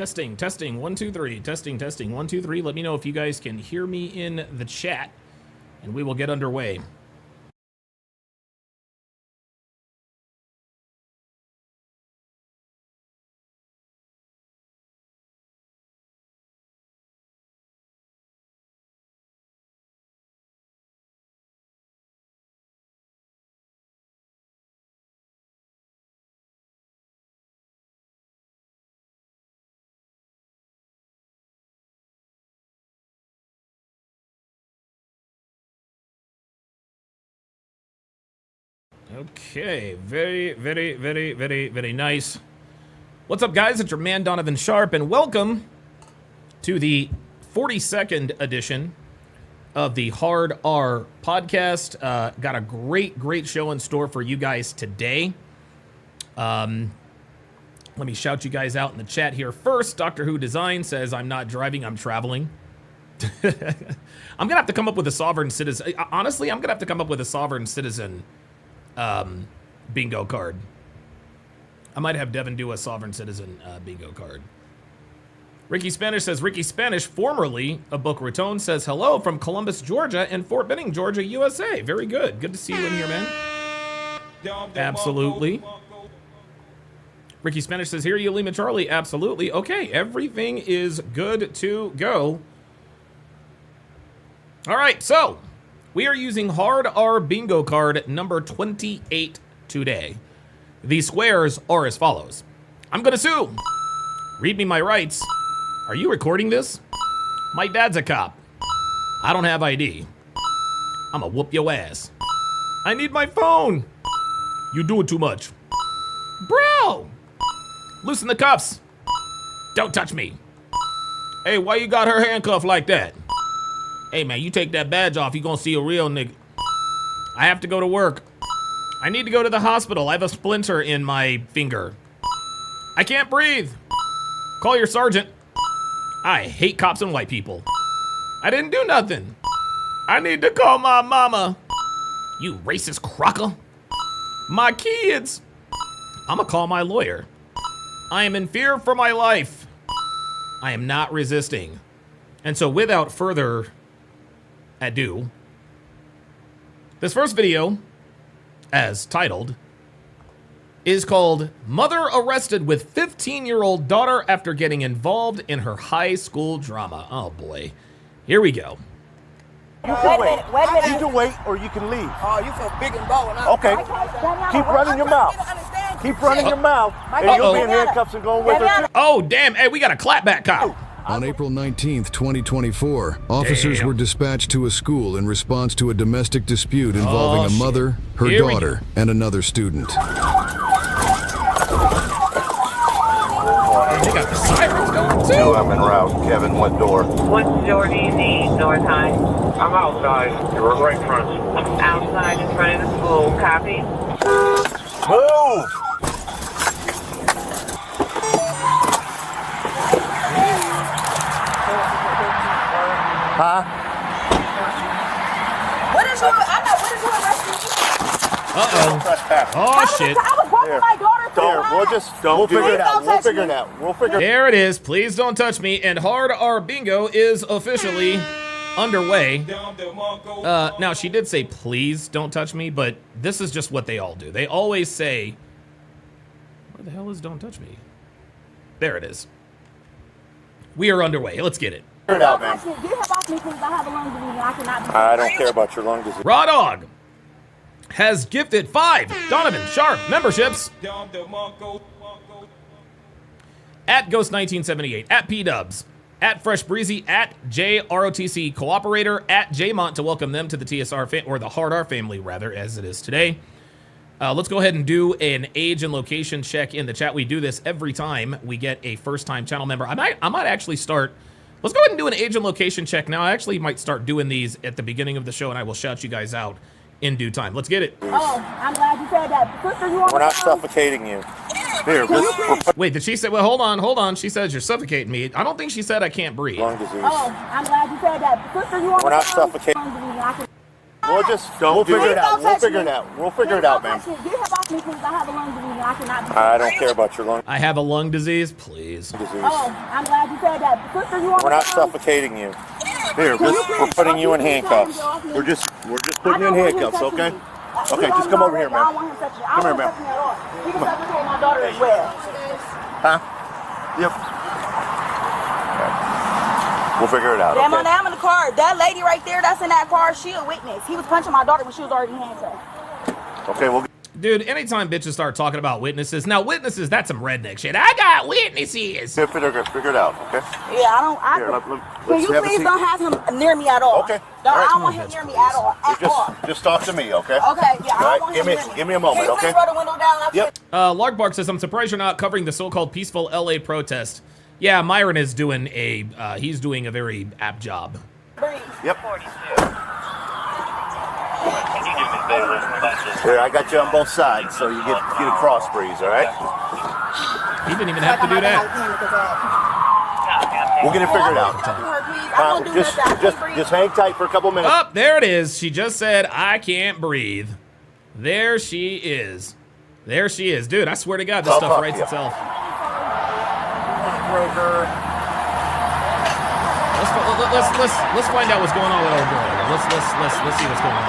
Testing, testing, 1, 2, 3. Testing, testing, 1, 2, 3. Let me know if you guys can hear me in the chat, and we will get underway. Okay, very nice. What's up, guys? It's your man, Donovan Sharp, and welcome to the 42nd edition of the Hard R podcast. Got a great show in store for you guys today. Let me shout you guys out in the chat here first. Doctor Who Design says, I'm not driving, I'm traveling. I'm gonna have to come up with a sovereign citizen. Honestly, I'm gonna have to come up with a sovereign citizen bingo card. I might have Devin do a sovereign citizen bingo card. Ricky Spanish says, Ricky Spanish, formerly of Boca Raton, says hello from Columbus, Georgia and Fort Benning, Georgia, USA. Very good. Good to see you in here, man. Absolutely. Ricky Spanish says, here you, Lima Charlie. Absolutely. Okay, everything is good to go. All right, so we are using Hard R bingo card number 28 today. The squares are as follows. I'm gonna sue. Read me my rights. Are you recording this? My dad's a cop. I don't have ID. I'ma whoop your ass. I need my phone. You doing too much. Bro! Loosen the cuffs. Don't touch me. Hey, why you got her handcuffed like that? Hey, man, you take that badge off, you gonna see a real nigga. I have to go to work. I need to go to the hospital. I have a splinter in my finger. I can't breathe. Call your sergeant. I hate cops and white people. I didn't do nothing. I need to call my mama. You racist crocker. My kids. I'ma call my lawyer. I am in fear for my life. I am not resisting. And so without further ado, this first video, as titled, is called Mother Arrested with 15-Year-Old Daughter After Getting Involved in Her High School Drama. Oh boy. Here we go. You can wait. Wait a minute. You can wait or you can leave. Oh, you feel big and bold now. Okay. Keep running your mouth. Keep running your mouth. And you'll be in handcuffs and going with her. Oh, damn. Hey, we got a clapback cop. On April 19th, 2024, officers were dispatched to a school in response to a domestic dispute involving a mother, her daughter, and another student. They got the sirens going too. I'm en route. Kevin, what door? What door do you need, North High? I'm outside. You're right in front of the school. Outside in front of the school. Copy? Move! Huh? What is your, I know, what is your arresting? Uh-oh. Oh, shit. I was walking my daughter through There, we'll figure it out. We'll figure it out. We'll figure it out. There it is. Please don't touch me. And Hard R bingo is officially underway. Now, she did say, please don't touch me, but this is just what they all do. They always say, where the hell is don't touch me? There it is. We are underway. Let's get it. Figure it out, man. Get him off me, please. I have a lung disease and I cannot do I don't care about your lung disease. Raw Dog has gifted 5 Donovan Sharp memberships at Ghost1978, at P-Dubs, at Fresh Breezy, at JROTC Cooperator, at JMont to welcome them to the TSR or the Hard R family, rather, as it is today. Let's go ahead and do an age and location check in the chat. We do this every time we get a first-time channel member. I might actually start. Let's go ahead and do an age and location check now. I actually might start doing these at the beginning of the show, and I will shout you guys out in due time. Let's get it. Oh, I'm glad you said that. Sister, you want We're not suffocating you. Here, Wait, did she say, well, hold on. She says you're suffocating me. I don't think she said I can't breathe. lung disease. Oh, I'm glad you said that. Sister, you want We're not suffocating. We'll figure it out. We'll figure it out. We'll figure it out, man. Get him off me, please. I have a lung disease and I cannot be. I don't care about your lung I have a lung disease, please. disease. Oh, I'm glad you said that. Sister, you want We're not me to- suffocating you. Here, we're putting you in handcuffs. We're just putting you in handcuffs, okay? Okay, just come over here, I don't man. want him touching. I Come don't here, want him touching me at all. He can suffocate my daughter as well. Huh? Yep. We'll figure it out. Damn, Okay? I'm in the car. That lady right there that's in that car, she a witness. He was punching my daughter when she was already handcuffed. Okay, we'll. Dude, anytime bitches start talking about witnesses, now witnesses, that's some redneck shit. I got witnesses. Figure it out, okay? Yeah, I don't. Here, Can let's you have a please seat. don't have him near me at all? Okay. No, All right. I don't want him near me at all. At all. Just talk to me, okay? Okay, yeah, All I right, don't want him near me. give me a moment, Can you okay? please roll the window down? Yep. Lark Bark says, I'm surprised you're not covering the so-called peaceful LA protest. Yeah, Myron is doing he's doing a very apt job. Breathe. Yep. 42. Here, I got you on both sides, so you get a cross breeze, all right? He didn't even have to do that. We'll get it figured out. I won't do Just nothing. I can't breathe. just hang tight for a couple minutes. Oh, there it is. She just said, I can't breathe. There she is. There she is. Dude, I swear to God, this I'll stuff talk writes to you. itself. Let's find out what's going on with old girl. Let's see what's going on.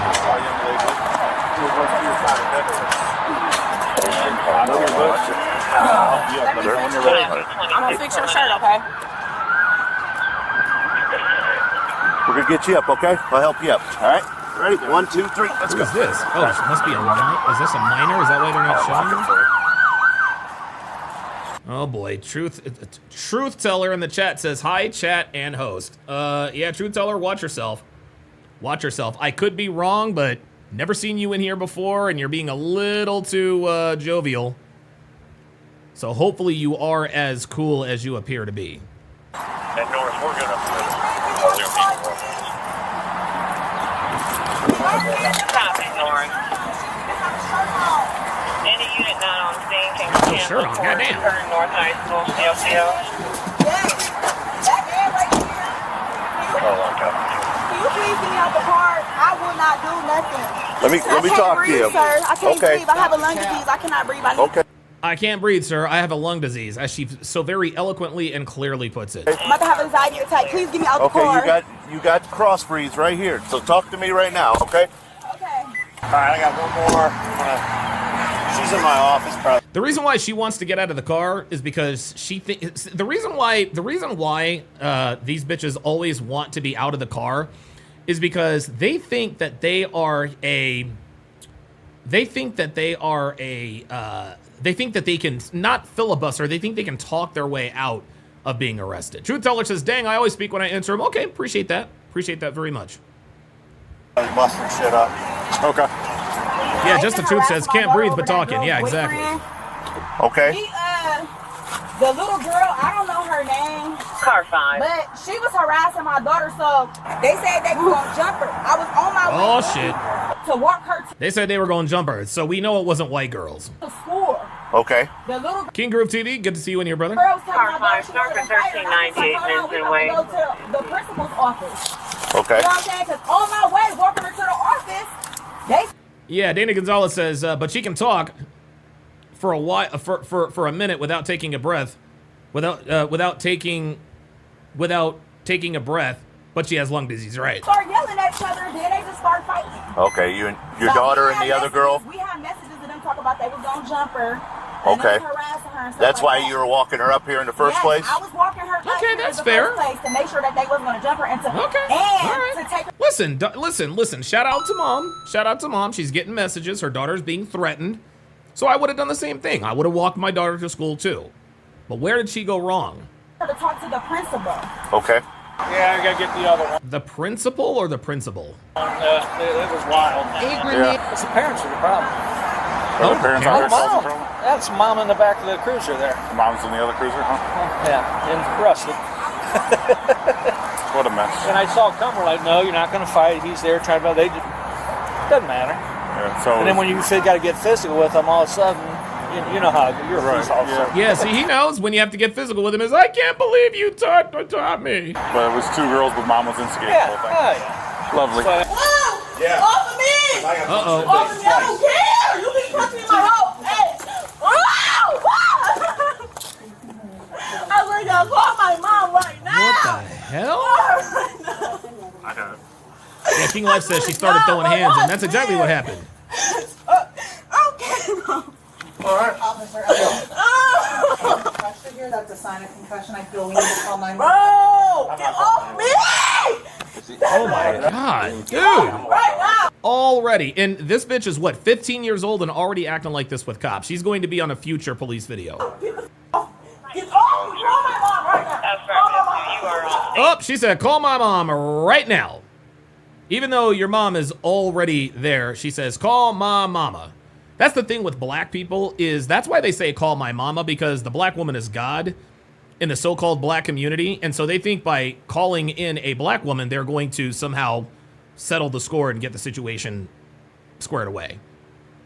I'm gonna fix your shirt, okay? We're gonna get you up, okay? I'll help you up. All right? Ready? 1, 2, 3. Let's Who go. is this? Oh, this must be a minor. Is this a minor? Is that why they're not showing them? Oh boy, truth teller in the chat says hi, chat and host. Yeah, truth teller, watch yourself. Watch yourself. I could be wrong, but never seen you in here before, and you're being a little too jovial. So hopefully you are as cool as you appear to be. And North, we're gonna. Copy, North. Any unit not on scene can Oh, cancel sure, goddamn. Turn North High School, CLCO. Yes. That man right here. Can you please get me out the car? I will not do nothing. Let me talk to you. I can't breathe, sir. I can't Okay. breathe. I have a lung disease. I cannot breathe. I need Okay. I can't breathe, sir. I have a lung disease, as she so very eloquently and clearly puts it. I'm about to have an anxiety attack. Please get me out the Okay, car. you got cross breeze right here. So talk to me right now, okay? Okay. All right, I got one more. She's in my office, probably. The reason why she wants to get out of the car is because she thinks the reason why these bitches always want to be out of the car is because they think that they can not filibuster. They think they can talk their way out of being arrested. Truth teller says, "Dang, I always speak when I enter him." Okay, appreciate that. Appreciate that very much. Busting shit up. Okay. Yeah, just the truth says, "Can't breathe but talking." Yeah, exactly. Okay. The little girl, I don't know her name, Car 5. but she was harassing my daughter, so they said they were gonna jump her. I was on my way Oh shit. to walk her They said they were going jumper, so we know it wasn't white girls. to school. Okay. The little King Groove TV, good to see you in here, brother. girl was telling Car my daughter five, she wanted to Starker fight her. And I was 1398 like, hold on, we Vincent have Way. to go to the principal's office. Okay. You know what I'm saying? Because on my way, walking her to the office, they Yeah, Dana Gonzalez says, but she can talk for a while, for a minute without taking a breath, without taking a breath, but she has lung disease, right? start yelling at each other, then they just start fighting. Okay, you and your So daughter we and the had other girl? messages- We had messages of them talk about they was gonna jump her. Okay. And they was harassing her and stuff That's like why that. you were walking her up here in the first Yes, place? I was walking her up Okay, here that's in the fair. first place to make sure that they wasn't gonna jump her and to Okay, and all right. to take her. Listen. Shout out to mom. Shout out to mom. She's getting messages. Her daughter's being threatened. So I would have done the same thing. I would have walked my daughter to school too. But where did she go wrong? To talk to the principal. Okay. Yeah, I gotta get the other one. The principal or the principal? It was wild. It's the parents are the problem. Oh, parents parents. are causing trouble? That's mom in the back of the cruiser there. Mom's in the other cruiser, huh? Yeah, and rusted. What a mess. And I saw it come, we're like, no, you're not going to fight. He's there trying to, they just, doesn't matter. Yeah, so And then when you got to get physical with them, all of a sudden, you know how you're a police Right, officer. Yeah, see, he knows when you have to get physical with him is, I can't believe you taught me. but it was two girls, but mom was instigating Yeah, the whole thing. oh, yeah. Lovely. So, Yeah. Off of me! Uh-oh. Off of me! I don't care! You be punching me in my house! Hey! I was gonna call my mom right now! What the hell? I know. Yeah, King Life says she started throwing hands, and that's exactly what happened. Okay, Mom. Officer, pressure here. That's a sign of concussion. I feel we need to call 911. Bro! Get off me! Oh my god, dude! Right now! Already, and this bitch is what, 15 years old and already acting like this with cops. She's going to be on a future police video. Get off me! Call my mom right now! Affirmative. You are on station. Oh, she said, call my mom right now. Even though your mom is already there, she says, call my mama. That's the thing with black people, is that's why they say call my mama, because the black woman is God in the so-called black community. And so they think by calling in a black woman, they're going to somehow settle the score and get the situation squared away.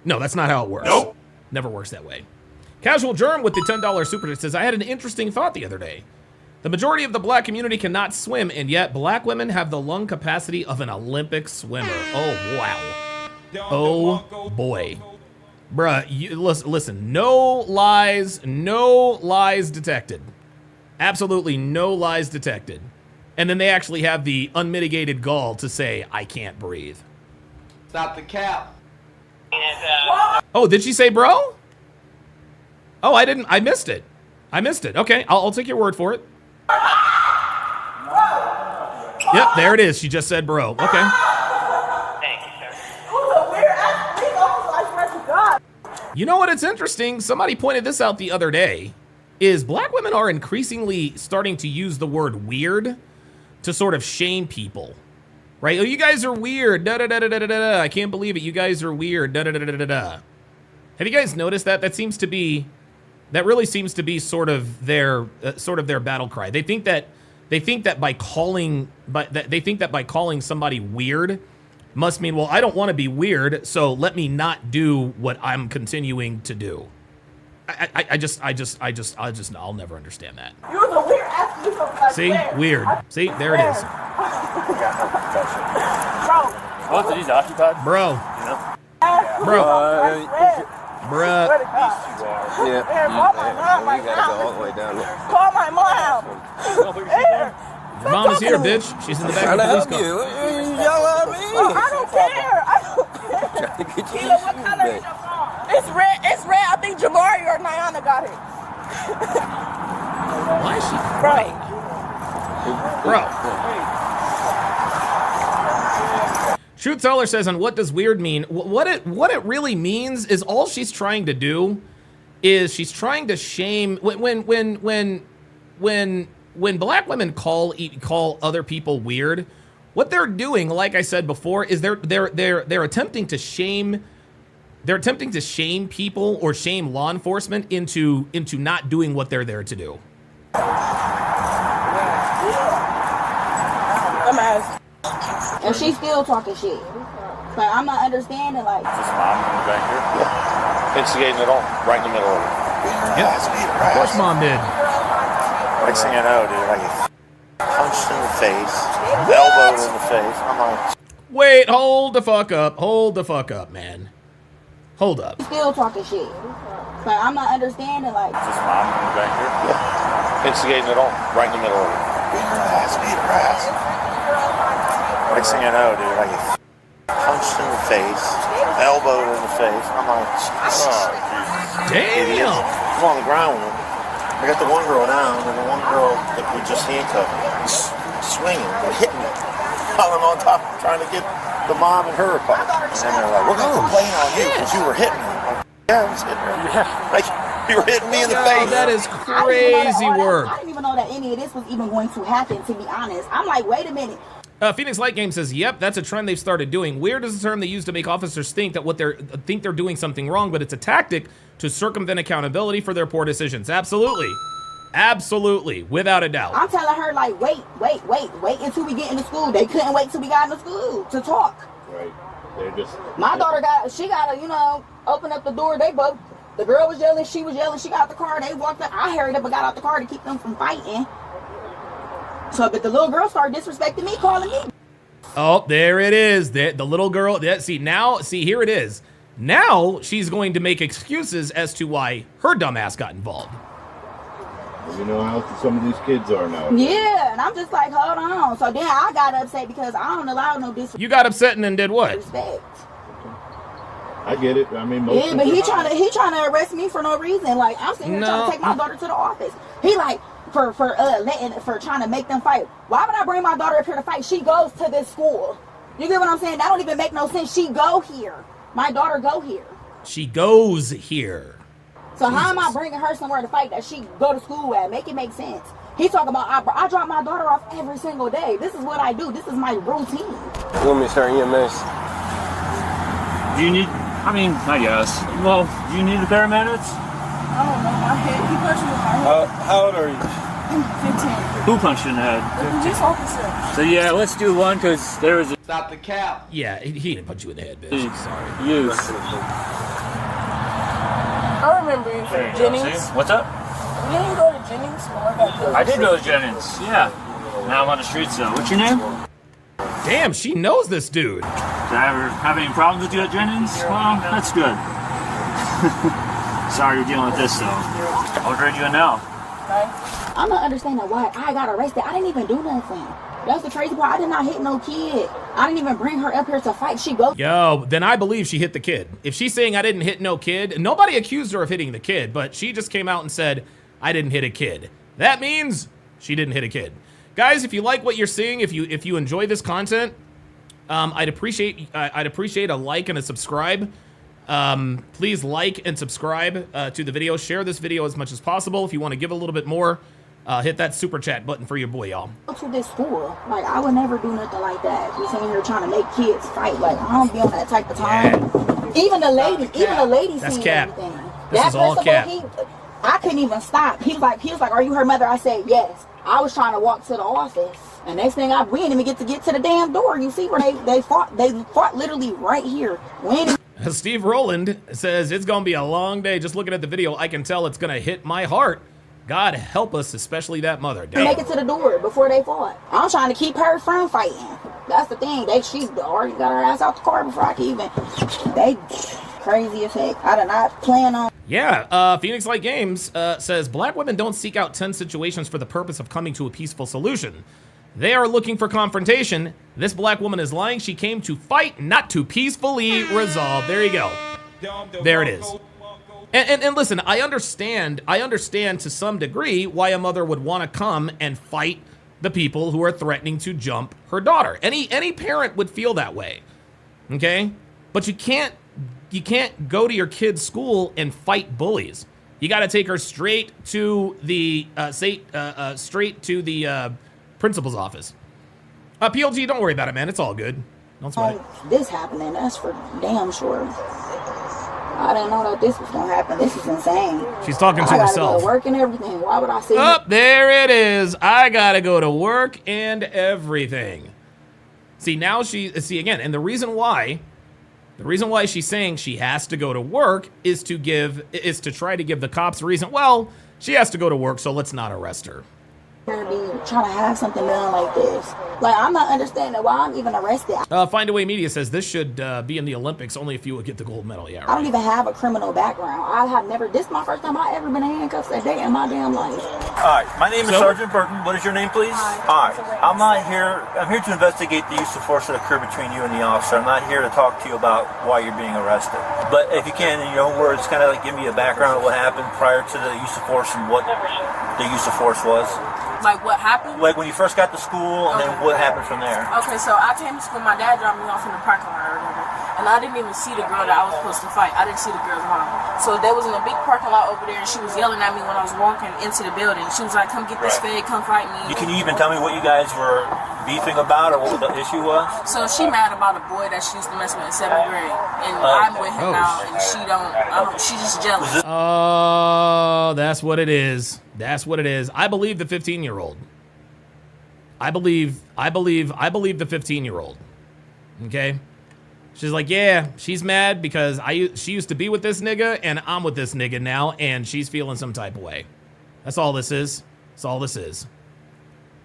No, that's not how it works. Nope. Never works that way. Casual Germ with the $10 super chat says, I had an interesting thought the other day. The majority of the black community cannot swim, and yet black women have the lung capacity of an Olympic swimmer. Oh, wow. Oh, boy. Bruh, listen, no lies detected. Absolutely no lies detected. And then they actually have the unmitigated gall to say, I can't breathe. Stop the cap. Oh, did she say bro? Oh, I missed it. Okay, I'll take your word for it. Yep, there it is. She just said bro. Okay. Thank you, sir. Who's a weird ass big officer? I swear to God. You know what? It's interesting. Somebody pointed this out the other day. Is black women are increasingly starting to use the word weird to sort of shame people. Right? Oh, you guys are weird. Da da da da da da da. I can't believe it. You guys are weird. Da da da da da da. Have you guys noticed that? That really seems to be sort of their battle cry. They think that by calling somebody weird must mean, well, I don't want to be weird, so let me not do what I'm continuing to do. I'll never understand that. You're the weird ass big See? Weird. See? There it is. Bro. Both of these occupied? Bro. Bro. Bruh. Yeah, call my mom right now. all the way down there. Call my mom. Here. Your mom is here, bitch. She's in the back of the police car. Yell at me. I don't care. Keila, what color is your phone? It's red. It's red. I think Jabari or Nyana got it. Why is she Bro. crying? Bro. Truth Teller says, and what does weird mean? What it really means is all she's trying to do is she's trying to shame when black women call other people weird. What they're doing, like I said before, is they're attempting to shame. They're attempting to shame people or shame law enforcement into not doing what they're there to do. Dumbass. And she's still talking shit. But I'm not understanding, like. This mom back here. Instigating it all right in the middle of it. Yep. Of course, mom did. Next thing I know, dude, I get punched in the face, elbowed in the face. I'm like, Wait, hold the fuck up, man. Hold up. She's still talking shit. But I'm not understanding, like. this mom back here. Instigating it all right in the middle of it. Beat her ass. Next thing I know, dude, I get punched in the face, elbowed in the face. I'm like, oh, Damn. I'm on the ground with him. I got the one girl down, and the one girl that we just handcuffed, swinging, but hitting me. While I'm on top, trying to get the mom and her apart. And they're like, we're going to complain on you because you were hitting her. I'm like, yeah, I was hitting her. Yeah. Like, you were hitting me in the face. That is crazy work. I didn't even know that any of this was even going to happen, to be honest. I'm like, wait a minute. Phoenix Light Game says, yep, that's a trend they've started doing. Weird is a term they use to make officers think that they're doing something wrong, but it's a tactic to circumvent accountability for their poor decisions. Absolutely. Absolutely. Without a doubt. I'm telling her, like, wait until we get into school. They couldn't wait till we got into school to talk. Right. They're just... My daughter she got to, open up the door. The girl was yelling, she was yelling, she got out the car, they walked up. I hurried up and got out the car to keep them from fighting. So, but the little girl started disrespecting me, calling me. Oh, there it is. The little girl. See, here it is. Now she's going to make excuses as to why her dumbass got involved. You know how some of these kids are now. Yeah, and I'm just like, hold on. So then I got upset because I don't allow no disrespect. You got upset and then did what? I get it. I mean, most Yeah, but he trying to arrest me for no reason. Like, I'm sitting here trying to take my daughter to the office. He like for trying to make them fight. Why would I bring my daughter up here to fight? She goes to this school. You get what I'm saying? That don't even make no sense. She go here. My daughter go here. She goes here. So how am I bringing her somewhere to fight that she go to school at? Make it make sense. He's talking about I drop my daughter off every single day. This is what I do. This is my routine. You want me to start EMS? Do you need, I mean, I guess. Well, do you need the paramedics? I don't know. My head. He punched me with my head. How old are you? 15. Who punched you in the head? The police officer. So yeah, let's do one because there was a Stop the cap. Yeah, he didn't punch you in the head, bitch. Sorry. use. I remember you from Jennings. What's up? You didn't go to Jennings? I did go to Jennings. Yeah. Now I'm on the streets though. What's your name? Damn, she knows this dude. Did I ever have any problems with you at Jennings? Well, that's good. Sorry you're dealing with this though. What grade you in now? I'm not understanding why I got arrested. I didn't even do nothing. That's the crazy part. I did not hit no kid. I didn't even bring her up here to fight. She go. Yo, then I believe she hit the kid. If she's saying I didn't hit no kid, nobody accused her of hitting the kid, but she just came out and said, I didn't hit a kid. That means she didn't hit a kid. Guys, if you like what you're seeing, if you enjoy this content, I'd appreciate a like and a subscribe. Please like and subscribe to the video. Share this video as much as possible. If you want to give a little bit more, hit that super chat button for your boy, y'all. Go to this school. Like, I would never do nothing like that. You sitting here trying to make kids fight. Like, I don't be on that type of time. Yeah. Even the lady That's seen cap. everything. This That is all principal, cap. I couldn't even stop. He was like, are you her mother? I said, yes. I was trying to walk to the office. And next thing we didn't even get to the damn door. You see where they fought literally right here. Steve Rowland says, it's going to be a long day. Just looking at the video, I can tell it's going to hit my heart. God help us, especially that mother. Damn. Make it to the door before they fought. I'm trying to keep her from fighting. That's the thing. She already got her ass out the car before I could even. They crazy as heck. I did not plan on. Yeah, Phoenix Light Games says, black women don't seek out tense situations for the purpose of coming to a peaceful solution. They are looking for confrontation. This black woman is lying. She came to fight, not to peacefully resolve. There you go. There it is. And listen, I understand to some degree why a mother would want to come and fight the people who are threatening to jump her daughter. Any parent would feel that way. Okay? But you can't go to your kid's school and fight bullies. You got to take her straight to the principal's office. PLG, don't worry about it, man. It's all good. Don't sweat it. This happening, that's for damn sure. I didn't know that this was gonna happen. This is insane. She's talking to I gotta herself. go to work and everything. Why would I see? Oh, there it is. I gotta go to work and everything. See, now again, and the reason why she's saying she has to go to work is to try to give the cops a reason. Well, she has to go to work, so let's not arrest her. Be trying to have something done like this. Like, I'm not understanding why I'm even arrested. Find Away Media says this should be in the Olympics only if you would get the gold medal. Yeah, right. I don't even have a criminal background. I have never. This is my first time I ever been in handcuffs a day in my damn life. Hi, my name is Sergeant Burton. What is your name, please? Hi. I'm here to investigate the use of force that occurred between you and the officer. I'm not here to talk to you about why you're being arrested. But if you can, in your own words, kind of like give me a background of what happened prior to the use of force and what the use of force was. Like what happened? Like when you first got to school and then what happened from there. Okay, so I came to school. My dad dropped me off in the parking lot or whatever. And I didn't even see the girl that I was supposed to fight. I didn't see the girl's mom. So there was in a big parking lot over there, and she was yelling at me when I was walking into the building. She was like, come get this fed, come fight me. Can you even tell me what you guys were beefing about or what the issue was? So she mad about a boy that she used to mess with in 7th grade. And I'm with him now, and she's just jealous. Oh, that's what it is. That's what it is. I believe the 15-year-old. I believe the 15-year-old. Okay? She's like, yeah, she's mad because she used to be with this nigga and I'm with this nigga now and she's feeling some type of way. That's all this is. That's all this is.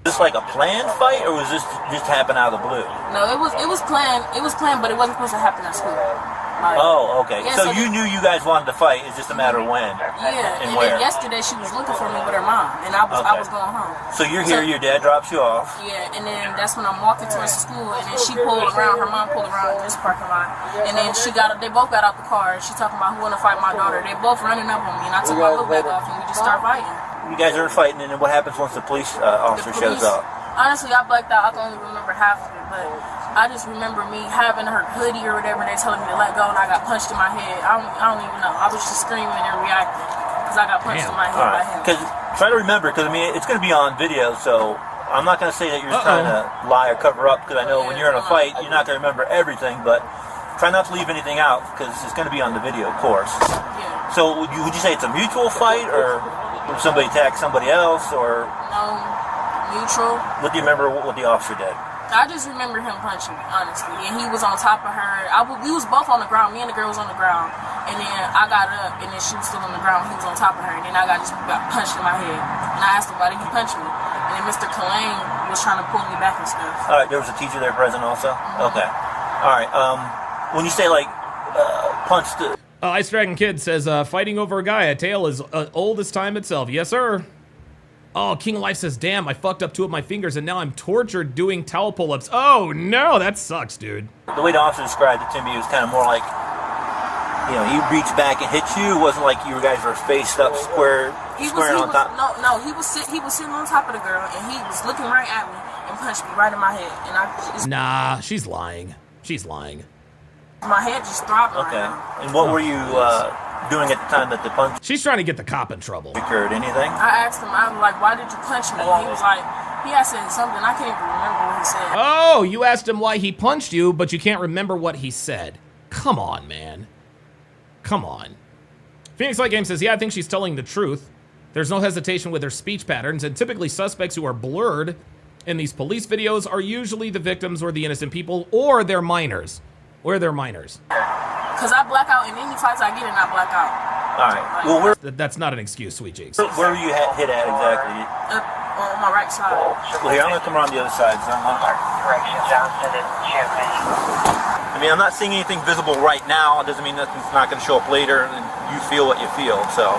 Is this like a planned fight, or was this just happen out of the blue? No, it was planned. It was planned, but it wasn't supposed to happen at school. Like, Oh, okay. Yeah, so so you knew you guys wanted to fight. It's just a matter of when. Yeah, And and where. then yesterday she was looking for me with her mom, and I was going home. So you're here. Your dad drops you off. Yeah, and then that's when I'm walking towards the school, and then she pulled around. Her mom pulled around this parking lot, and then they both got out the car. And she talking about who want to fight my daughter. They both running up on me, and I took my little bag off, and we just started fighting. You guys are fighting, and then what happens once the police officer shows up? Honestly, I blacked out. I can only remember half of it, but I just remember me having her hoodie or whatever. They telling me to let go, and I got punched in my head. I don't even know. I was just screaming and reacting because I got punched in my head by him. Because try to remember, because I mean it's going to be on video, so I'm not going to say that you're just trying to lie or cover up. Because I know when you're in a fight, you're not going to remember everything, but try not to leave anything out because it's going to be on the video, of course. Yeah. So would you say it's a mutual fight, or would somebody attack somebody else, or? No, neutral. What do you remember what the officer did? I just remember him punching me, honestly, and he was on top of her. We was both on the ground. Me and the girl was on the ground, and then I got up, and then she was still on the ground. He was on top of her, and then I got punched in my head. And I asked him why did he punch me, and then Mr. Kalane was trying to pull me back and stuff. All right, there was a teacher there present also. Okay. All right. When you say like punched. Ice Dragon Kid says, fighting over a guy, a tale as old as time itself. Yes, sir. Oh, King of Life says, damn, I fucked up 2 of my fingers and now I'm tortured doing towel pull-ups. Oh, no, that sucks, dude. The way the officer described it to me, it was kind of more like, you know, he reached back and hit you. It wasn't like you guys were faced up squaring on top. No, he was sitting on top of the girl, and he was looking right at me and punched me right in my head. And Nah, she's lying. She's lying. My head just throbbed. Okay. Right now. And what were you doing at the time that the punch She's trying to get the cop in trouble. occurred? Anything? I asked him, I was like, why did you punch me? He was like, he had said something. I can't even remember what he said. Oh, you asked him why he punched you, but you can't remember what he said. Come on, man. Come on. Phoenix Light Game says, yeah, I think she's telling the truth. There's no hesitation with her speech patterns, and typically suspects who are blurred in these police videos are usually the victims or the innocent people, or they're minors. Or they're minors. Because I black out in any fights I get in, I black out. All right. Well, that's not an excuse, Sweet Cheeks. where were you hit at exactly? Up on my right side. Well, here, I'm going to come around the other side. So I mean, I'm not seeing anything visible right now. It doesn't mean nothing's not going to show up later, and you feel what you feel. So,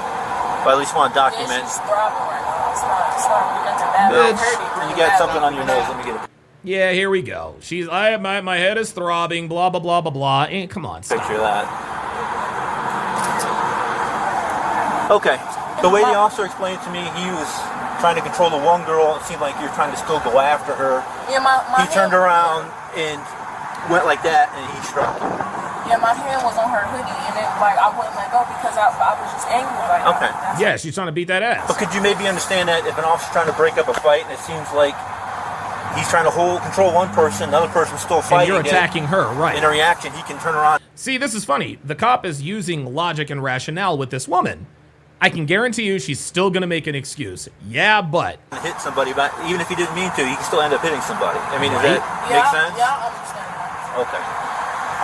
but at least want to document. It's just throbbing right now. It's not nothing bad. Bitch, you got something on your nose. Let me get it. Yeah, here we go. My head is throbbing, blah, blah, blah, blah, blah. Come on, stop. Picture that. Okay. The way the officer explained it to me, he was trying to control the one girl. It seemed like you're trying to still go after her. Yeah, my he turned around and went like that, and he struck you. Yeah, my hand was on her hoodie, and it, like, I wouldn't let go because I was just angry right now. Okay. Yeah, she's trying to beat that ass. But could you maybe understand that if an officer's trying to break up a fight, and it seems like he's trying to control one person, another person's still fighting. And you're attacking her, right. In a reaction, he can turn around. See, this is funny. The cop is using logic and rationale with this woman. I can guarantee you she's still going to make an excuse. Yeah, but. Hit somebody, but even if he didn't mean to, he can still end up hitting somebody. I mean, does that make sense? Yeah, I understand that. Okay.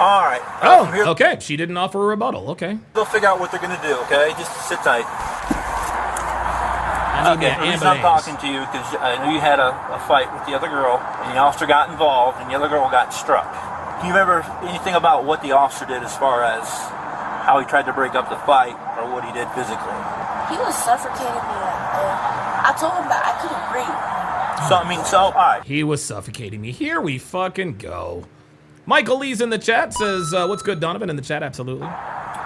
All right. Oh, okay. She didn't offer a rebuttal. Okay. They'll figure out what they're going to do, okay? Just sit tight. Okay, the reason I'm talking to you because I know you had a fight with the other girl, and the officer got involved, and the other girl got struck. Do you remember anything about what the officer did as far as how he tried to break up the fight or what he did physically? He was suffocating me. I told him that I couldn't breathe. All right. He was suffocating me. Here we fucking go. Michael Lee's in the chat says, what's good, Donovan? In the chat, absolutely.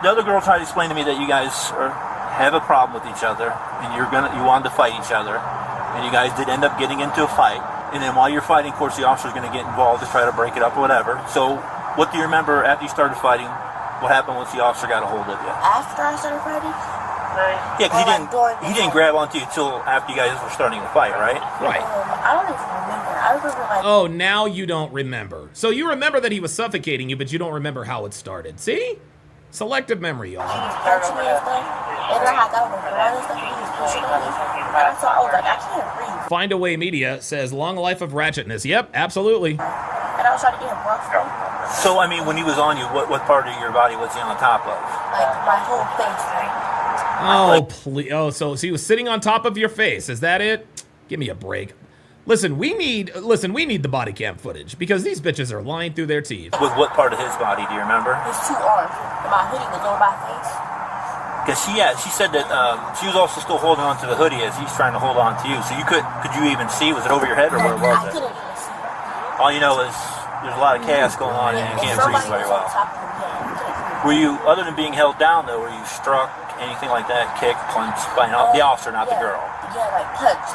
The other girl tried to explain to me that you guys have a problem with each other, and you wanted to fight each other, and you guys did end up getting into a fight. And then while you're fighting, of course, the officer's going to get involved to try to break it up or whatever. So, what do you remember after you started fighting? What happened once the officer got a hold of you? After I started fighting? Yeah, because he didn't grab onto you until after you guys were starting to fight, right? Right. I don't even remember. I remember like. Oh, now you don't remember. So you remember that he was suffocating you, but you don't remember how it started. See? Selective memory, y'all. He was punching me and stuff, and I got on the ground and stuff, and he was pushing on me. And so I was like, I can't breathe. Find Away Media says, long life of ratchetness. Yep, absolutely. And I was trying to get him rough. So, I mean, when he was on you, what part of your body was he on top of? Like my whole face. Oh, please. Oh, so he was sitting on top of your face. Is that it? Give me a break. Listen, we need the body cam footage because these bitches are lying through their teeth. With what part of his body, do you remember? His 2 arms. My hoodie was on my face. Because she said that she was also still holding on to the hoodie as he's trying to hold on to you. So could you even see? Was it over your head or where was I it? couldn't even see. All you know is there's a lot of chaos going on and you can't breathe very well. Were you, other than being held down though, were you struck, anything like that, kicked, punched by the officer, not the girl? Yeah, like punched.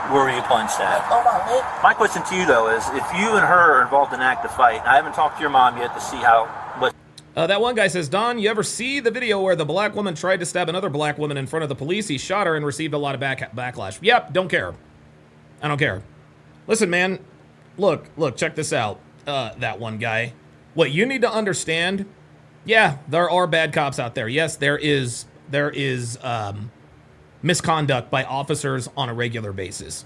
Where were you punched at? On my leg. My question to you though is, if you and her are involved in an active fight, I haven't talked to your mom yet to see what. That one guy says, Don, you ever see the video where the black woman tried to stab another black woman in front of the police? He shot her and received a lot of backlash. Yep, don't care. I don't care. Listen, man, look, check this out. That one guy. What you need to understand, yeah, there are bad cops out there. Yes, there is misconduct by officers on a regular basis.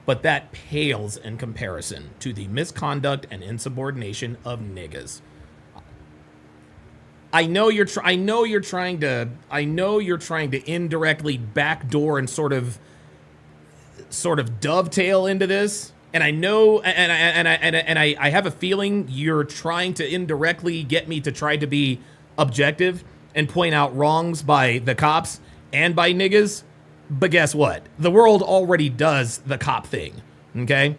But that pales in comparison to the misconduct and insubordination of niggas. I know you're trying to indirectly backdoor and sort of dovetail into this, and I know, and I have a feeling you're trying to indirectly get me to try to be objective and point out wrongs by the cops and by niggas. But guess what? The world already does the cop thing. Okay,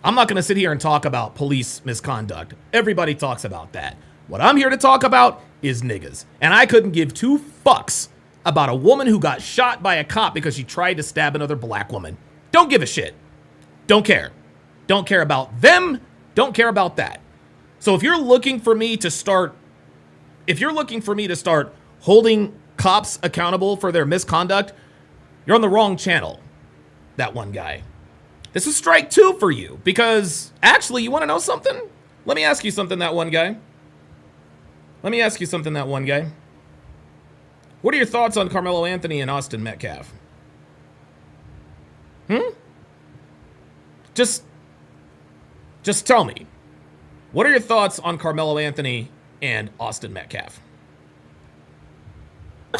I'm not gonna sit here and talk about police misconduct. Everybody talks about that. What I'm here to talk about is niggas. And I couldn't give 2 fucks about a woman who got shot by a cop because she tried to stab another black woman. Don't give a shit. Don't care. Don't care about them. Don't care about that. So if you're looking for me to start holding cops accountable for their misconduct, you're on the wrong channel. That one guy. This is strike 2 for you because actually, you want to know something? Let me ask you something, that one guy. Let me ask you something, that one guy. What are your thoughts on Carmelo Anthony and Austin Metcalf? Just tell me. What are your thoughts on Carmelo Anthony and Austin Metcalf?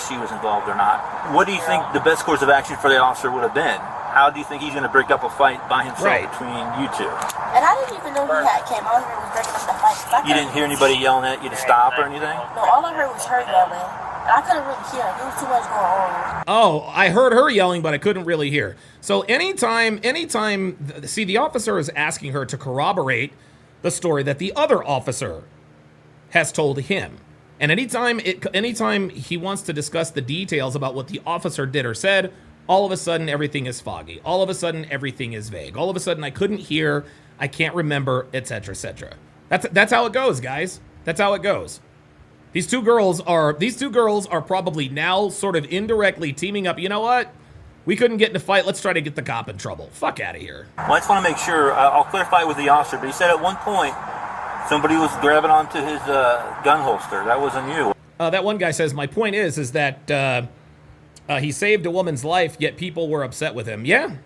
She was involved or not. What do you think the best course of action for the officer would have been? How do you think he's going to break up a fight by himself between you two? And I didn't even know he came out here and was breaking up the fight. You didn't hear anybody yelling at you to stop or anything? No, all I heard was her yelling. And I couldn't really hear. There was too much going on. Oh, I heard her yelling, but I couldn't really hear. So anytime, see, the officer is asking her to corroborate the story that the other officer has told him. And anytime he wants to discuss the details about what the officer did or said, all of a sudden everything is foggy. All of a sudden everything is vague. All of a sudden I couldn't hear, I can't remember, etc., etc. That's how it goes, guys. That's how it goes. These two girls are probably now sort of indirectly teaming up. You know what? We couldn't get in a fight. Let's try to get the cop in trouble. Fuck out of here. Well, I just want to make sure. I'll clarify with the officer, but he said at one point somebody was grabbing onto his gun holster. That wasn't you. That one guy says, my point is that he saved a woman's life, yet people were upset with him. Yeah,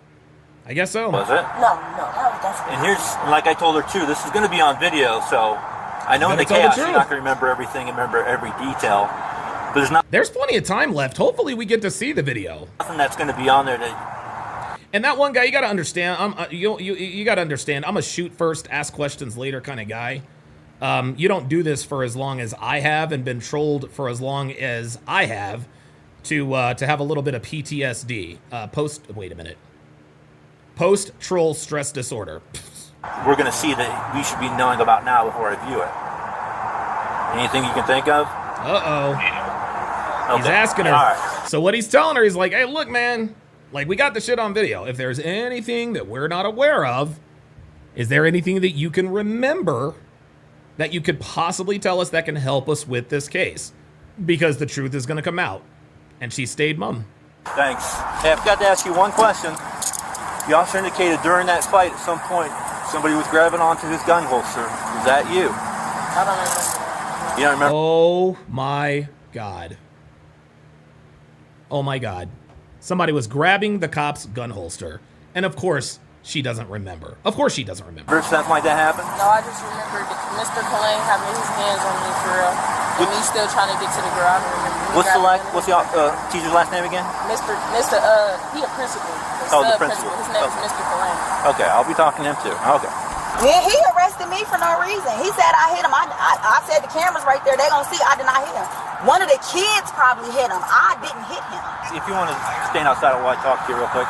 I guess so. Was it? No, that was definitely. And here's, like I told her too, this is going to be on video, so I know in the chaos you're not going to remember everything and remember every detail. But there's plenty of time left. Hopefully we get to see the video. Nothing that's going to be on there And that one guy, you got to understand. You got to understand. I'm a shoot first, ask questions later kind of guy. You don't do this for as long as I have and been trolled for as long as I have to have a little bit of PTSD. Post-troll stress disorder. We're going to see that we should be knowing about now before I view it. Anything you can think of? Uh-oh. Okay. He's asking her. All right. So what he's telling her, he's like, hey, look, man, like, we got the shit on video. If there's anything that we're not aware of, is there anything that you can remember that you could possibly tell us that can help us with this case? Because the truth is going to come out. And she stayed mum. Thanks. Hey, I've got to ask you one question. The officer indicated during that fight at some point somebody was grabbing onto his gun holster. Was that you? I don't remember. You don't remember? Oh my God. Oh my God. Somebody was grabbing the cop's gun holster. And of course, she doesn't remember. Of course she doesn't remember. Something like that happened? No, I just remembered Mr. Colleen having his hands on me for real. And me still trying to get to the girl. I don't remember. What's the teacher's last name again? Mr. He a principal. The principal. His name is Mr. Kalani. Okay, I'll be talking to him too. Okay. Yeah, he arrested me for no reason. He said I hit him. I said the camera's right there. They gonna see I did not hit him. One of the kids probably hit him. I didn't hit him. If you want to stand outside while I talk to you real quick.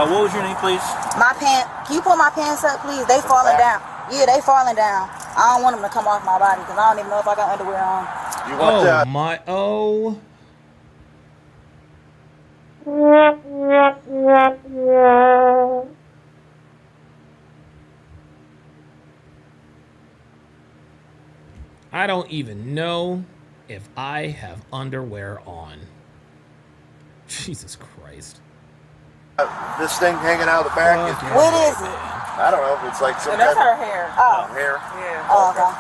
What was your name, please? My pants. Can you pull my pants up, please? They falling down. Yeah, they falling down. I don't want them to come off my body because I don't even know if I got underwear on. You want that? My, oh. I don't even know if I have underwear on. Jesus Christ. This thing hanging out of the back is... What is it? I don't know. It's like some That's kind her hair. Oh. hair. Yeah. Oh, okay.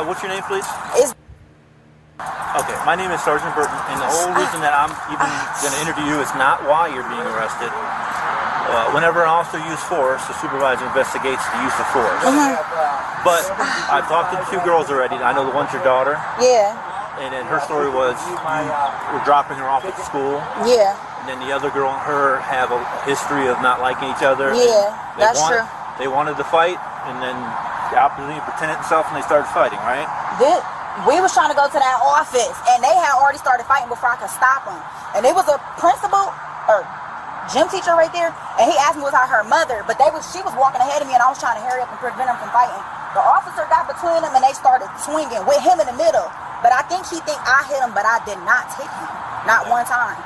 What's your name, please? It's Okay, my name is Sergeant Burton, and the whole reason that I'm even going to interview you is not why you're being arrested. Whenever an officer uses force, the supervisor investigates the use of force. But I've talked to the two girls already. I know the one's your daughter. yeah. And then her story was you were dropping her off at school. Yeah. And then the other girl and her have a history of not liking each other. Yeah, that's true. They wanted to fight, and then the opposite pretended itself, and they started fighting, right? We was trying to go to that office, and they had already started fighting before I could stop them. And it was a principal or gym teacher right there, and he asked me was I her mother, but she was walking ahead of me, and I was trying to hurry up and prevent them from fighting. The officer got between them, and they started swinging with him in the middle. But I think he think I hit him, but I did not hit him, not one time.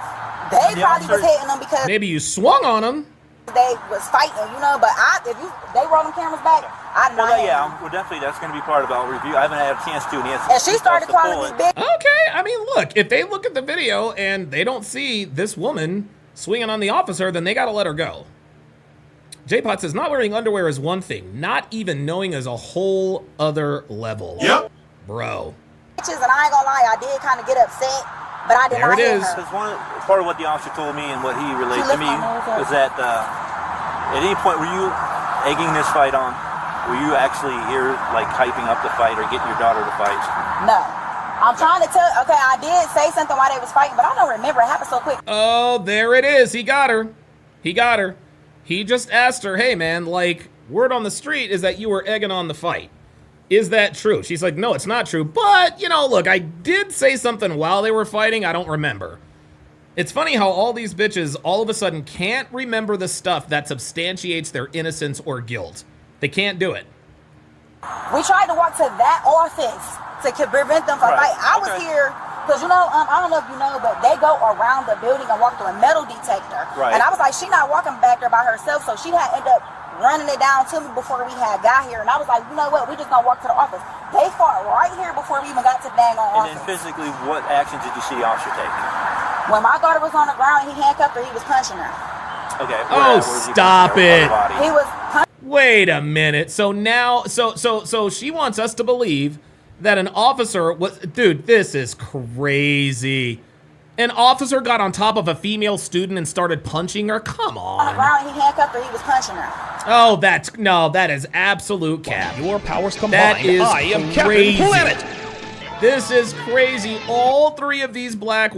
They probably was hitting him because Maybe you swung on him. they was fighting, you know. But they roll them cameras back, I did not hit him. Well, definitely that's going to be part of our review. I haven't had a chance to, And she started calling me big. Okay, I mean, look, if they look at the video and they don't see this woman swinging on the officer, then they got to let her go. J-Pot says, not wearing underwear is one thing. Not even knowing is a whole other level. Yep. Bro. And I ain't gonna lie, I did kind of get upset, but I did There not it hit is. her. Because part of what the officer told me and what he relayed to me was that at any point were you egging this fight on? Were you actually here like hyping up the fight or getting your daughter to fight? No. I'm trying to tell, okay, I did say something while they was fighting, but I don't remember. It happened so quick. Oh, there it is. He got her. He got her. He just asked her, hey, man, like, word on the street is that you were egging on the fight. Is that true? She's like, no, it's not true. But, you know, look, I did say something while they were fighting. I don't remember. It's funny how all these bitches all of a sudden can't remember the stuff that substantiates their innocence or guilt. They can't do it. We tried to walk to that office to prevent them from fighting. I was here because, you know, I don't know if you know, but they go around the building and walk through a metal detector. Right. And I was like, she not walking back there by herself, so she had ended up running it down to me before we had got here. And I was like, you know what, we just gonna walk to the office. They fought right here before we even got to the dang on office. And then physically, what actions did you see the officer take? When my daughter was on the ground, he handcuffed her, he was punching her. Okay. Oh, stop it. He was punching. Wait a minute. So now, so she wants us to believe that an officer was, dude, this is crazy. An officer got on top of a female student and started punching her? Come On the on. ground, he handcuffed her, he was punching her. Oh, that is absolute cap. Your powers combined. That is I am crazy. Captain Planet. This is crazy. All three of these black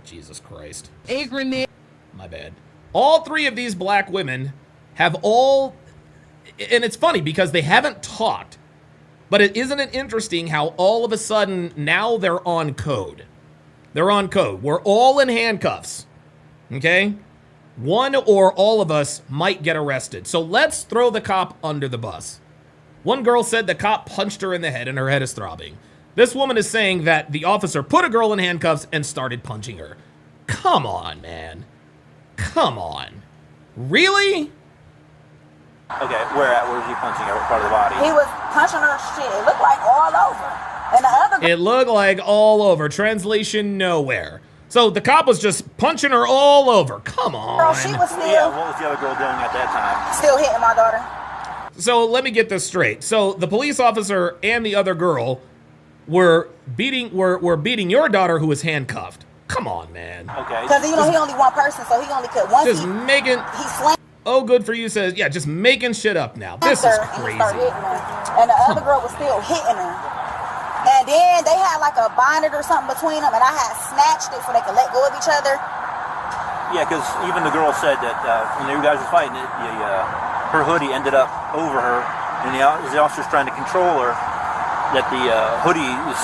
Jesus Christ. A grenade. My bad. All three of these black women have all, and it's funny because they haven't talked, but isn't it interesting how all of a sudden now they're on code? They're on code. We're all in handcuffs, okay? One or all of us might get arrested. So let's throw the cop under the bus. One girl said the cop punched her in the head and her head is throbbing. This woman is saying that the officer put a girl in handcuffs and started punching her. Come on, man. Come on. Really? Okay, where was he punching her? What part of the body? He was punching her shit. It looked like all over. And the other It looked like all over. Translation, nowhere. So the cop was just punching her all over. Come on. girl, she was still, Yeah, what was the other girl doing at that time? still hitting my daughter. So let me get this straight. So the police officer and the other girl were beating your daughter who was handcuffed. Come on, man. Okay. Because, you know, he only one person, so he only could. Once Just he making, slammed oh, good for you says, yeah, just making shit up now. This is her and he crazy. started hitting her. And the other girl was still hitting her. And then they had like a bonnet or something between them, and I had snatched it so they could let go of each other. Yeah, because even the girl said that when you guys were fighting, her hoodie ended up over her, and the officer's trying to control her. That the hoodie is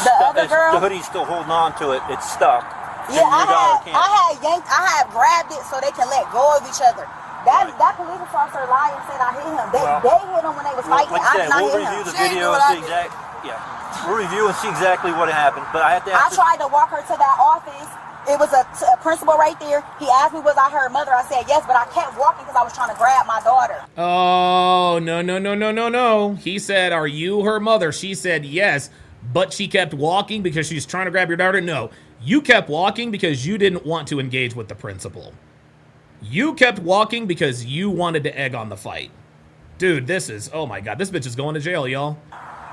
the hoodie's still holding on to it. It's stuck. Yeah, I had grabbed it so they can let go of each other. That police officer lied and said I hit him. They hit him when they was fighting. Like I said, we'll review the video and see exactly. Yeah, we'll review and see exactly what happened. But I have to. I tried to walk her to that office. It was a principal right there. He asked me, was I her mother? I said yes, but I kept walking because I was trying to grab my daughter. Oh, no. He said, are you her mother? She said yes, but she kept walking because she's trying to grab your daughter. No, you kept walking because you didn't want to engage with the principal. You kept walking because you wanted to egg on the fight. Dude, this is, oh my God, this bitch is going to jail, y'all.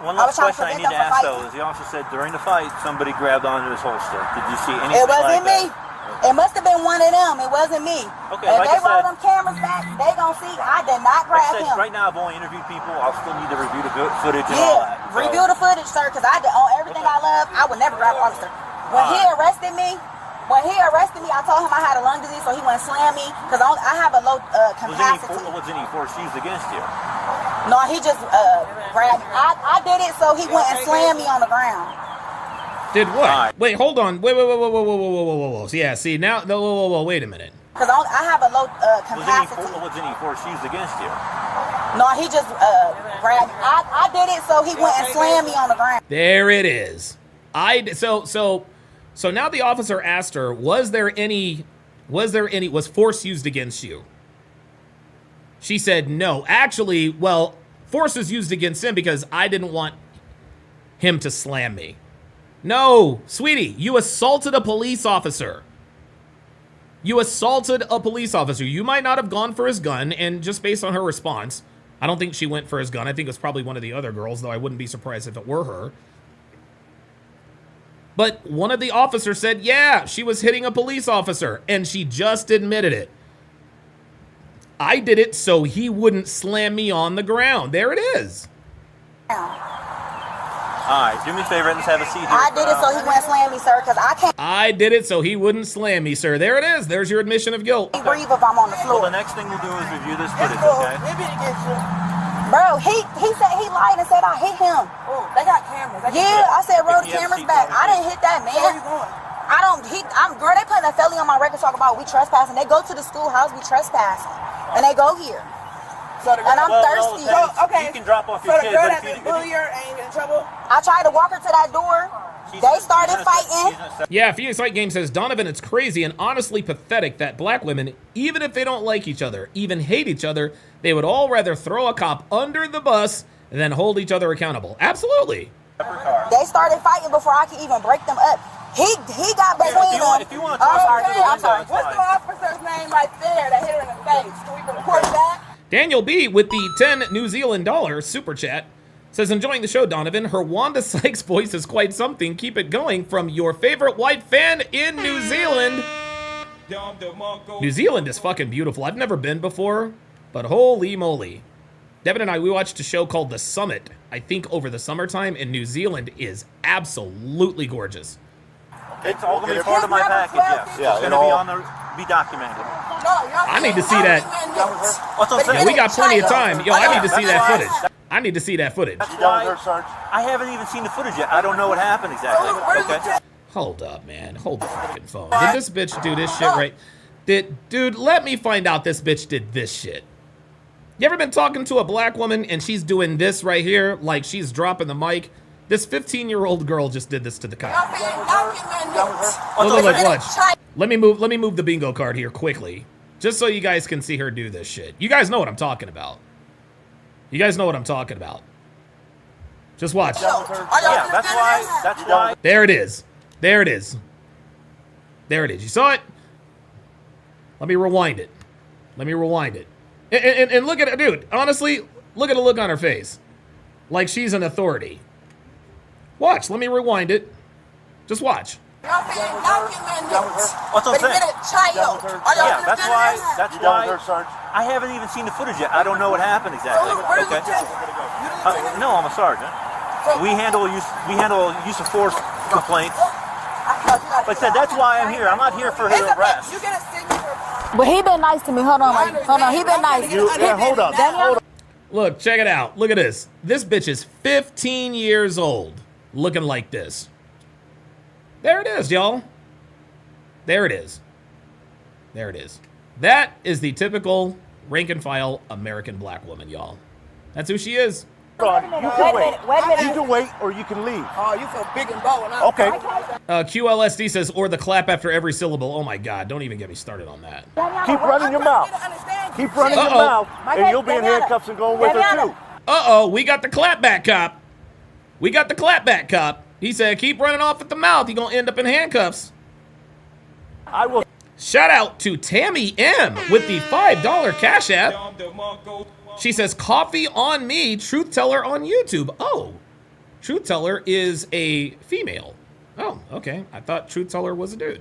One last question I need to ask though is the officer said during the fight somebody grabbed onto his holster. Did you see anything like that? It wasn't me. It must have been one of them. It wasn't me. Okay, if like they roll them cameras back, they gonna see I did not grab him. Right now I've only interviewed people. I'll still need to review the footage and all that. So. Review the footage, sir, because I did on everything I love. I would never grab an officer. When he arrested me, I told him I had a lung disease, so he wouldn't slam me because I have a low capacity. Was any force used against you? No, he just grabbed me. I did it so he wouldn't slam me on the ground. Did what? Right. Wait, hold on. Whoa. Yeah, see, now, whoa, wait a minute. Because I have a low capacity. Was any force used against you? No, he just grabbed me. I did it so he wouldn't slam me on the ground. There it is. So now the officer asked her, was force used against you? She said no. Actually, well, force was used against him because I didn't want him to slam me. No, sweetie, you assaulted a police officer. You assaulted a police officer. You might not have gone for his gun, and just based on her response, I don't think she went for his gun. I think it was probably one of the other girls, though I wouldn't be surprised if it were her. But one of the officers said, yeah, she was hitting a police officer, and she just admitted it. I did it so he wouldn't slam me on the ground. There it is. All right, do me a favor and let's have a seat here. I did it so he wouldn't slam me, sir, because I can't. I did it so he wouldn't slam me, sir. There it is. There's your admission of guilt. Breathe if I'm on the floor. Well, the next thing we'll do is review this footage, okay? Bro, he said he lied and said I hit him. Oh, they got cameras. I said roll the cameras back. I didn't hit that man. Where are you going? Girl, they putting a felony on my record talking about we trespassing. They go to the schoolhouse, we trespassing. And they go here. And I'm thirsty. Okay. You can drop off your kid, but if you bully her, ain't in trouble? I tried to walk her to that door. They started fighting. Yeah, Phoenix Light Game says, Donovan, it's crazy and honestly pathetic that black women, even if they don't like each other, even hate each other, they would all rather throw a cop under the bus than hold each other accountable. Absolutely. They started fighting before I could even break them up. He got between them. If you want to I'm sorry. What's the officer's name right there that hit her in the face? Can we report that? Daniel B. with the 10 New Zealand dollar super chat says, enjoying the show, Donovan. Her Wanda Sykes voice is quite something. Keep it going from your favorite white fan in New Zealand. New Zealand is fucking beautiful. I've never been before, but holy moly. Devin and I, we watched a show called The Summit, I think over the summertime, and New Zealand is absolutely gorgeous. It's all going to be part of my package, yes. Yeah, it's going to be documented. I need to see that. Yeah, we got plenty of time. Yo, I need to see that footage. I need to see that footage. That's why I haven't even seen the footage yet. I don't know what happened exactly. Okay. Hold up, man. Hold the fucking phone. Did this bitch do this shit right? Dude, let me find out this bitch did this shit. You ever been talking to a black woman and she's doing this right here, like she's dropping the mic? This 15-year-old girl just did this to the cop. Look, watch. Let me move the bingo card here quickly, just so you guys can see her do this shit. You guys know what I'm talking about. You guys know what I'm talking about. Just watch. Yeah, that's why. There it is. There it is. There it is. You saw it? Let me rewind it. Let me rewind it. And look at it, dude. Honestly, look at the look on her face. Like she's an authority. Watch. Let me rewind it. Just watch. What's I'm saying? Yeah, that's why. I haven't even seen the footage yet. I don't know what happened exactly. Okay. No, I'm a sergeant. We handle use of force complaints. Like I said, that's why I'm here. I'm not here for her arrest. But he been nice to me. Hold on. He been nice. Hold on. Look, check it out. Look at this. This bitch is 15 years old, looking like this. There it is, y'all. There it is. There it is. That is the typical rank and file American black woman, y'all. That's who she is. Wait a minute. You can wait or you can leave. Oh, you feel big and bold now. Okay. QLSD says, or the clap after every syllable. Oh my God, don't even get me started on that. Keep running your mouth. Keep running your mouth, and you'll be in handcuffs and going with her too. Uh-oh, we got the clapback cop. We got the clapback cop. He said, keep running off at the mouth. You're going to end up in handcuffs. I will. Shout out to Tammy M with the $5 Cash App. She says, coffee on me, Truth Teller on YouTube. Oh, Truth Teller is a female. Oh, okay. I thought Truth Teller was a dude.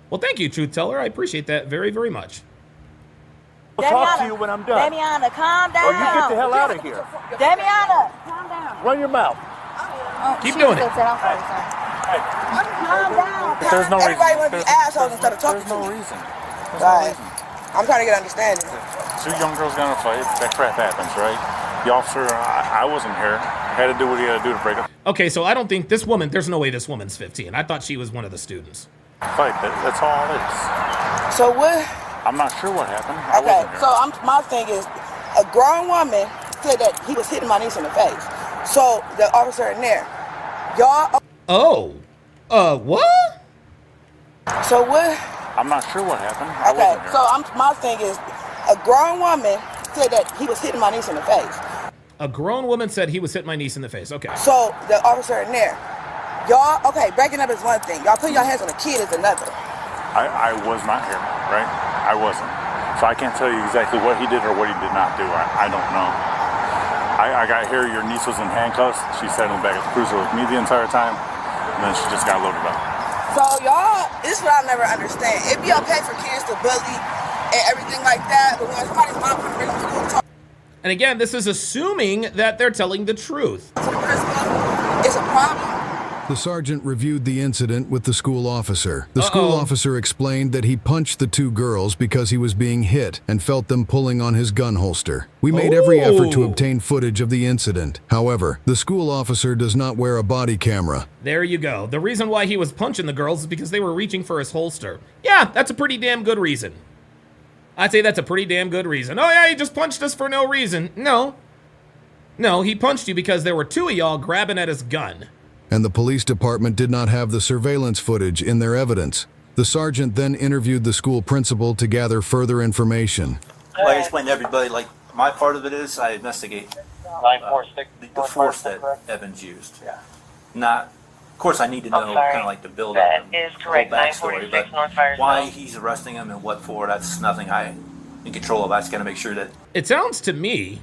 Well, thank you, Truth Teller. I appreciate that very, very much. I'll talk to you when I'm done. Damiana, calm down. Or you get the hell out of here. Damiana, calm down. Run your mouth. Keep doing it. Calm down. There's no reason. Everybody want to be assholes instead of talking There's no to me. reason. There's Right. no reason. I'm trying to get understanding. Two young girls got in a fight. That crap happens, right? The officer, I wasn't here. Had to do what he had to do to break up. Okay, so I don't think this woman, there's no way this woman's 15. I thought she was one of the students. Fight. That's all it is. So what? I'm not sure what happened. I Okay, wasn't here. so my thing is, a grown woman said that he was hitting my niece in the face. So the officer in there, y'all. Oh, what? So what? I'm not sure what happened. I Okay, wasn't here. so my thing is, a grown woman said that he was hitting my niece in the face. A grown woman said he was hitting my niece in the face. Okay. So the officer in there, y'all. Okay, breaking up is one thing. Y'all putting your hands on a kid is another. I was not here, right? I wasn't. So I can't tell you exactly what he did or what he did not do. I don't know. I got here, your niece was in handcuffs. She sat in the back of the cruiser with me the entire time, and then she just got loaded up. So y'all, this is what I never understand. It'd be okay for kids to bully and everything like that, but when somebody's mom comes to bring them to school talk And again, this is assuming that they're telling the truth. to the principal, it's a problem. The sergeant reviewed the incident with the school officer. The school officer explained that he punched the two girls because he was being hit and felt them pulling on his gun holster. We made every effort to obtain footage of the incident. However, the school officer does not wear a body camera. There you go. The reason why he was punching the girls is because they were reaching for his holster. Yeah, that's a pretty damn good reason. I'd say that's a pretty damn good reason. Oh yeah, he just punched us for no reason. No, he punched you because there were two of y'all grabbing at his gun. And the police department did not have the surveillance footage in their evidence. The sergeant then interviewed the school principal to gather further information. Like I explained to everybody, like my part of it is I investigate the force that Evans used. Yeah. Not, of course, I need to know kind of like the build up and is the correct. whole backstory, 946 but North Fire why Zone. he's arresting him and what for, that's nothing I'm in control of. I just got to make sure that. It sounds to me.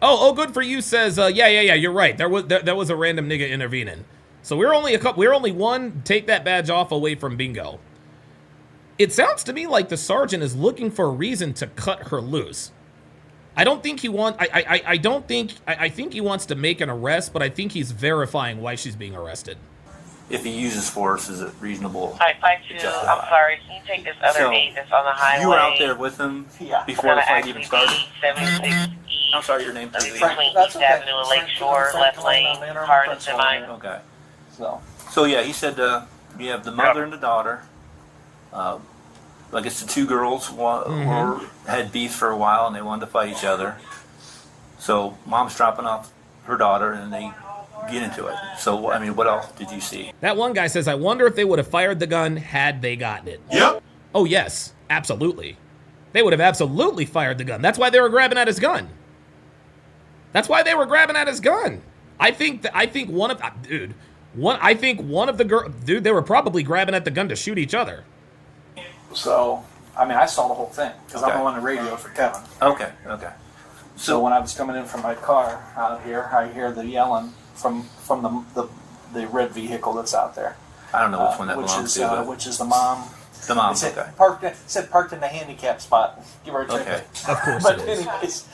Oh, good for you says, yeah, you're right. There was a random nigga intervening. So we're only one take that badge off away from bingo. It sounds to me like the sergeant is looking for a reason to cut her loose. I don't think he I think he wants to make an arrest, but I think he's verifying why she's being arrested. If he uses force, is it reasonable? 552, I'm sorry, can you take this other So, 8 that's on the highway? You were out there with him before the fight even started? 76E. I'm sorry, your name, please. Between East Avenue and Lakeshore, left lane, car and semi. Okay. So yeah, he said you have the mother and the daughter. I guess the two girls had beef for a while and they wanted to fight each other. So mom's dropping off her daughter and they get into it. So I mean, what else did you see? That one guy says, I wonder if they would have fired the gun had they gotten it. Yep. Oh yes, absolutely. They would have absolutely fired the gun. That's why they were grabbing at his gun. That's why they were grabbing at his gun. I think one of the girls, they were probably grabbing at the gun to shoot each other. So, I mean, I saw the whole thing because I'm on the radio for Kevin. Okay. So when I was coming in from my car out here, I hear the yelling from the red vehicle that's out there. I don't know which one that belongs to. Which is the mom. The mom. It said, Okay. parked in the handicap spot. Give or take. Okay. Of course But it is. anyways,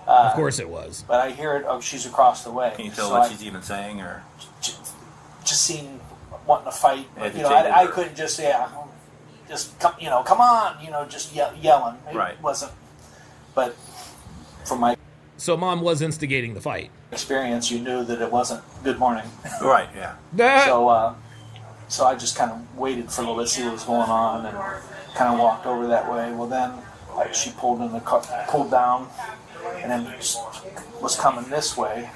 Of course it was. But I hear it. Oh, she's across the way. Can you tell So what I she's even saying, or just seen wanting to fight? But, Agitated I or- couldn't just just come, come on, just yelling. It Right. wasn't. But from my So mom was instigating the fight. experience, you knew that it wasn't good morning. right? Yeah. So I just kind of waited for a little bit, see what was going on, and kind of walked over that way. Well, then she pulled in the car, pulled down, and then was coming this way.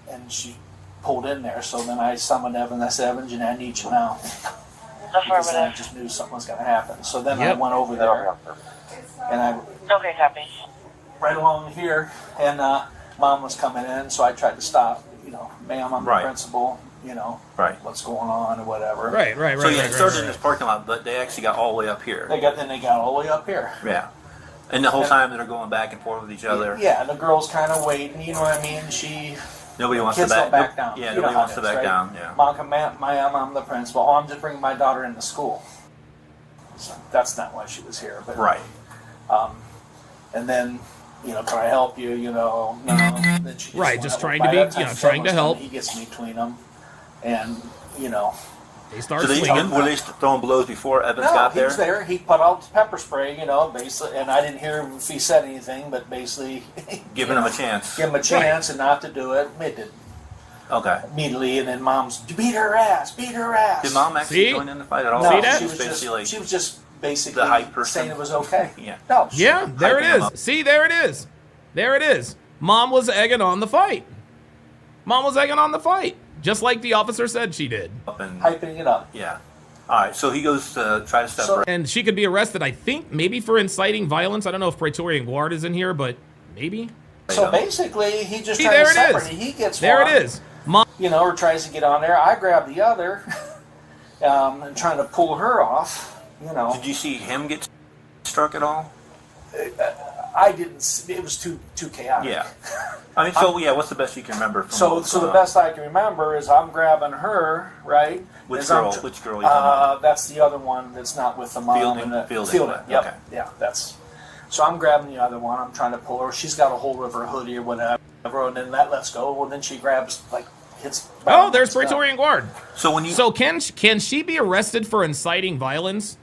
And she pulled in there. So then I summoned Evan. I said, Evan, I need you now. Because then I just knew something was going to happen. So then I went over there, and I right along here, and mom was coming in, so I tried to stop. Ma'am, I'm the principal. Right. What's going on or whatever. Right. So it started in this parking lot, but they actually got all the way up here. They got all the way up here. Yeah. And the whole time they're going back and forth with each other. Yeah, and the girl's kind of waiting. You know what I mean? Nobody wants kids to don't back down. Yeah, You know nobody how wants it to is, back right? down. Yeah. Mom, I'm the principal. Oh, I'm just bringing my daughter into school. So that's not why she was here. But Right. And then, can I help you? No. Then she Right, just went trying up. to By be, that time, trying to Phil was help. coming, He gets between them, and They start So swinging. were they throwing blows before Evans No, got he there? was there. He put out pepper spray, basically, and I didn't hear him if he said anything, but basically Giving him a chance. give him a chance and not to do it. It did Okay. immediately, and then mom's beat her ass. Did mom actually join in the fight at all? No, Or she was basically just basically the hype person? saying it was okay. Yeah. No. Yeah, there it hyping him is. up. See, there it is. There it is. Mom was egging on the fight. Mom was egging on the fight, just like the officer said she did. Hyping it up. Yeah. All right. So he goes to try to step her. And she could be arrested, I think, maybe for inciting violence. I don't know if Praetorian Guard is in here, but maybe. So basically, he just See, tried there to it separate is. it. He gets There one, it is. Mom. or tries to get on there. I grab the other, and trying to pull her off. Did you see him get struck at all? I didn't. It was too chaotic. Yeah. I mean, so what's the best you can remember? From So, what was so the going on? best I can remember is I'm grabbing her, right? Which As I'm girl? tr- Which girl are you talking about? That's the other one that's not with the mom. Fielding? And the, Fielding, Yep. okay. Yeah, that's. So I'm grabbing the other one. I'm trying to pull her. She's got a hold of her hoodie or whatever, and then that lets go. Well, then she grabs hits. Oh, there's Praetorian Guard. So when you can she be arrested for inciting violence?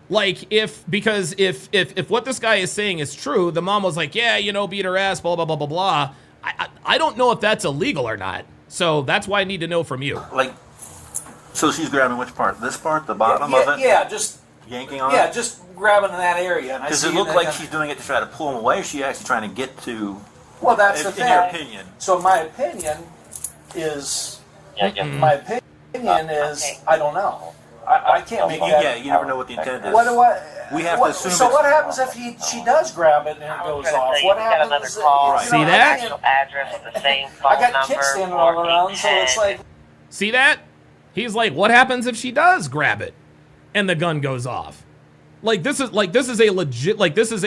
Like because if what this guy is saying is true, the mom was like, yeah, beat her ass, blah blah blah blah blah. I don't know if that's illegal or not. So that's why I need to know from you. So she's grabbing which part? This part, the bottom of it? Yeah, just yanking on yeah, it? just grabbing in that area. Does it look like she's doing it to try to pull him away, or is she actually trying to get to? Well, that's in, the thing. in your opinion. So my opinion is I don't know. I can't make that. Yeah, you never know what the intent is. What do I? We have to assume. So what happens if she does grab it and it goes off? What happens? See that? Address, the same phone I got number, kids standing all around, so it's like. See that? He's like, what happens if she does grab it and the gun goes off? This is a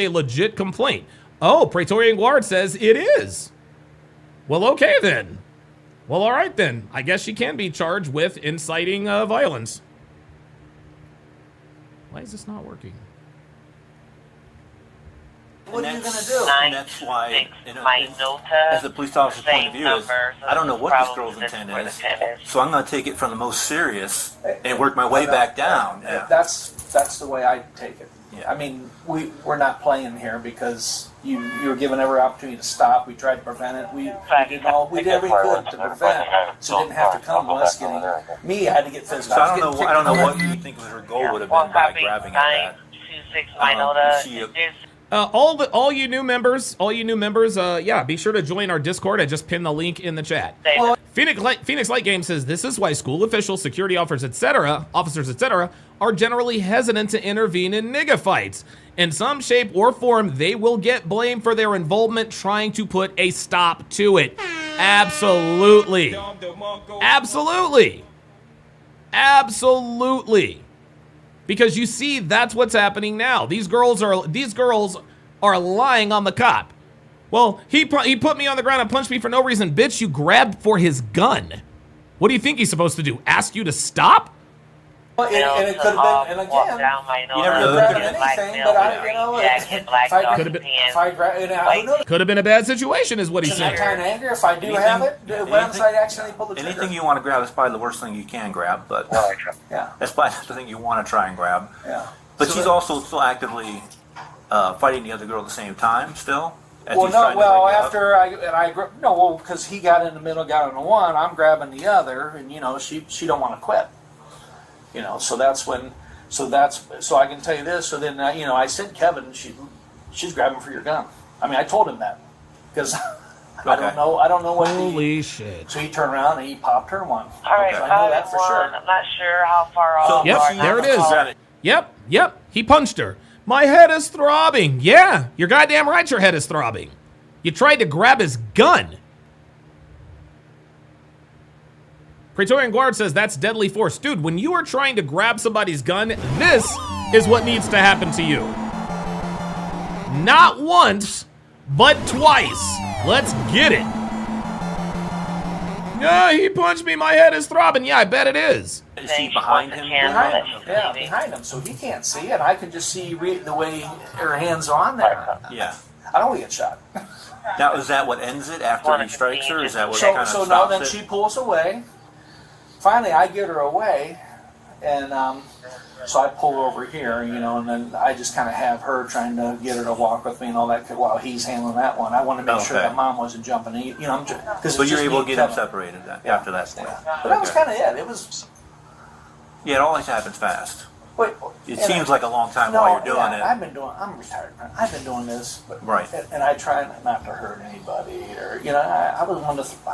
legit complaint. Oh, Praetorian Guard says it is. Well, okay then. Well, all right then. I guess she can be charged with inciting violence. Why is this not working? What are you gonna do? And that's why, as the police officer's point of view is, I don't know what this girl's intent is, so I'm going to take it from the most serious and work my way back down. Yeah. That's the way I take it. Yeah. I mean, we're not playing here because you were given every opportunity to stop. We tried to prevent it. We did everything we could to prevent it, so it didn't have to come to us getting me. I had to get physical. So I don't know what you think her goal would have been by grabbing at that. All you new members, yeah, be sure to join our Discord. I just pinned the link in the chat. Phoenix Light Game says this is why school officials, security officers, etc., are generally hesitant to intervene in nigga fights. In some shape or form, they will get blamed for their involvement trying to put a stop to it. Absolutely. Absolutely. Absolutely. Because you see, that's what's happening now. These girls are lying on the cop. Well, he put me on the ground and punched me for no reason. Bitch, you grabbed for his gun. What do you think he's supposed to do? Ask you to stop? And it could have been, and again, You never know. grab anything, but Could have been a bad situation, is what he's in that saying. kind of anger, if I do have it, once I accidentally pull the trigger. Anything you want to grab is probably the worst thing you can grab, but Yeah. that's probably the thing you want to try and grab. Yeah. But So she's that- also still actively fighting the other girl at the same time, still. As Well, he's no, trying to well, break it up. after because he got in the middle, got on the one, I'm grabbing the other, and she don't want to quit. So that's when, so I can tell you this. So then, I sent Kevin. She's grabbing for your gun. I mean, I told him that because I don't know what. Holy shit! So he turned around and he popped her one. All right, So I know that for sure. I'm not sure how far off. Yep, you are there it now. is. Yep, he punched her. My head is throbbing. Yeah, you're goddamn right your head is throbbing. You tried to grab his gun. Praetorian Guard says that's deadly force. Dude, when you are trying to grab somebody's gun, this is what needs to happen to you. Not once, but twice. Let's get it. Yeah, he punched me. My head is throbbing. Yeah, I bet it is. Is she behind him? Behind him, so he can't see it. I can just see the way her hands are on there. Yeah. I don't want to get shot. Now, is that what ends it after he strikes her? Is that what So kind of no, stops then it? she pulls away. Finally, I get her away, and so I pull over here, and then I just kind of have her trying to get her to walk with me and all that while he's handling that one. I want to make sure that mom wasn't jumping. So you're able to get them separated after that point. But that was kind of it. It was. Yeah, it always happens fast. Wait, It seems like a like a long time while you're doing it. I'm retired. I've been doing this, Right. And I try not to hurt anybody, or I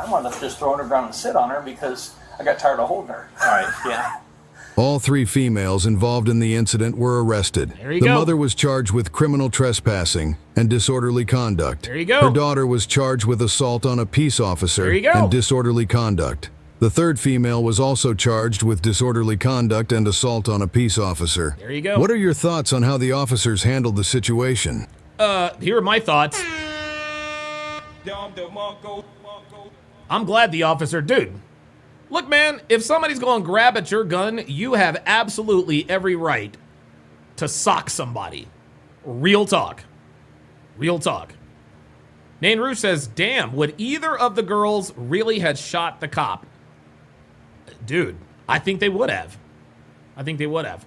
wanted to just throw her on the ground and sit on her because I got tired of holding her. All right, yeah. All 3 females involved in the incident were arrested. There you the go. mother was charged with criminal trespassing and disorderly conduct. There you go. Her daughter was charged with assault on a peace officer There you go. and disorderly conduct. The 3rd female was also charged with disorderly conduct and assault on a peace officer. There you go. What are your thoughts on how the officers handled the situation? Here are my thoughts. I'm glad the officer, dude. Look, man, if somebody's going to grab at your gun, you have absolutely every right to sock somebody. Real talk. Real talk. Nain Rouge says, damn, would either of the girls really have shot the cop? Dude, I think they would have. I think they would have.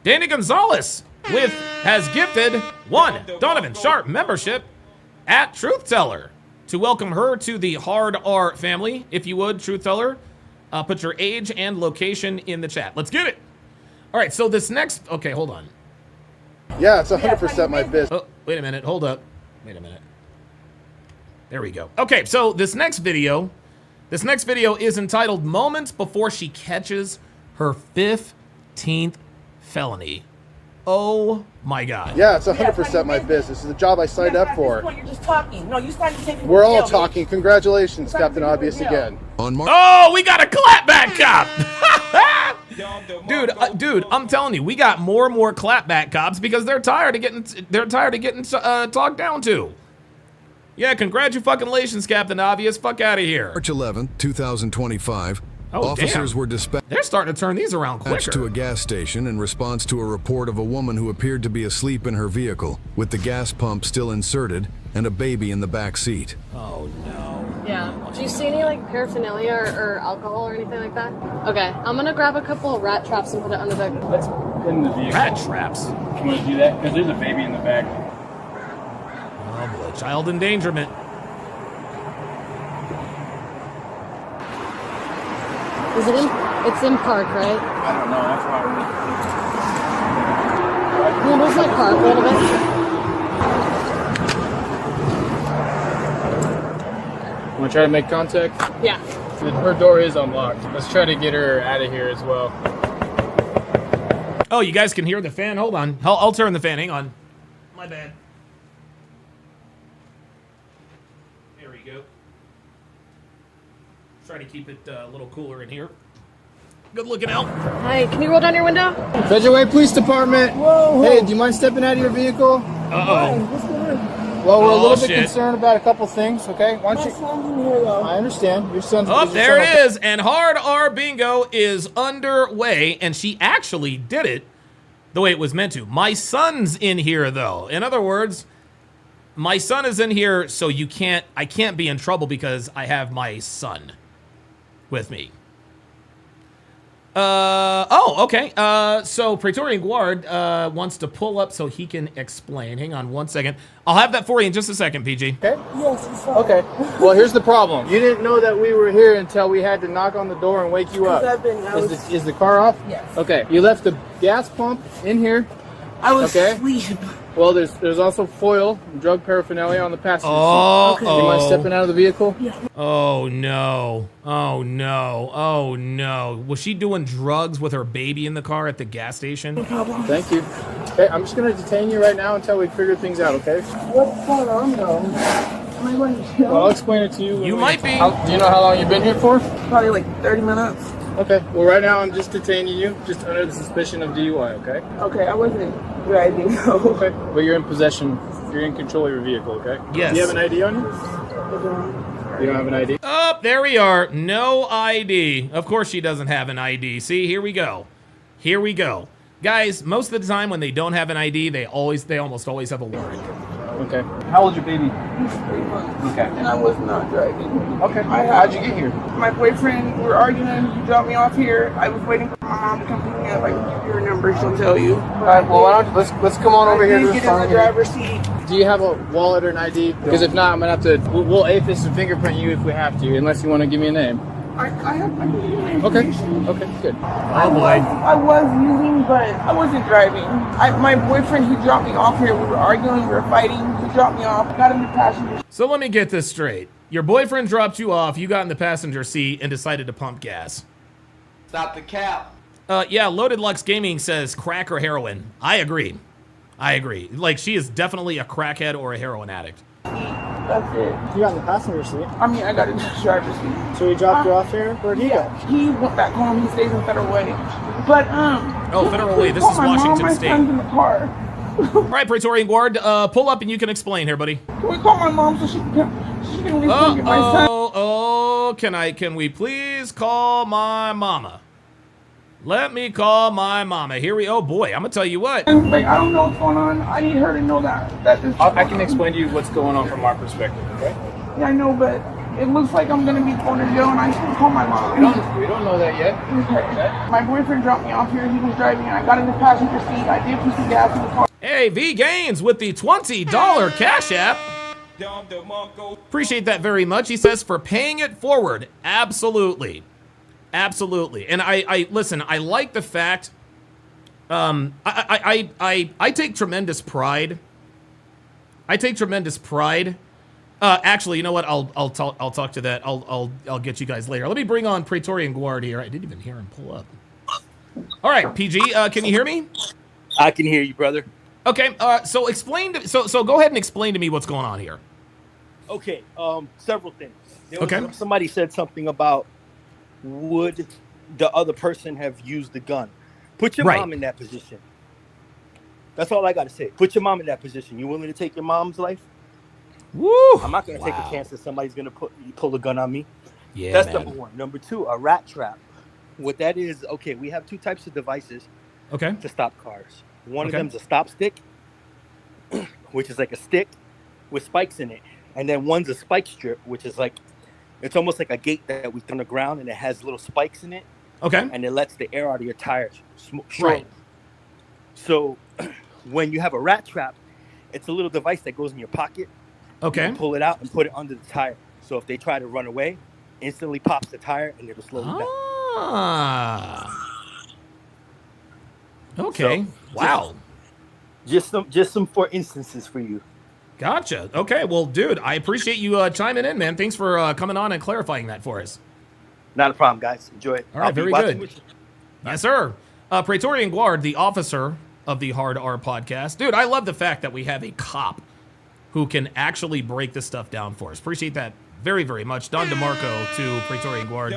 Danny Gonzalez has gifted 1 Donovan Sharp membership at Truth Teller to welcome her to the Hard R family. If you would, Truth Teller, put your age and location in the chat. Let's get it. All right, so this next, okay, hold on. Yeah, it's 100% my business. Oh, wait a minute, hold up. Wait a minute. There we go. Okay, so this next video is entitled Moments Before She Catches Her 15th Felony. Oh my God. Yeah, it's 100% my business. It's a job I signed up for. You're just talking. No, you started to take me We're to all jail, talking. Congratulations, Captain Obvious again. On Oh, we got a clapback cop. Dude, I'm telling you, we got more and more clapback cops because they're tired of getting talked down to. Yeah, congratulations, Captain Obvious. Fuck out of here. March 11, 2025, Oh, officers damn. were dispatched They're starting to turn these around quicker. to a gas station in response to a report of a woman who appeared to be asleep in her vehicle with the gas pump still inserted and a baby in the back seat. Oh no. Yeah. Do you see any like paraphernalia or alcohol or anything like that? Okay. I'm gonna grab a couple of rat traps and put it under the. Let's in the vehicle. Rat traps. Can we do that? Because there's a baby in the back. Oh boy, child endangerment. Is it in? It's in park, right? I don't know. That's why Can you move my car a little bit? Want to try to make contact? Yeah. Her door is unlocked. Let's try to get her out of here as well. Oh, you guys can hear the fan? Hold on. I'll turn the fan. Hang on. My bad. There we go. Try to keep it a little cooler in here. Good looking out. Hi, can you roll down your window? Federal Way Police Department. Whoa. Hey, do you mind stepping out of your vehicle? Uh-oh. What's going on? Well, we're a little bit shit. concerned about a couple things, okay? Why don't you... son's in here, though. I understand. Your son's... Oh, is your there son it is. And Hard R Bingo is underway, and she actually did it the way it was meant to. My son's in here, though. In other words, my son is in here, so I can't be in trouble because I have my son with me. Okay. So Praetorian Guard wants to pull up so he can explain. Hang on one second. I'll have that for you in just a second, PG. Okay. Yes, it's fine. Okay. Well, here's the problem. You didn't know that we were here until we had to knock on the door and wake you up. Is the car off? Yes. Okay. You left the gas pump in here. I was okay. asleep. Well, there's also foil and drug paraphernalia on the passenger Oh, seat. Do you mind stepping out of the vehicle? Yeah. Oh no. Oh no. Oh no. Was she doing drugs with her baby in the car at the gas station? No problem. Thank you. Okay, I'm just gonna detain you right now until we figure things out, okay? What's going on, though? Am I going to jail? Well, I'll explain it to you. You might be. Do you know how long you've been here for? Probably like 30 minutes. Okay. Well, right now I'm just detaining you, just under the suspicion of DUI, okay? Okay, I wasn't driving, though. Okay. But you're in possession. You're in control of your vehicle, okay? Yes. Do you have an ID on you? You don't have an ID? Oh, there we are. No ID. Of course she doesn't have an ID. See, here we go. Here we go. Guys, most of the time when they don't have an ID, they almost always have a warrant. Okay. How old's your baby? He's 3 months. Okay. And I was not driving. Okay. How'd you get here? My boyfriend, we were arguing. He dropped me off here. I was waiting for my mom to come pick me up. I can give you her number. She'll tell you. All right. Well, why don't let's come on over here to the get in the front. driver's seat. Do you have a wallet or an ID? Because if not, I'm gonna have to. We'll AFIS and fingerprint you if we have to, unless you want to give me a name. I have my name. Okay. Okay. Good. Oh boy. I was using, but I wasn't driving. My boyfriend, he dropped me off here. We were arguing. We were fighting. He dropped me off. Got in the passenger. So let me get this straight. Your boyfriend dropped you off, you got in the passenger seat, and decided to pump gas. Stop the cap. Yeah, Loaded Lux Gaming says crack or heroin. I agree. I agree. Like, she is definitely a crackhead or a heroin addict. That's it. You got in the passenger seat. I mean, I got in the driver's seat. So he dropped you off here? Where'd he go? He went back home. He stays in Federal Way. But Oh, Federal Way. This is my mom, Washington my State. son's in the car. All right, Praetorian Guard, pull up and you can explain here, buddy. Can we call my mom so she can at least come get my son? Can we please call my mama? Let me call my mama. Here we, oh boy, I'm gonna tell you what. Like, I don't know what's going on. I need her to know that this I can explain to you what's going on from our perspective, okay? Yeah, I know, but it looks like I'm gonna be going to jail and I should call my mom. We don't know that yet. Okay. My boyfriend dropped me off here. He was driving and I got in the passenger seat. I did put some gas in the car. Hey, V Gaines with the $20 Cash App. Appreciate that very much. He says for paying it forward. Absolutely. Absolutely. And I listen, I like the fact I take tremendous pride. Actually, you know what? I'll talk to that. I'll get you guys later. Let me bring on Praetorian Guard here. I didn't even hear him pull up. All right, PG, can you hear me? I can hear you, brother. Okay, so so go ahead and explain to me what's going on here. Okay, several things. Okay. Somebody said something about would the other person have used the gun? Put your mom in that position. That's all I got to say. Put your mom in that position. You willing to take your mom's life? Woo! I'm not going to take a chance that somebody's going to pull a gun on me. Yeah, that's man. number one. Number two, a rat trap. What that is, okay, we have two types of devices to stop cars. One of them's a stop stick, which is like a stick with spikes in it. And then one's a spike strip, which is like, it's almost like a gate that we throw on the ground and it has little spikes in it. Okay. And it lets the air out of your tires. Right. So when you have a rat trap, it's a little device that goes in your pocket. Okay. You pull it out and put it under the tire. So if they try to run away, instantly pops the tire and it'll slow them down. Okay. So, wow. Just some for instances for you. Gotcha. Okay. Well, dude, I appreciate you chiming in, man. Thanks for coming on and clarifying that for us. Not a problem, guys. Enjoy it. All right. Very good. Yes, sir. Praetorian Guard, the officer of the Hard R podcast. Dude, I love the fact that we have a cop who can actually break this stuff down for us. Appreciate that very, very much. Don DeMarco to Praetorian Guard.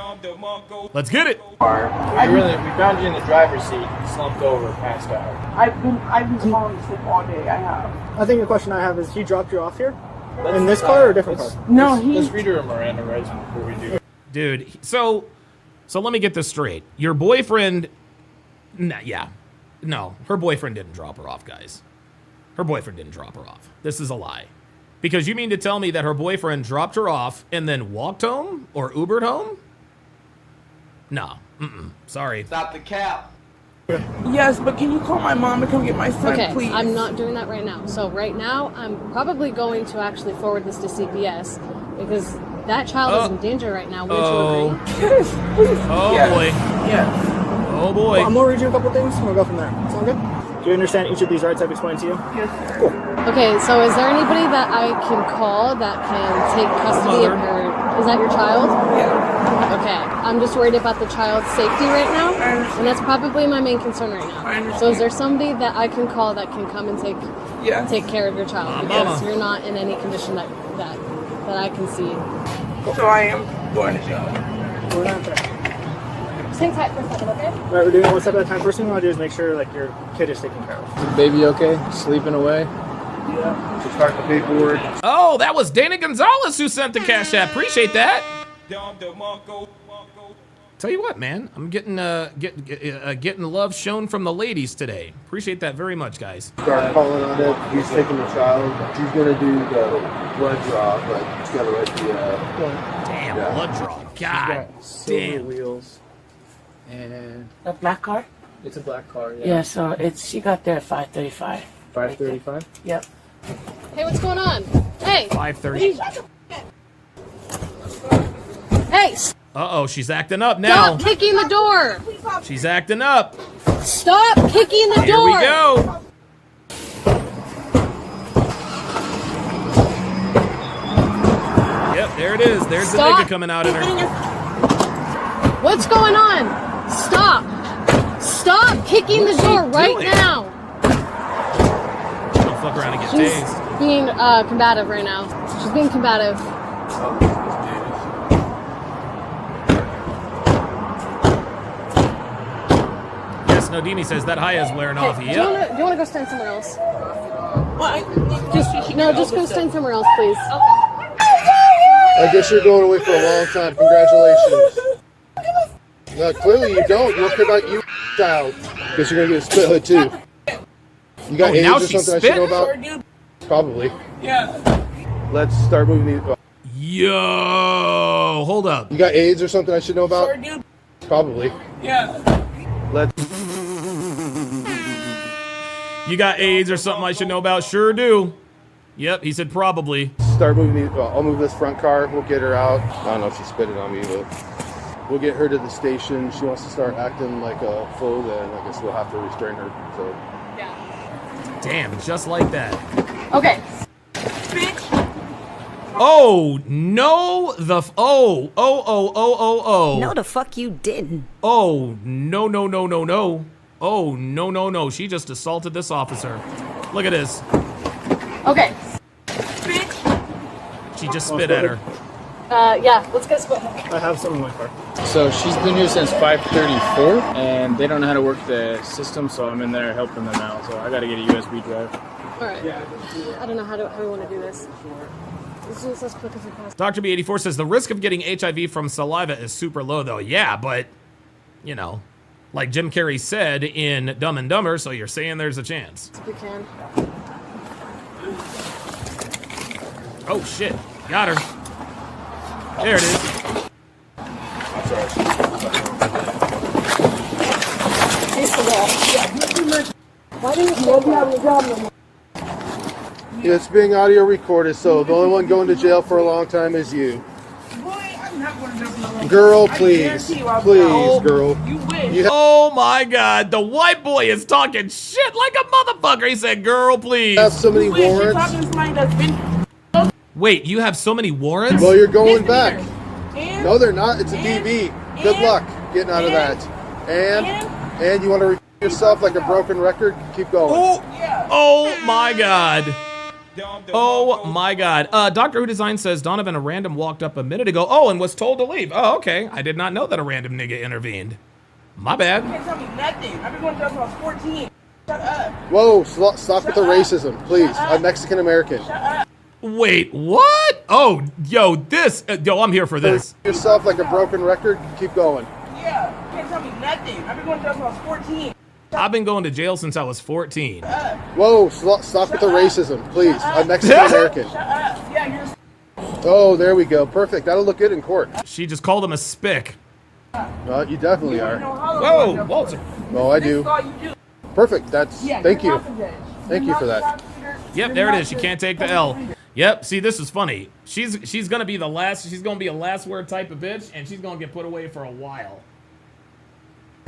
Let's get it. We found you in the driver's seat, slumped over, passed out. I've been falling asleep all day. I have. I think the question I have is, he dropped you off here? In this car or a different car? No, Let's read her a Miranda rights before we do. Dude, so let me get this straight. Your boyfriend, no, her boyfriend didn't drop her off, guys. Her boyfriend didn't drop her off. This is a lie. Because you mean to tell me that her boyfriend dropped her off and then walked home or Ubered home? No. Sorry. Stop the cap. Yes, but can you call my mom and come get my son, Okay, please? I'm not doing that right now. So right now, I'm probably going to actually forward this to CPS because that child is in danger right now. Would you agree? Yes, please. Oh, Yes. boy. Yes. Oh, boy. Well, I'm going to read you a couple things, and we'll go from there. Sound good? Do you understand each of these rights I've explained to you? Yes. Cool. Okay, so is there anybody that I can call that can take custody of her? Is that your child? Yeah. Okay, I'm just worried about the child's safety right now, and that's probably my main concern right now. So is there somebody that I can call that can come and take care of your child? Because you're not in any condition that I can see. So I am going to go. We're not there. Just hang tight for a second, okay? All right, we're doing it one step at a time. First thing we want to do is make sure like your kid is taken care of. Is the baby okay? Sleeping away? Yeah. To start the paperwork. Oh, that was Dana Gonzalez who sent the Cash App. Appreciate that. Tell you what, man, I'm getting love shown from the ladies today. Appreciate that very much, guys. Start calling on it. He's taking the child. She's gonna do the blood draw, but she's gotta write the. Damn, blood draw. God Damn. Wheels. And A black car? it's a black car. Yeah. Yeah, so she got there at 5:35. 5:35. Yep. Hey, what's going on? Hey! 5:30. Hey! Uh-oh, she's acting up now. Stop kicking the door! She's acting up. Stop kicking the Here door! we go. Yep, there it is. There's the Stop. nigga coming out in her. What's going on? Stop! Stop kicking the door right now! Don't fuck around and get She's tased. being combative right now. She's being combative. Yes, Nodini says that high is wearing off. Do you Yep. want to go stand somewhere else? Just go stand somewhere else, please. I guess you're going away for a long time. Congratulations. No, clearly you don't. You don't care about you, child. Guess you're gonna get a split hood too. You got Oh, AIDS now or she's something I should know spitting? about? Probably. Yeah. Let's start moving these. Yo, hold up. You got AIDS or something I should know about? Probably. Yeah. Let's. You got AIDS or something I should know about? Sure do. Yep, he said probably. Start moving these. I'll move this front car. We'll get her out. I don't know if she spit it on me, but we'll get her to the station. She wants to start acting like a fool, then I guess we'll have to restrain her. So. Damn, just like that. Okay. Oh, no, oh. No, the fuck you didn't. Oh, no. Oh, no. She just assaulted this officer. Look at this. Okay. She just spit at her. Yeah, let's get a split. I have some in my car. So she's been here since 5:34, and they don't know how to work the system, so I'm in there helping them out. So I got to get a USB drive. All right. I don't know how we want to do this. Let's do this as quick as we possible. Dr. B84 says the risk of getting HIV from saliva is super low, though. Yeah, but, you know, like Jim Carrey said in Dumb and Dumber, so you're saying there's a chance. We can. Oh, shit. Got her. There it is. Why didn't you open up the job no more? It's being audio recorded, so the only one going to jail for a long time is you. Girl, please. Please, girl. Oh my God, the white boy is talking shit like a motherfucker. He said, girl, please. Have so many warrants. Wait, you have so many warrants? Well, you're going back. No, they're not. It's a DV. Good luck getting out of that. And you want to repeat yourself like a broken record? Keep going. Oh my God. Oh my God. Doctor Who Design says Donovan a random walked up a minute ago. Oh, and was told to leave. Oh, okay. I did not know that a random nigga intervened. My bad. You can't tell me nothing. I've been going to jail since I was 14. Shut up. Whoa, stop with the racism, please. I'm Mexican American. Wait, what? Oh, yo, I'm here for this. Yourself like a broken record. Keep going. Yeah, you can't tell me nothing. I've been going to jail since I was 14. I've been going to jail since I was 14. Whoa, stop with the racism, please. I'm Mexican American. Shut up. Yeah, you're. Oh, there we go. Perfect. That'll look good in court. She just called him a spick. Well, you definitely are. Whoa, Walter. Oh, I do. Perfect. Thank you. Thank you for that. Yep, there it is. She can't take the L. Yep. See, this is funny. She's gonna be the last. She's gonna be a last word type of bitch, and she's gonna get put away for a while.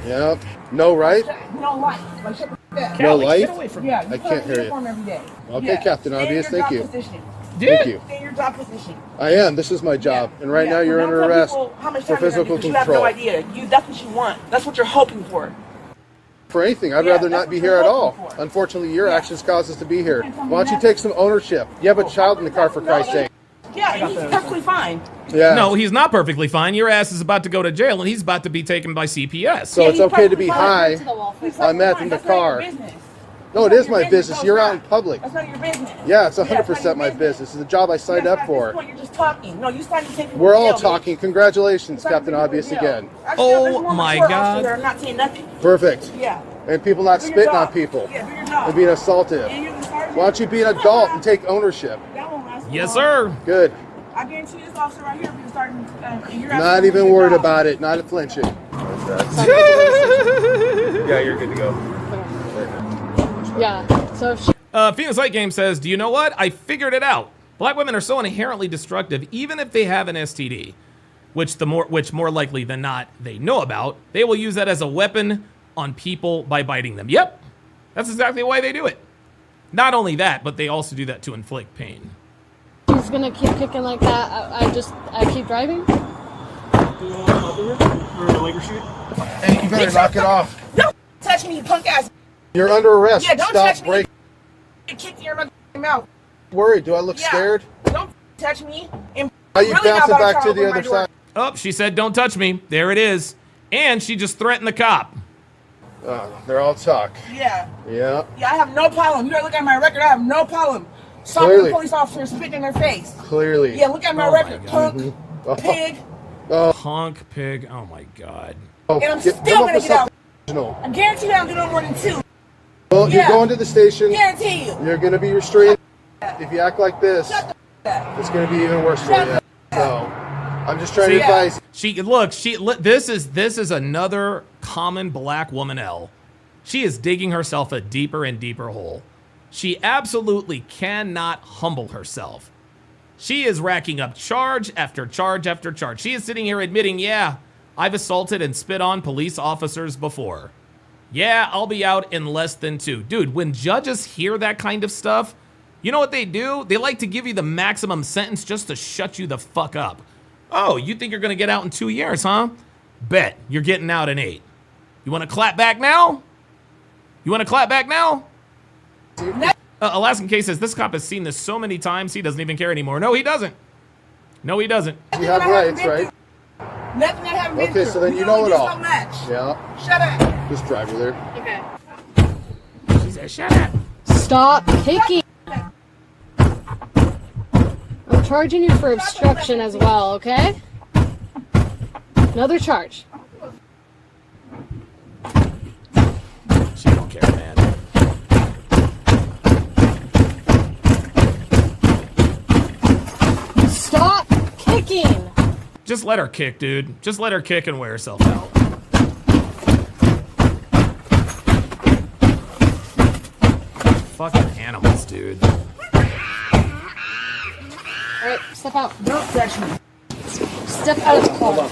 Yep. No right? No life. Like, no life? Get away from me. I can't hear you. Every day. Okay, Captain Obvious. Thank you. Yeah. Thank you. Stay in your job position. I am. This is my job, and right now you're under arrest for physical You have no control. idea. That's what you want. That's what you're hoping for. For anything, I'd rather not be here at all. Unfortunately, your actions cause us to be here. Why don't you take some ownership? You have a child in the car, for Christ's sake. Yeah, he's perfectly fine. Yeah. No, he's not perfectly fine. Your ass is about to go to jail, and he's about to be taken by CPS. So it's okay to be high on meth in the car. No, it is my business. You're out in public. That's not your business. Yeah, it's 100% my business. It's a job I signed up for. You're just talking. No, you started taking. We're all talking. Congratulations, Captain Obvious again. Oh my God. They're not saying nothing. Perfect. Yeah. And people not spitting on people and being assaultive. Why don't you be an adult and take ownership? Yes, sir. Good. I guarantee this officer right here will be starting. Not even worried about it. Not flinching. Yeah, you're good to go. Yeah. So if she Phoenix Light Game says, do you know what? I figured it out. Black women are so inherently destructive, even if they have an STD, which more likely than not they know about. They will use that as a weapon on people by biting them. Yep, that's exactly why they do it. Not only that, but they also do that to inflict pain. she's gonna keep kicking like that, I keep driving. Hey, you better knock it off. Don't touch me, you punk ass. You're under arrest. Yeah, don't Stop touch me. breaking. You kicked your mouth. Worried? Do I look scared? Don't touch me. And Are you really bouncing not about back to to the open my other door. side? Oh, she said, don't touch me. There it is. And she just threatened the cop. They're all talk. Yeah. Yeah. Yeah, I have no problem. You gotta look at my record. I have no problem. Stopping Clearly. the police officer and spitting in their face. Clearly. Yeah, look at my record. Punk, pig. Punk, pig. Oh my God. Oh, And I'm come still up gonna with get out. something I guarantee you I don't do no more than 2. Well, Yeah. you're going to the station. Guarantee you. You're going to be restrained. If you act like this, it's going to be even worse for you. So, I'm just trying to advise. This is another common black woman L. She is digging herself a deeper and deeper hole. She absolutely cannot humble herself. She is racking up charge after charge after charge. She is sitting here admitting, yeah, I've assaulted and spit on police officers before. Yeah, I'll be out in less than 2. Dude, when judges hear that kind of stuff, you know what they do? They like to give you the maximum sentence just to shut you the fuck up. Oh, you think you're going to get out in 2 years, huh? Bet you're getting out in 8. You want to clap back now? You want to clap back now? Alaskan K says, this cop has seen this so many times, he doesn't even care anymore. No, he doesn't. No, he doesn't. You have rights, right? Nothing I haven't been Okay, through. so then you know only it do all. so much. Yeah. Shut up. Just drive her there. Okay. She said, shut up. Stop kicking. I'm charging you for obstruction as well, okay? Another charge. She don't care, man. Stop kicking. Just let her kick, dude. Just let her kick and wear herself out. Fucking animals, dude. Alright, step out. Don't touch me. Step out of the car.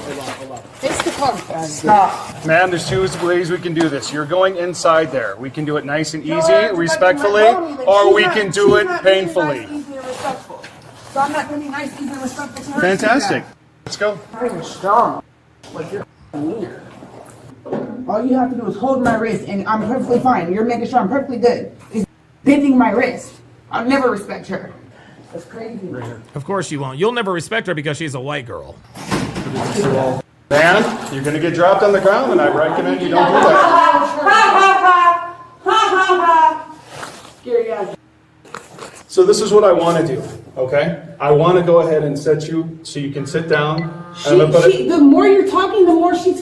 Face the car. Stop. Ma'am, there's 2 ways we can do this. You're going inside there. We can do it nice and easy, respectfully, or we can do it painfully. So I'm not going to be nice, easy, and respectful to her. Fantastic. Let's go. You're strong. Like you're weird. All you have to do is hold my wrist, and I'm perfectly fine. You're making sure I'm perfectly good. It's bending my wrist. I'll never respect her. That's crazy. Of course you won't. You'll never respect her because she's a white girl. Man, you're gonna get dropped on the ground, and I recommend you don't do that. Scary guy. So this is what I want to do, okay? I want to go ahead and set you so you can sit down. The more you're talking, the more she's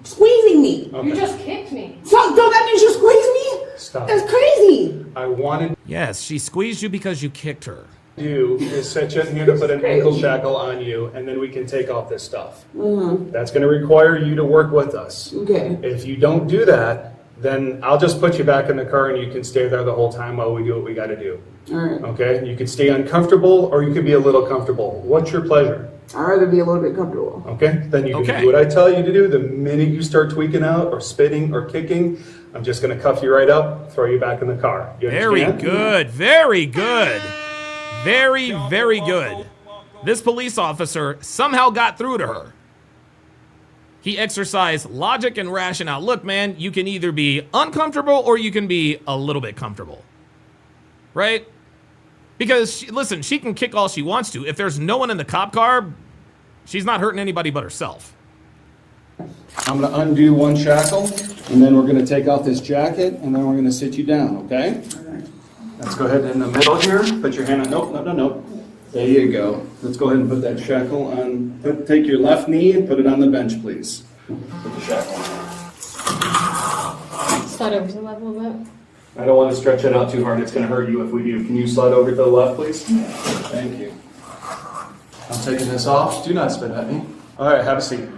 squeezing me. Okay. You just kicked me. So that means you squeeze me? Stop. That's crazy. I wanted Yes, she squeezed you because you kicked her. to do is set you in here to put an ankle shackle on you, and then we can take off this stuff. That's going to require you to work with us. Okay. If you don't do that, then I'll just put you back in the car and you can stay there the whole time while we do what we got to do. All right. Okay? You can stay uncomfortable or you can be a little comfortable. What's your pleasure? I'd rather be a little bit comfortable. Okay? Then you can Okay. do what I tell you to do. The minute you start tweaking out or spitting or kicking, I'm just going to cuff you right up, throw you back in the car. You Very understand? good. Very good. Very, very good. This police officer somehow got through to her. He exercised logic and rationale. Look, man, you can either be uncomfortable or you can be a little bit comfortable. Right? Because, listen, she can kick all she wants to. If there's no one in the cop car, she's not hurting anybody but herself. I'm going to undo one shackle, and then we're going to take off this jacket, and then we're going to sit you down, okay? Let's go ahead in the middle here. Put your hand on. Nope. There you go. Let's go ahead and put that shackle on. Take your left knee and put it on the bench, please. Put the shackle on. Slide over to the left a little bit. I don't want to stretch it out too hard. It's going to hurt you if we do. Can you slide over to the left, please? Thank you. I'm taking this off. Do not spit at me. All right, have a seat.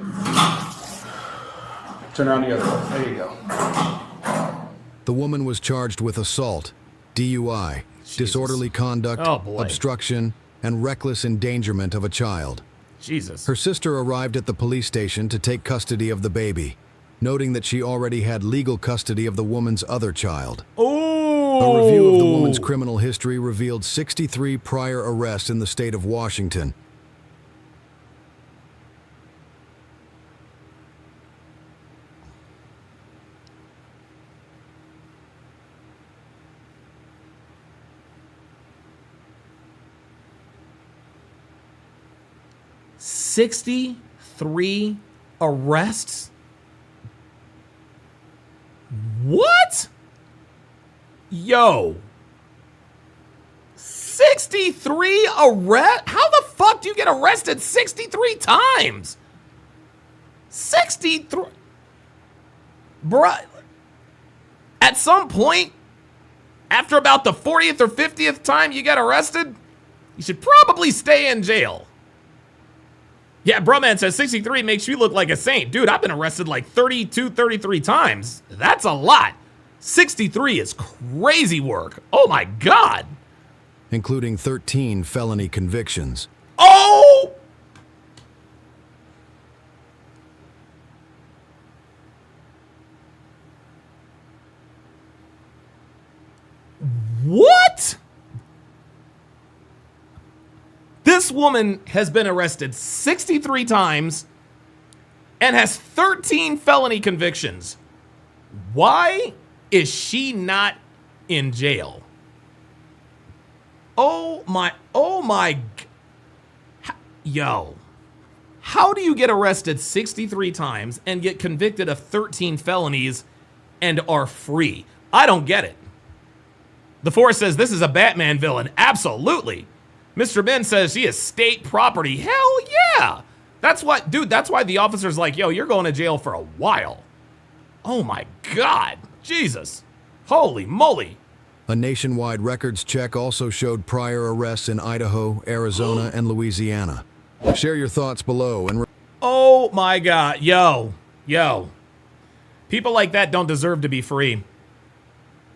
Turn around the other way. There you go. The woman was charged with assault, DUI, disorderly conduct, obstruction, and reckless endangerment of a child. Jesus. Her sister arrived at the police station to take custody of the baby, noting that she already had legal custody of the woman's other child. A review of the woman's criminal history revealed 63 prior arrests in the state of Washington. $63 arrests? What? Yo. 63 arrests? How the fuck do you get arrested 63 times? 63. Bruh. At some point, after about the 40th or 50th time you get arrested, you should probably stay in jail. Yeah, Bruman says 63 makes you look like a saint. Dude, I've been arrested like 32, 33 times. That's a lot. 63 is crazy work. Oh my God. Including 13 felony convictions. Oh! What? This woman has been arrested 63 times and has 13 felony convictions. Why is she not in jail? Oh my, yo. How do you get arrested 63 times and get convicted of 13 felonies and are free? I don't get it. The Force says this is a Batman villain. Absolutely. Mr. Ben says she is state property. Hell yeah. That's why the officer's like, yo, you're going to jail for a while. Oh my God. Jesus. Holy moly. A nationwide records check also showed prior arrests in Idaho, Arizona, and Louisiana. Share your thoughts below and... Oh my God. Yo. People like that don't deserve to be free.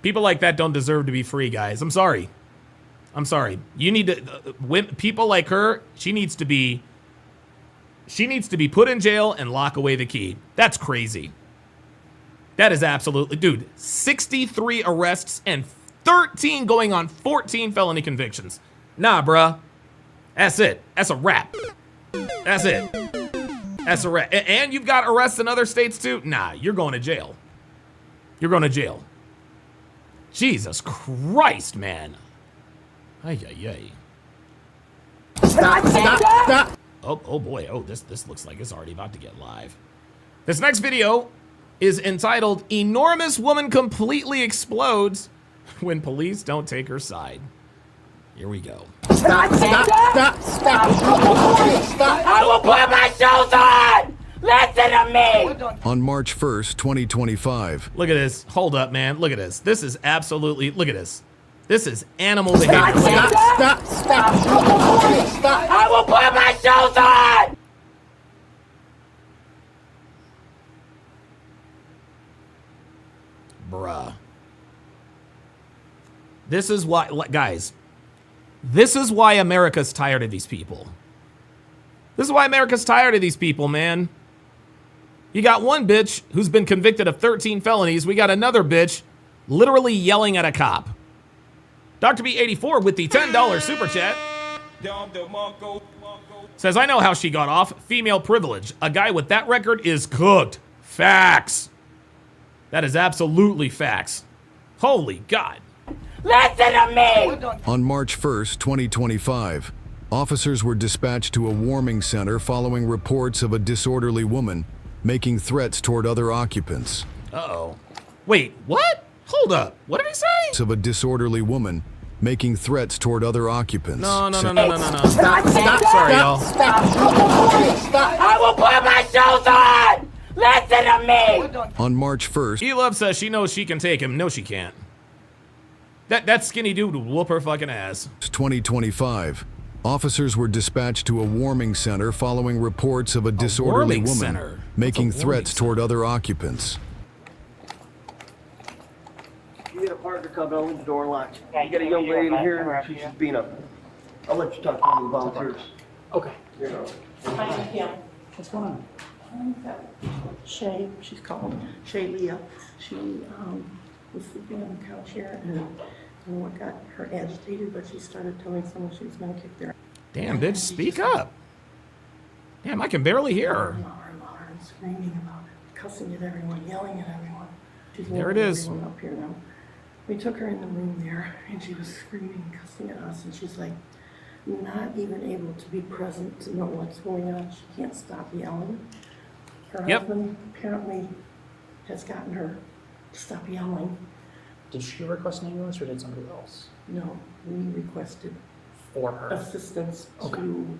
People like that don't deserve to be free, guys. I'm sorry. You need to, people like her, she needs to be put in jail and lock away the key. That's crazy. That is absolutely, dude, 63 arrests and 13 going on 14 felony convictions. Nah, bruh. That's it. That's a wrap. That's it. That's a wrap. And you've got arrests in other states too? Nah, you're going to jail. Jesus Christ, man. Ay, ay, ay. Stop. Oh boy. Oh, this looks like it's already about to get live. This next video is entitled "Enormous Woman Completely Explodes When Police Don't Take Her Side." Here we go. Stop. I will put my shoes on! Listen to me! On March 1st, 2025. Look at this. Hold up, man. Look at this. This is absolutely, look at this. This is animal behavior. Stop. I will put my shoes on! Bruh. This is why, guys, this is why America's tired of these people. This is why America's tired of these people, man. You got one bitch who's been convicted of 13 felonies. We got another bitch literally yelling at a cop. Dr. B84 with the $10 super chat says, I know how she got off. Female privilege. A guy with that record is cooked. Facts. That is absolutely facts. Holy God. Listen to me! On March 1st, 2025, officers were dispatched to a warming center following reports of a disorderly woman making threats toward other occupants. Uh-oh. Wait, what? Hold up. What did he say? Of a disorderly woman making threats toward other occupants. No. Stop. Sorry, y'all. I will put my shoes on! Listen to me! On March 1st, E-Love says she knows she can take him. No, she can't. That skinny dude would whoop her fucking ass. 2025, officers were dispatched to a warming center following reports of a disorderly woman making threats toward other occupants. You got a partner coming over the door locked. You got a young lady in here, she's just being up. I'll let you talk to one of the volunteers. Okay. You know. Hi, I'm Kim. What's going on? Shay, she's called Shay Leah. She was sleeping on the couch here, and I don't know what got her agitated, but she started telling someone she was going to kick their. Damn, bitch, speak up. Damn, I can barely hear her. And screaming about it, cussing at everyone, yelling at everyone. She's There it is. everyone up here now. We took her in the room there, and she was screaming, cussing at us, and she's like, not even able to be present to know what's going on. She can't stop yelling. Her husband apparently has gotten her to stop yelling. Did she request an ambulance or did somebody else? No, we requested for her assistance to remove.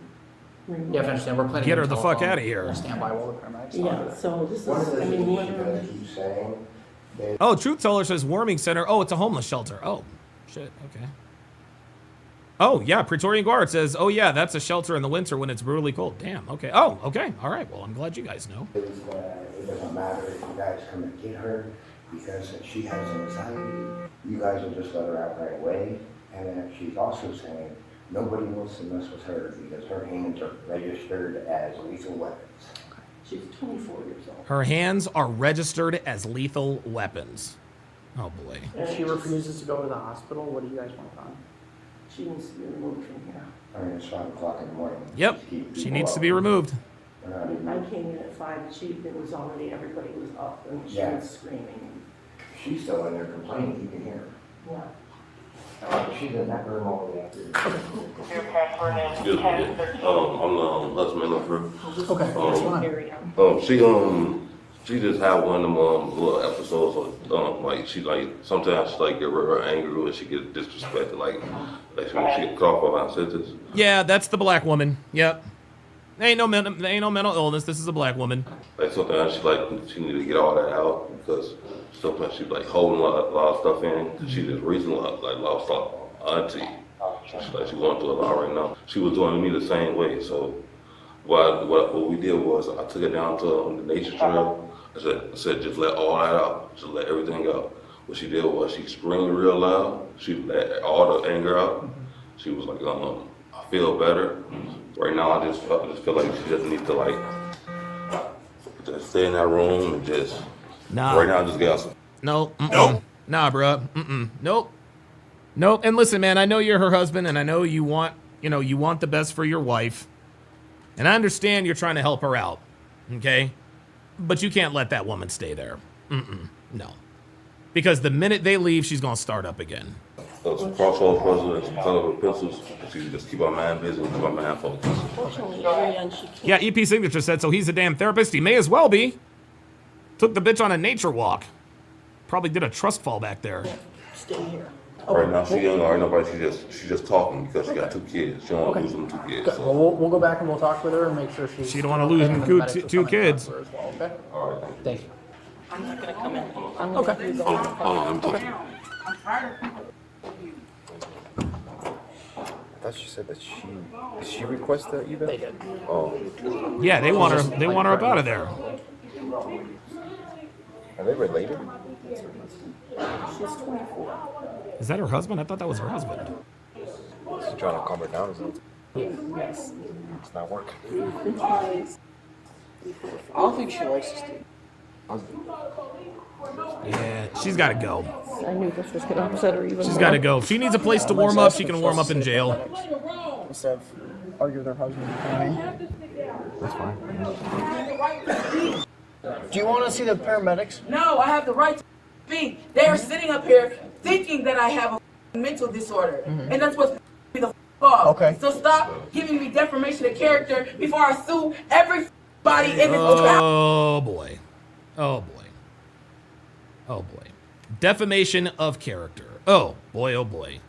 Yeah, I understand. We're planning Get to her the fuck out of here. Stand by while the paramedics. Yeah, so this is, I mean, literally. Oh, Truth Teller says warming center. Oh, it's a homeless shelter. Oh, shit. Okay. Oh, yeah. Praetorian Guard says, oh, yeah, that's a shelter in the winter when it's brutally cold. Damn. Okay. Oh, okay. All right. Well, I'm glad you guys know. It doesn't matter if you guys come and get her because if she has anxiety, you guys will just let her out right away. And then she's also saying nobody wants to mess with her because her hands are registered as lethal weapons. She's 24 years old. Her hands are registered as lethal weapons. Oh, boy. If she refuses to go to the hospital, what do you guys want done? She needs to be removed from here. I mean, it's 5 o'clock in the morning. Yep. She needs to be removed. I came in at 5, and it was already, everybody was up, and she was screaming. She's still in there complaining, you can hear her. Yeah. She's in that room all the way after. I'm the husband of her. Okay. She just had one of them little episodes of like sometimes she get real angry when she gets disrespected, like when she get caught off our sentence. Yeah, that's the black woman. Yep. There ain't no mental illness. This is a black woman. Like sometimes she need to get all that out because sometimes she holding a lot of stuff in. She just recently lost her auntie. She going through a lot right now. She was doing me the same way. So what we did was I took her down to the nature trail. I said just let all that out. Just let everything out. What she did was she screamed real loud. She let all the anger out. She was like, I feel better. Right now I just feel like she just needs to just stay in that room and just right now just get out. No. Nope. Nah, bro. Nope. Nope. And listen, man, I know you're her husband and I know you want the best for your wife. And I understand you're trying to help her out. Okay? But you can't let that woman stay there. No. Because the minute they leave, she's gonna start up again. So some crossword puzzles and some colorful pencils. So you just keep our mind busy and keep our mind focused. Yeah, EP Signature said, so he's a damn therapist. He may as well be. Took the bitch on a nature walk. Probably did a trust fall back there. Stay here. Right now, she ain't already nobody. She just talking because she got 2 kids. She don't want to lose them 2 kids. Good. So. Well, we'll go back and we'll talk with her and make sure She don't want to lose them two kids. As well, okay? All right. Thank you. I'm not gonna come in. I'm Okay. gonna Hold on, let me talk. I thought she said that she requested that eval? They did. Oh. Yeah, they want her. They want her up out of there. Are they related? She's 24. Is that her husband? I thought that was her husband. She's trying to calm her down, isn't it? Yes. It's not working. I don't think she likes us. Yeah, she's got to go. I knew this was gonna upset her even more. She's got to go. If she needs a place to warm up, she can warm up in jail. Instead of argue with her husband. That's fine. Do you want to see the paramedics? No, I have the right to speak. They are sitting up here thinking that I have a mental disorder. And that's what's me the off. Okay. So stop giving me defamation of character before I sue everybody in this Oh boy. Oh boy. Oh boy. Defamation of character. Oh boy, oh boy.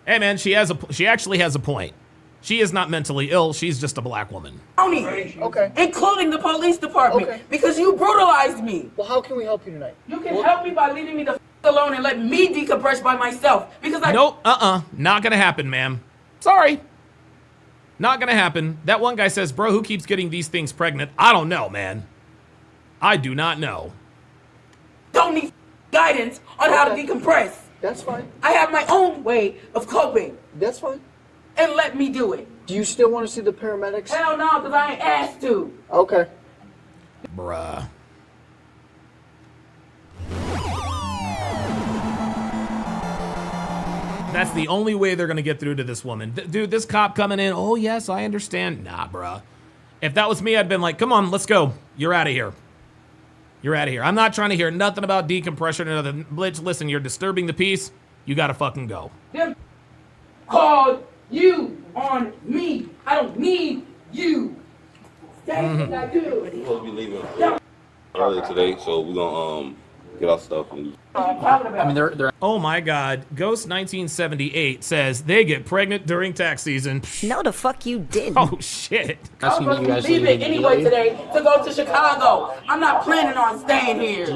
Hey man, she actually has a point. She is not mentally ill, she's just a black woman. county. Okay. Including the police department. Because you brutalized me. Well, how can we help you tonight? You can help me by leaving me the alone and let me decompress by myself. Because I Nope, not gonna happen, ma'am. Sorry. Not gonna happen. That one guy says, bro, who keeps getting these things pregnant? I don't know, man. I do not know. don't need guidance on how to decompress. That's fine. I have my own way of coping. That's fine. And let me do it. Do you still want to see the paramedics? Hell no, because I ain't asked to. Okay. Bruh. That's the only way they're gonna get through to this woman. Dude, this cop coming in, oh yes, I understand. Nah, bruh. If that was me, I'd been like, come on, let's go. You're out of here. You're out of here. I'm not trying to hear nothing about decompression or nothing. Blitz, listen, you're disturbing the peace. You gotta fucking go. Them called you on me. I don't need you. That's what I do. We're supposed to be leaving early today, so we're gonna get our stuff and I mean, they're. Oh my God. Ghost 1978 says they get pregnant during tax season. No, the fuck you didn't. Oh shit. I was supposed to be leaving anyway today to go to Chicago. I'm not planning on staying here.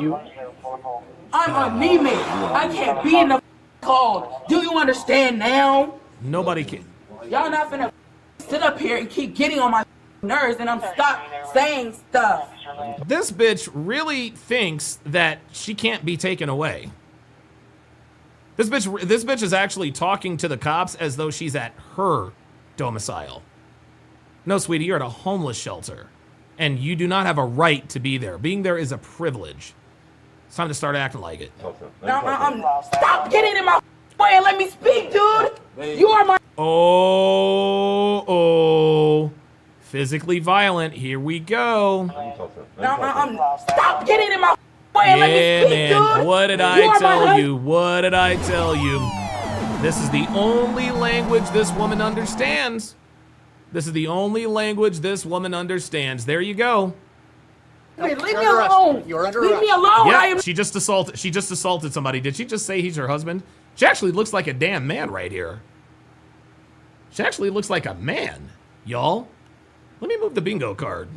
I'm anemic. I can't be in the cold. Do you understand now? Nobody can. Y'all not finna sit up here and keep getting on my nerves and I'm stop saying stuff. This bitch really thinks that she can't be taken away. This bitch is actually talking to the cops as though she's at her domicile. No, sweetie, you're at a homeless shelter. And you do not have a right to be there. Being there is a privilege. It's time to start acting like it. Stop getting in my way and let me speak, dude. You are my. Oh. Physically violent. Here we go. Stop getting in my way and let me speak, man. dude. What did I tell you? What did I tell you? This is the only language this woman understands. This is the only language this woman understands. There you go. Leave me alone. You're under Leave arrest. me alone. Yeah, she just assaulted somebody. Did she just say he's her husband? She actually looks like a damn man right here. She actually looks like a man, y'all. Let me move the bingo card.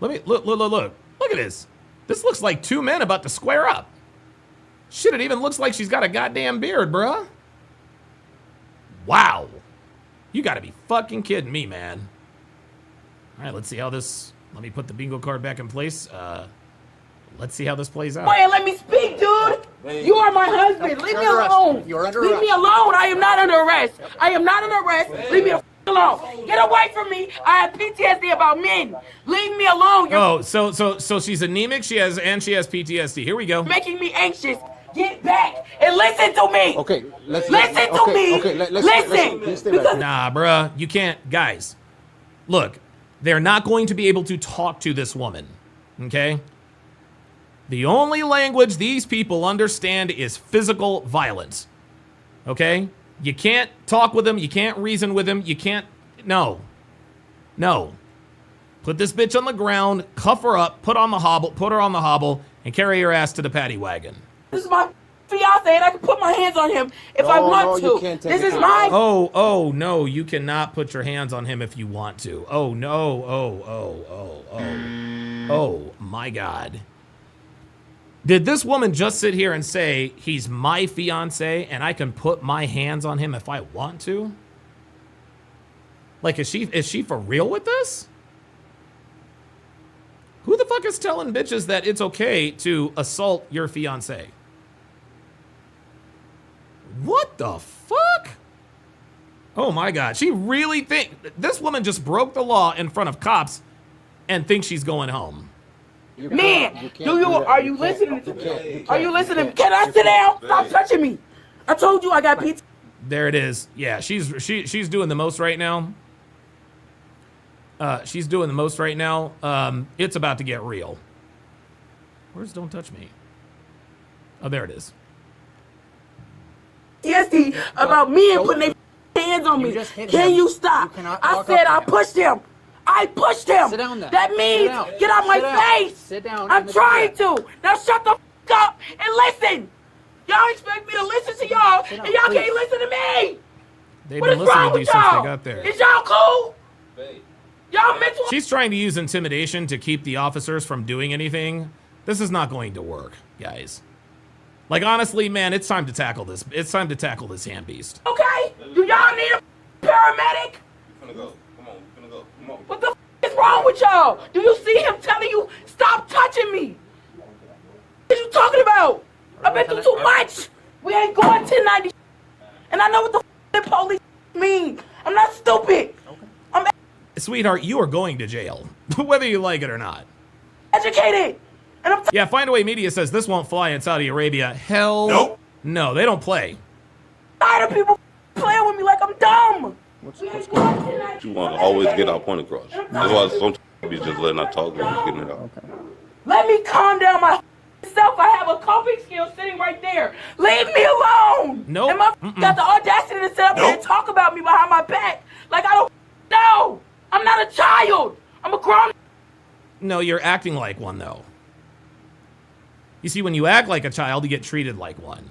Let me look. Look at this. This looks like two men about to square up. Shit, it even looks like she's got a goddamn beard, bruh. Wow. You gotta be fucking kidding me, man. All right, let's see how this, let me put the bingo card back in place. Let's see how this plays out. Wait, let me speak, dude. You are my husband. Leave me alone. You're under Leave arrest. me alone. I am not under arrest. I am not under arrest. Leave me the alone. Get away from me. I have PTSD about men. Leave me alone. You're Oh, so she's anemic. She has PTSD. Here we go. making me anxious. Get back and listen to me. Okay, Listen to me. Listen. Because Nah, bruh, you can't, guys. Look, they're not going to be able to talk to this woman. Okay. The only language these people understand is physical violence. Okay? You can't talk with them. You can't reason with them. You can't. No. No. Put this bitch on the ground, cuff her up, put her on the hobble, and carry her ass to the paddy wagon. This is my fiance, and I can put my hands on him if I want to. This is my. Oh, no, you cannot put your hands on him if you want to. Oh, no. Oh, my God. Did this woman just sit here and say, he's my fiance, and I can put my hands on him if I want to? Like, is she for real with this? Who the fuck is telling bitches that it's okay to assault your fiance? What the fuck? Oh my God. She really this woman just broke the law in front of cops and thinks she's going home. Man, are you listening to me? Are you listening? Can I sit down? Stop touching me. I told you I got pizza. There it is. Yeah, she's doing the most right now. She's doing the most right now. It's about to get real. Where's Don't Touch Me? Oh, there it is. PTSD about me and putting their hands on me. Can you stop? I said I pushed him. I pushed him. Sit down then. That means get out my face. Sit down. I'm trying to. Now shut the f up and listen. Y'all expect me to listen to y'all, and y'all can't listen to me. They've been listening to you since they got there. Is y'all cool? Y'all mental? She's trying to use intimidation to keep the officers from doing anything. This is not going to work, guys. Like, honestly, man, it's time to tackle this. It's time to tackle this hand beast. Okay? Do y'all need a paramedic? We're gonna go. Come on, we're gonna go. Come on. What the f is wrong with y'all? Do you see him telling you, stop touching me? What are you talking about? I've been through too much. We ain't going 1090. And I know what the f the police mean. I'm not stupid. I'm Sweetheart, you are going to jail, whether you like it or not. Educated. And I'm yeah, Findaway Media says this won't fly in Saudi Arabia. Hell no, they don't play. tired of people playing with me like I'm dumb. You want to always get our point across. That's why sometimes we just letting our talk and getting it out. Let me calm down myself. I have a coping skill sitting right there. Leave me alone. Nope. And my got the audacity to sit up here and talk about me behind my back. Like I don't know. I'm not a child. I'm a grown. No, you're acting like one, though. You see, when you act like a child, you get treated like one.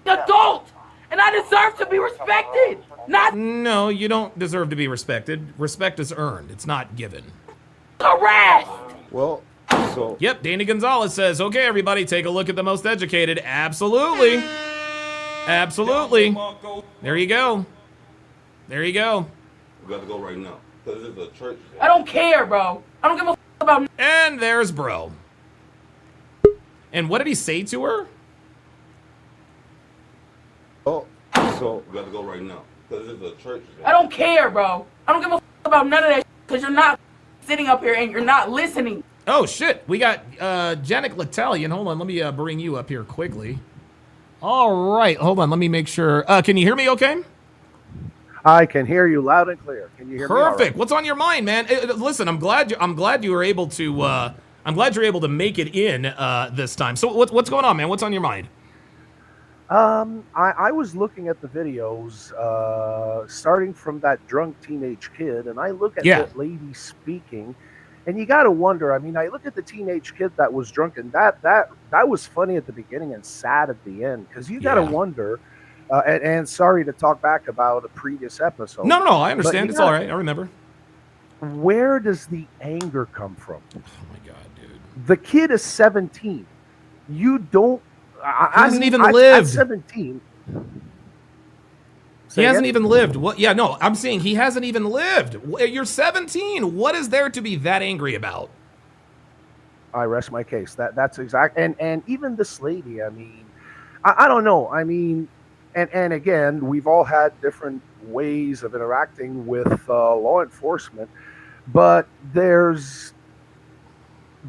Adult. And I deserve to be respected. Not. No, you don't deserve to be respected. Respect is earned. It's not given. Harassed. Well, so. Yep, Danny Gonzalez says, okay, everybody, take a look at the most educated. Absolutely. Absolutely. There you go. There you go. We got to go right now. Because it's a church. I don't care, bro. I don't give a about. And there's bro. And what did he say to her? Oh, so. We got to go right now. Because it's a church. I don't care, bro. I don't give a about none of that because you're not sitting up here and you're not listening. Oh, shit. We got Janik L'Italian. Hold on. Let me bring you up here quickly. All right. Hold on. Let me make sure. Can you hear me okay? I can hear you loud and clear. Can you hear me? Perfect. What's on your mind, man? Listen, I'm glad you were able to. I'm glad you're able to make it in this time. So what's going on, man? What's on your mind? I was looking at the videos, starting from that drunk teenage kid, and I look at that lady speaking, and you got to wonder. I mean, I look at the teenage kid that was drunk, and that was funny at the beginning and sad at the end, because you got to wonder. And sorry to talk back about a previous episode. No, I understand. It's all right. I remember. Where does the anger come from? Oh my god, dude! The kid is 17. You don't. He hasn't even lived. At 17. He hasn't even lived. What? Yeah, no. I'm saying he hasn't even lived. You're 17. What is there to be that angry about? I rest my case. That's exact. And even this lady. I mean, I don't know. I mean. And again, we've all had different ways of interacting with law enforcement, but there's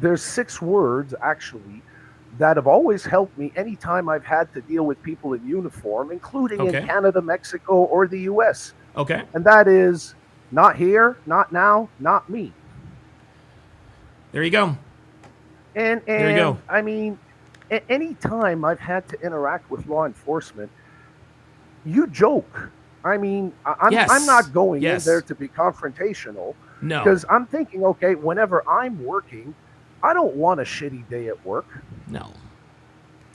6 words actually that have always helped me anytime I've had to deal with people in uniform, including in Canada, Mexico, or the U.S. Okay. And that is not here, not now, not me. There you go. And there you go. I mean, any time I've had to interact with law enforcement, you joke. I mean, I'm not going in there to be confrontational. No. Because I'm thinking, okay, whenever I'm working, I don't want a shitty day at work. No.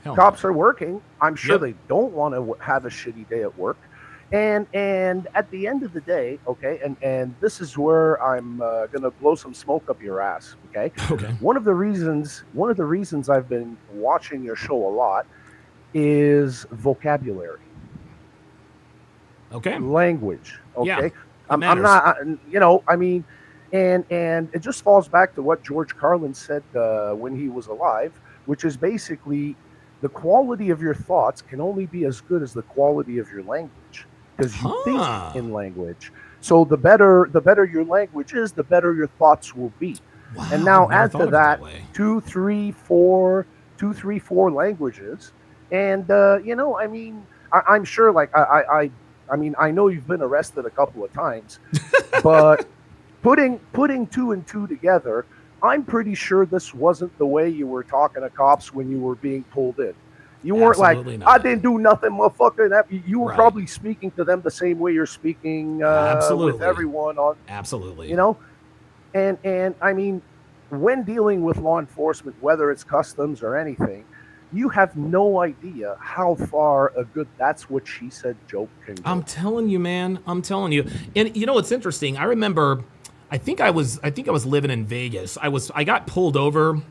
Cops are working. I'm sure they don't want to have a shitty day at work. And at the end of the day, okay, and this is where I'm gonna blow some smoke up your ass, okay? Okay. One of the reasons I've been watching your show a lot is vocabulary. Okay. Language. Okay. Yeah, I'm not, you know, I mean, and it just falls back to what George Carlin said when he was alive, which is basically the quality of your thoughts can only be as good as the quality of your language, because you think in language. So the better your language is, the better your thoughts will be. Wow, and now I never add thought to of it that way. 2, 3, 4 languages, and you know, I mean, I'm sure, like I mean, I know you've been arrested a couple of times, but putting 2 and 2 together, I'm pretty sure this wasn't the way you were talking to cops when you were being pulled in. You weren't Absolutely like, not. I didn't do nothing, motherfucker. You were Right. probably speaking to them the same way you're speaking Absolutely. with everyone on. Absolutely. You know, and I mean, when dealing with law enforcement, whether it's customs or anything, you have no idea how far a good "that's what she said" joke can go. I'm telling you, man. I'm telling you. And you know what's interesting? I remember, I think I was living in Vegas. I got pulled over.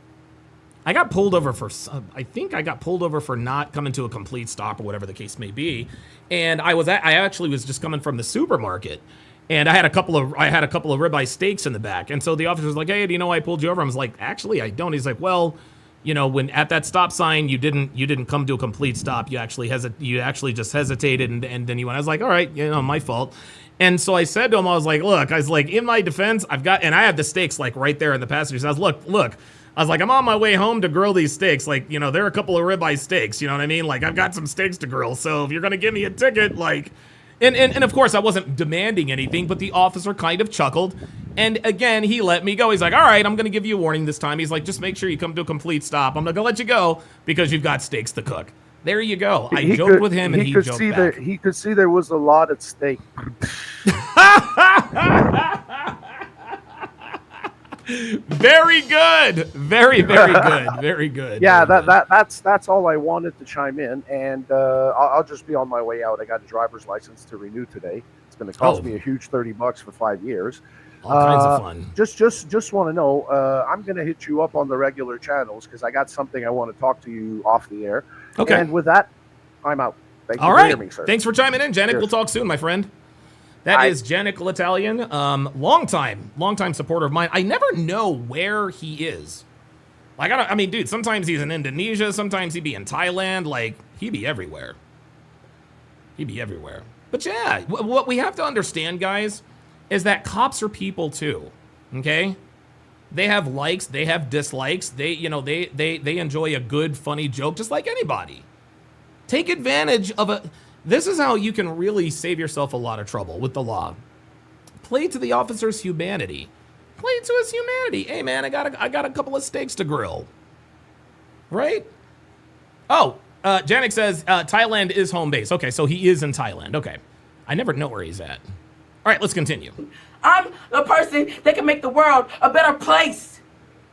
I got pulled over for not coming to a complete stop or whatever the case may be. And I actually was just coming from the supermarket, and I had a couple of ribeye steaks in the back. And so the officer was like, "Hey, do you know why I pulled you over?" I was like, "Actually, I don't." He's like, "Well, you know, when at that stop sign, you didn't come to a complete stop. You actually just hesitated, and then you went." I was like, "All right, you know, my fault." And so I said to him, I was like, in my defense, I have the steaks like right there in the passenger side. I was look. I was like, I'm on my way home to grill these steaks. Like, you know, there are a couple of ribeye steaks. You know what I mean? Like, I've got some steaks to grill. So if you're gonna give me a ticket, like, and of course I wasn't demanding anything, but the officer kind of chuckled, and again he let me go. He's like, all right, I'm gonna give you a warning this time. He's like, just make sure you come to a complete stop. I'm not gonna let you go because you've got steaks to cook. There you go. I joked with him, and he joked back. He could see there was a lot at stake. Very good. Very good. Very good. Yeah, Very good. that's all I wanted to chime in, and I'll just be on my way out. I got a driver's license to renew today. It's going to cost me a huge $30 for 5 years. All kinds of fun. Just want to know. I'm going to hit you up on the regular channels because I got something I want to talk to you off the air. Okay. And with that, I'm out. Thank you All for right. hearing me, sir. Thanks for chiming in, Janik. Cheers. We'll talk soon, my friend. That is Janik L'Italian, longtime supporter of mine. I never know where he is. Like, I mean, dude, sometimes he's in Indonesia, sometimes he'd be in Thailand. Like, he'd be everywhere. But yeah, what we have to understand, guys, is that cops are people too. Okay? They have likes, they have dislikes. They enjoy a good, funny joke just like anybody. Take advantage of a. This is how you can really save yourself a lot of trouble with the law. Play to the officer's humanity. Play to his humanity. Hey man, I got a couple of steaks to grill. Right? Oh, Janik says Thailand is home base. Okay, so he is in Thailand. Okay. I never know where he's at. All right, let's continue. I'm the person that can make the world a better place.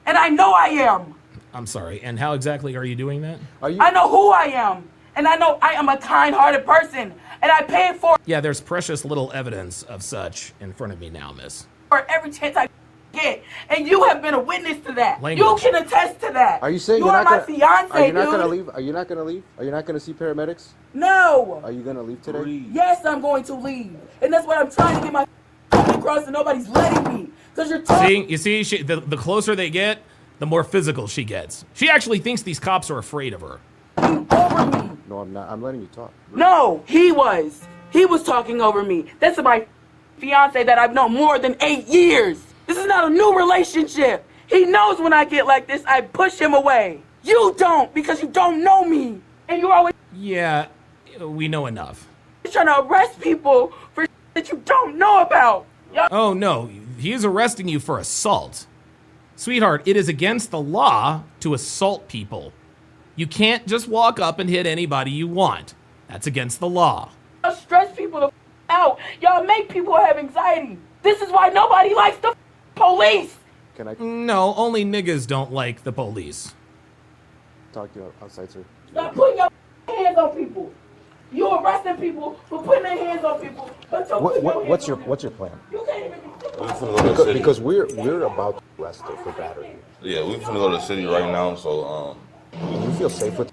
And I know I am. I'm sorry. And how exactly are you doing that? I know who I am. And I know I am a kind-hearted person. And I pay for Yeah, there's precious little evidence of such in front of me now, miss. every chance I get. And you have been a witness to that. Language. You can attest to that. Are you saying you you're are not my gonna, fiance, Are you not dude. gonna leave? Are you not gonna leave? Are you not gonna see paramedics? No. Are you gonna leave today? Yes, I'm going to leave. And that's what I'm trying to get my across, and nobody's letting me. Because you're talking. You see, the closer they get, the more physical she gets. She actually thinks these cops are afraid of her. No, I'm not. I'm letting you talk. No, he was. He was talking over me. That's my fiance that I've known more than 8 years. This is not a new relationship. He knows when I get like this, I push him away. You don't, because you don't know me. And you're always Yeah, we know enough. trying to arrest people for that you don't know about. Oh no, he is arresting you for assault. Sweetheart, it is against the law to assault people. You can't just walk up and hit anybody you want. That's against the law. Y'all stress people the out. Y'all make people have anxiety. This is why nobody likes the police. Can I No, only niggas don't like the police. talk to you outside, sir? Stop putting your hands on people. You arresting people for putting their hands on people. But What's your plan? You can't even We finna go to the city. Because we're about to arrest her for battery. Yeah, we finna go to the city right now, so Do you feel safe with?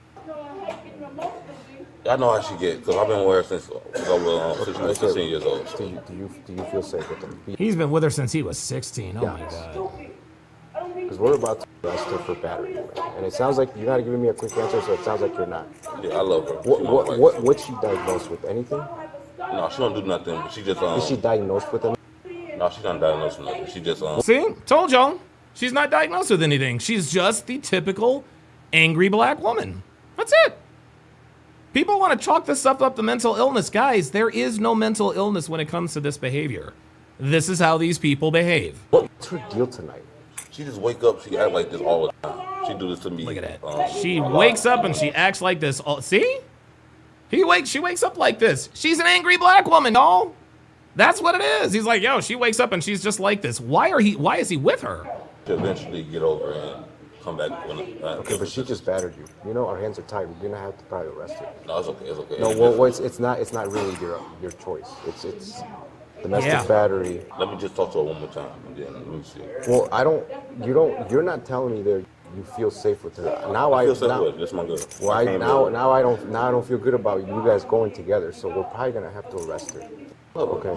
I know how she get, because I've been with her since she was 16 years old. Do you feel safe with them? He's been with her since he was 16. Oh my God. Because we're about to arrest her for battery, and it sounds like you're not giving me a quick answer, so it sounds like you're not. Yeah, I love her. What's she diagnosed with? Anything? No, she don't do nothing, but she just Is she diagnosed with anything? No, she's not diagnosed with nothing. She just See? Told y'all. She's not diagnosed with anything. She's just the typical angry black woman. That's it. People want to chalk this stuff up to mental illness. Guys, there is no mental illness when it comes to this behavior. This is how these people behave. What's her deal tonight? She just wake up, she act like this all the time. She do this to me. Look at that. She wakes up and she acts like this. See? She wakes up like this. She's an angry black woman, y'all. That's what it is. He's like, yo, she wakes up and she's just like this. Why is he with her? To eventually get over and come back when Okay, but she just battered you. You know, our hands are tied. We're gonna have to probably arrest her. No, it's okay. It's okay. No, well, it's not really your choice. It's domestic battery. Let me just talk to her one more time, and then let me see. Well, you're not telling me that you feel safe with her. Now I feel safe with her. That's my girl. Well, now I don't feel good about you guys going together. So we're probably gonna have to arrest her. Okay,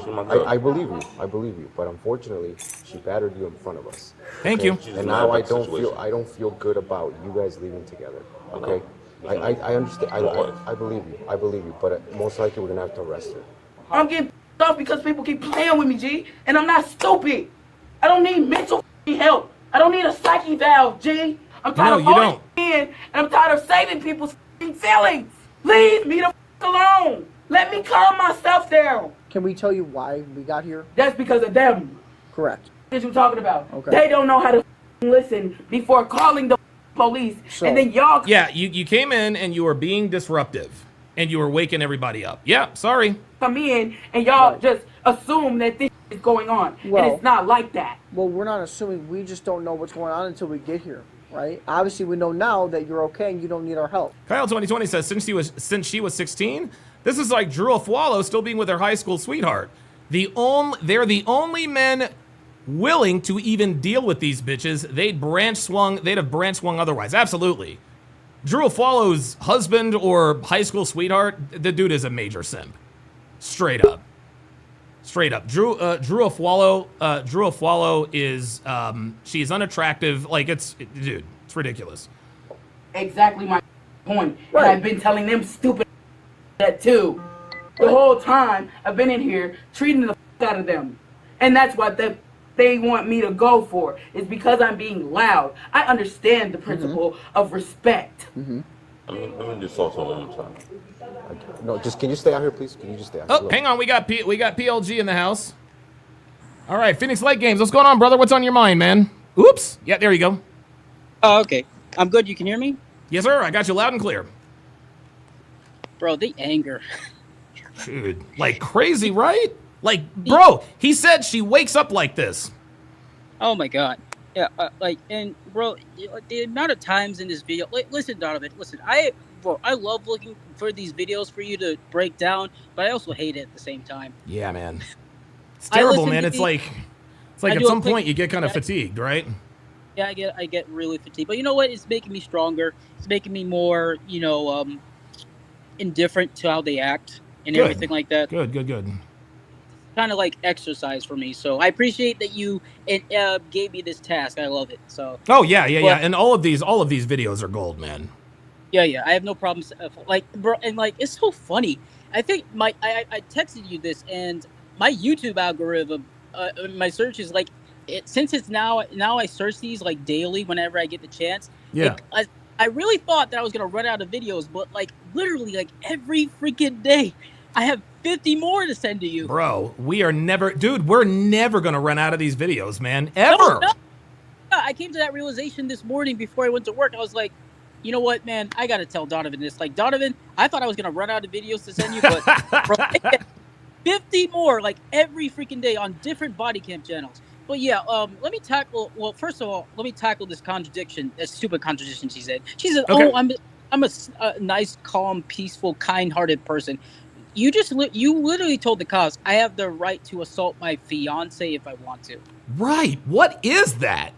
I believe you, but unfortunately, she battered you in front of us. Thank you. And now I don't feel good about you guys leaving together. Okay, I understand. I believe you, but most likely we're gonna have to arrest her. I'm getting off because people keep playing with me, G, and I'm not stupid. I don't need mental help. I don't need a psyche valve, G. I'm tired of holding in, and I'm tired of saving people's feelings. Leave me the alone. Let me calm myself down. Can we tell you why we got here? That's because of them. Correct. What you talking about? Okay. They don't know how to listen before calling the police, and then y'all. Yeah, you came in and you were being disruptive, and you were waking everybody up. Yeah, sorry. Come in and y'all just assume that this is going on, and it's not like that. Well, we're not assuming. We just don't know what's going on until we get here, right? Obviously, we know now that you're okay and you don't need our help. Kyle 2020 says since she was 16, this is like Drew Afualo still being with her high school sweetheart. They're the only men willing to even deal with these bitches. They'd have branch swung otherwise. Absolutely. Drew Afualo's husband or high school sweetheart, the dude is a major simp. Straight up. Drew Afualo is she's unattractive. Like dude, it's ridiculous. Exactly my point. Right. And I've been telling them stupid that too. The whole time I've been in here treating the out of them. And that's what they want me to go for, is because I'm being loud. I understand the principle of respect. Let me just talk to her one more time. No, can you stay out here, please? Can you just stay out here? Oh, hang on. We got PLG in the house. All right, Phoenix Light Games. What's going on, brother? What's on your mind, man? Oops. Yeah, there you go. Oh, okay. I'm good. You can hear me? Yes, sir. I got you loud and clear. Bro, the anger. Dude, like crazy, right? Like, bro, he said she wakes up like this. Oh, my God. Yeah, and bro, the amount of times in this video, listen, Donovan, listen, I love looking for these videos for you to break down, but I also hate it at the same time. Yeah, man. It's terrible, man. It's like at some point you get kind of fatigued, right? Yeah, I get really fatigued. But you know what? It's making me stronger. It's making me more, indifferent to how they act and everything like that. Good. Kind of like exercise for me. So I appreciate that you gave me this task. I love it. So. Oh yeah. And all of these videos are gold, man. Yeah. I have no problems. Like, bro, and like it's so funny. I think I texted you this, and my YouTube algorithm, my search is like, since it's now I search these like daily whenever I get the chance. Yeah. I really thought that I was gonna run out of videos, but like literally like every freaking day, I have 50 more to send to you. Bro, we're never gonna run out of these videos, man. Ever. No. I came to that realization this morning before I went to work. I was like, you know what, man? I gotta tell Donovan this. Like, Donovan, I thought I was gonna run out of videos to send you, but bro, 50 more like every freaking day on different body cam channels. But yeah, let me tackle. Well, first of all, let me tackle this contradiction. That stupid contradiction she said. She said, Okay. "Oh, I'm a nice, calm, peaceful, kind-hearted person." You literally told the cops, "I have the right to assault my fiance if I want to." Right. What is that?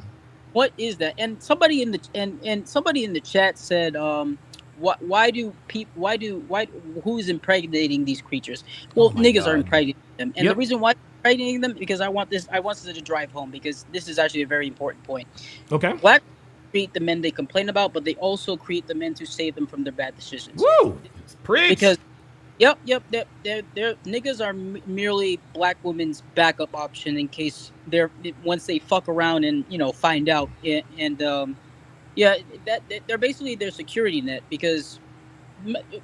What is that? And somebody in the somebody in the chat said, who's impregnating these creatures? Well, niggas God. are impregnating them, and Yep. the reason why I'm impregnating them because I want this to drive home because this is actually a very important point. Okay. Black create the men they complain about, but they also create the men to save them from their bad decisions. Woo! Preach. Because Yep. They're niggas are merely black women's backup option in case once they fuck around and find out and they're basically their security net because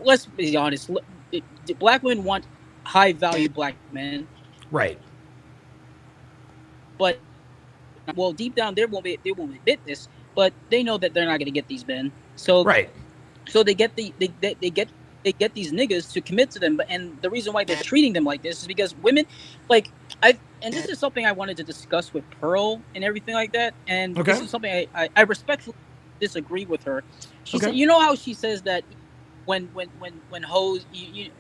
let's be honest, black women want high value black men, Right. but deep down they won't admit this, but they know that they're not going to get these men, so they get they get these niggas to commit to them, and the reason why they're treating them like this is because women, and this is something I wanted to discuss with Pearl and everything like that, and Okay. this is something I respectfully disagree with her. She said, you know how she says that when hoes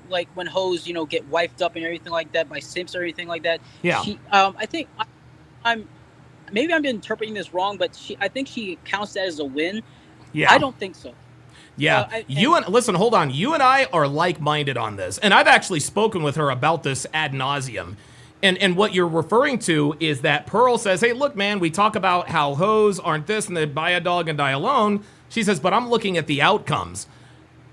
when hoes get wifed up and everything like that by simps or everything like that. Yeah. She, I think I'm interpreting this wrong, but I think she counts that as a win. Yeah. I don't think so. Yeah, listen, hold on. You and I are like-minded on this, and I've actually spoken with her about this ad nauseum. And what you're referring to is that Pearl says, "Hey, look, man, we talk about how hoes aren't this and they buy a dog and die alone." She says, "But I'm looking at the outcomes."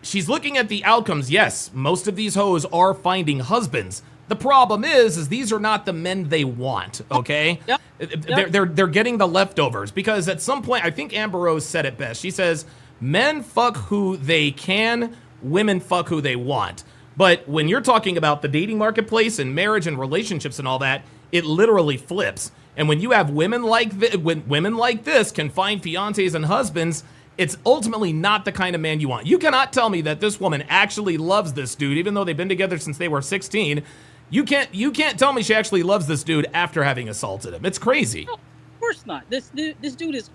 She's looking at the outcomes. Yes, most of these hoes are finding husbands. The problem is these are not the men they want. Okay, Yep. They're getting the leftovers because at some point, I think Amber Rose said it best. She says, "Men fuck who they can, women fuck who they want." But when you're talking about the dating marketplace and marriage and relationships and all that, it literally flips. And when you have women when women like this can find fiancés and husbands, it's ultimately not the kind of man you want. You cannot tell me that this woman actually loves this dude, even though they've been together since they were 16. You can't tell me she actually loves this dude after having assaulted him. It's crazy. No, of course not. This dude is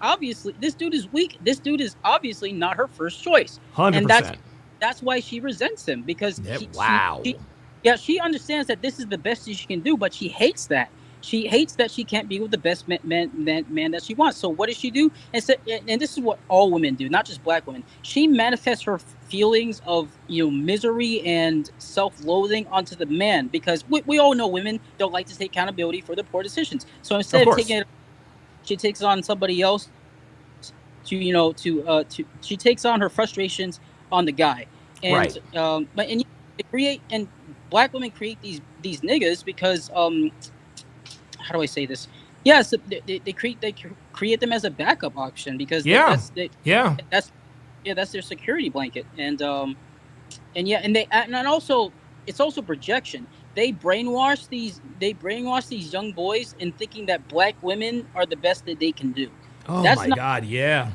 weak. This dude is obviously not her first choice. 100%. And that's why she resents him because she understands that this is the best she can do, but she hates that. She hates that she can't be with the best man that she wants. So what does she do? And this is what all women do, not just black women. She manifests her feelings of misery and self-loathing onto the man because we all know women don't like to take accountability for their poor decisions. So instead of taking it, she takes it on somebody else. She takes on her frustrations on the guy, and right. But black women create these niggas because how do I say this? Yes, they create them as a backup option because that's their security blanket, and also it's also projection. They brainwash these young boys in thinking that black women are the best that they can do. Oh my God, yeah.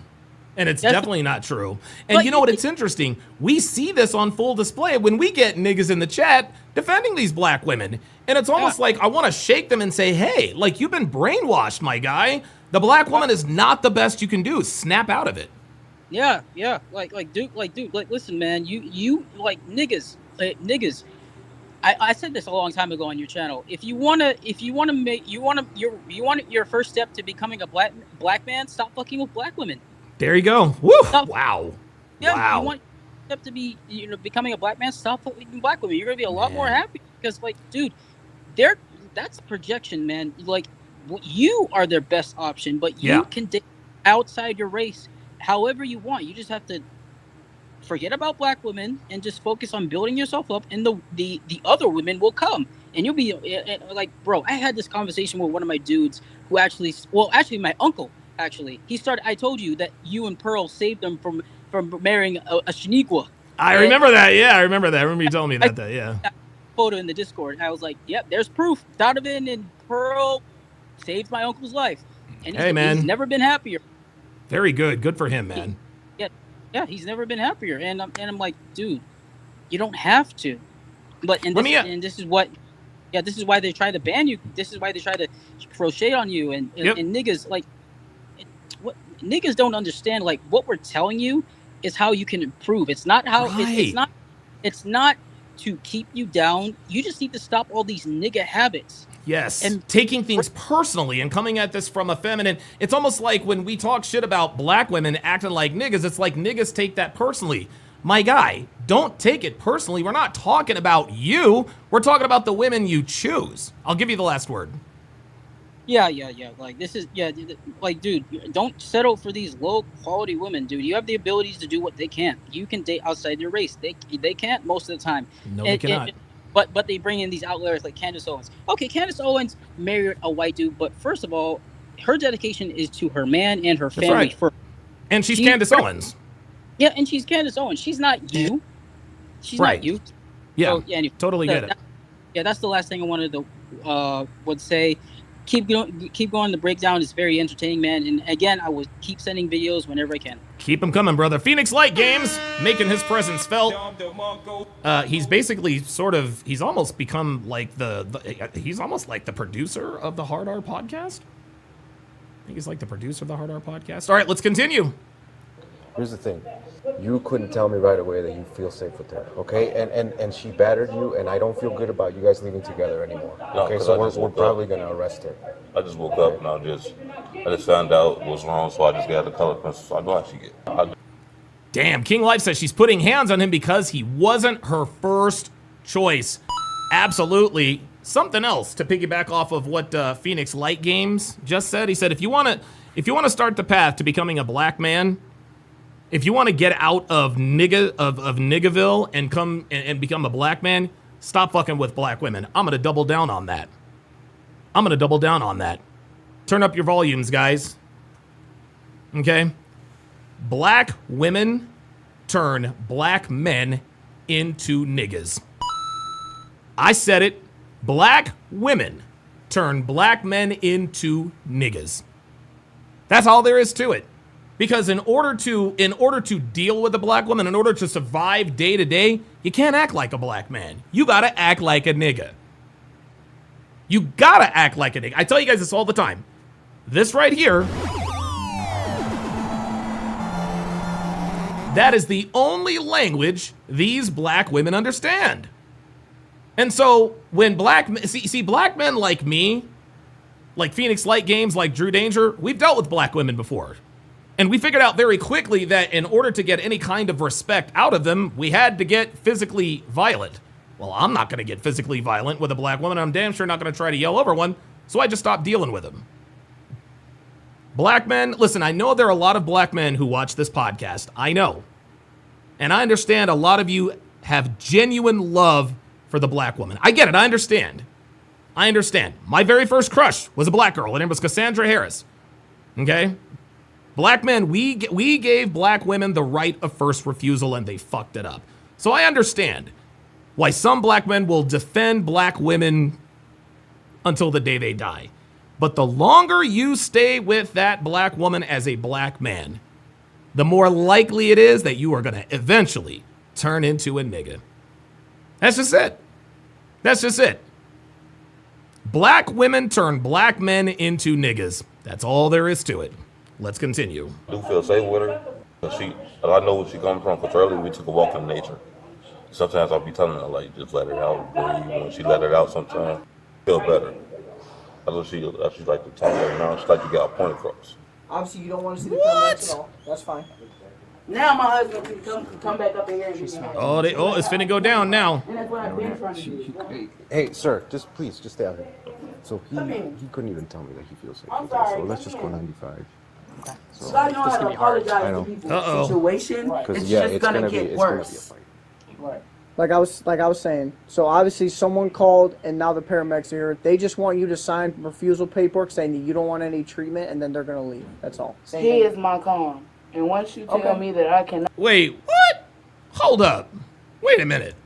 And it's definitely not true. And you know what? It's interesting. We see this on full display when we get niggas in the chat defending these black women. And it's almost like I want to shake them and say, hey, like, you've been brainwashed, my guy. The black woman is not the best you can do. Snap out of it. Yeah. Dude, listen, man, you like niggas. I said this a long time ago on your channel. If you want your first step to becoming a black man, stop fucking with black women. There you go. Woo! Wow. Yeah, wow. You want step to be becoming a black man, stop fucking black women. You're gonna be a lot more happy because, like, dude, that's projection, man. Like, you are their best option, but you can date outside your race however you want. You just have to forget about black women and just focus on building yourself up, and the other women will come, and you'll be like, bro. I had this conversation with one of my dudes who actually my uncle. Actually, I told you that you and Pearl saved them from marrying a Shaniqua. I remember that. Yeah, I remember that. I remember you telling me that. Yeah. Photo in the Discord. I was like, yep, there's proof. Donovan and Pearl saved my uncle's life, and he's never been happier. Very good. Good for him, man. Yeah, he's never been happier, and I'm like, dude, you don't have to. But and this is what, yeah, this is why they try to ban you. This is why they try to throw shade on you and niggas like, what niggas don't understand. Like what we're telling you is how you can improve. It's not how it's not to keep you down. You just need to stop all these nigga habits. Yes, and taking things personally and coming at this from a feminine. It's almost like when we talk shit about black women acting like niggas, it's like niggas take that personally. My guy, don't take it personally. We're not talking about you. We're talking about the women you choose. I'll give you the last word. Yeah. Like this is, like, dude, don't settle for these low quality women, dude. You have the abilities to do what they can't. You can date outside your race. They can't most of the time. No, they cannot. But they bring in these outliers like Candace Owens. Okay, Candace Owens married a white dude, but first of all, her dedication is to her man and her family right. first. And she's Candace Owens. Yeah, and she's Candace Owens. She's not you. She's right. not you. Yeah, so, anyway, totally get it. That's the last thing I wanted to would say. Keep going. The breakdown is very entertaining, man. And again, I will keep sending videos whenever I can. Keep them coming, brother. Phoenix Light Games making his presence felt. He's basically he's almost become like he's almost like the producer of the Hard R podcast. I think he's like the producer of the Hard R podcast. All right, let's continue. Here's the thing. You couldn't tell me right away that you feel safe with her, okay? And she battered you, and I don't feel good about you guys living together anymore. Okay, so we're probably gonna arrest her. I just woke up and I just found out what's wrong, so I just got the color pencil. So I know how she get. Damn, King Life says she's putting hands on him because he wasn't her first choice. Absolutely. Something else to piggyback off of what Phoenix Light Games just said. He said, if you want to start the path to becoming a black man, if you want to get out of Niggaville and come and become a black man, stop fucking with black women. I'm going to double down on that. Turn up your volumes, guys. Okay? Black women turn black men into niggas. I said it. Black women turn black men into niggas. That's all there is to it. Because in order to deal with a black woman, in order to survive day to day, you can't act like a black man. You gotta act like a nigga. You gotta act like a nigga. I tell you guys this all the time. This right here, that is the only language these black women understand. And so when black men like me, like Phoenix Light Games, like Drew Danger, we've dealt with black women before. And we figured out very quickly that in order to get any kind of respect out of them, we had to get physically violent. Well, I'm not going to get physically violent with a black woman. I'm damn sure not going to try to yell over one. So I just stopped dealing with them. Black men, listen, I know there are a lot of black men who watch this podcast. I know. And I understand a lot of you have genuine love for the black woman. I get it. I understand. My very first crush was a black girl. Her name was Cassandra Harris. Okay? Black men, we gave black women the right of first refusal and they fucked it up. So I understand why some black men will defend black women until the day they die. But the longer you stay with that black woman as a black man, the more likely it is that you are going to eventually turn into a nigga. That's just it. Black women turn black men into niggas. That's all there is to it. Let's continue. I do feel safe with her. I know where she comes from, because earlier we took a walk in nature. Sometimes I'll be telling her, like, just let her out, breathe. When she let it out sometimes, feel better. That's what she like to tell her now. She's like to get a point across. Obviously, you don't want to see the comments at all. That's fine. Now my husband can come back up in here and get me. Oh, it's finna go down now. And that's what I've been trying to do. Hey, sir, please stay out here. So he couldn't even tell me that he feels safe. I'm sorry. So let's just go 95. So I know how to apologize to people's situation. It's just gonna get worse. Right. Like I was saying. So obviously someone called and now the paramedics are here. They just want you to sign refusal paperwork saying that you don't want any treatment and then they're gonna leave. That's all. He is my calm. And once you tell me that I cannot. Wait, what? Hold up. Wait a minute.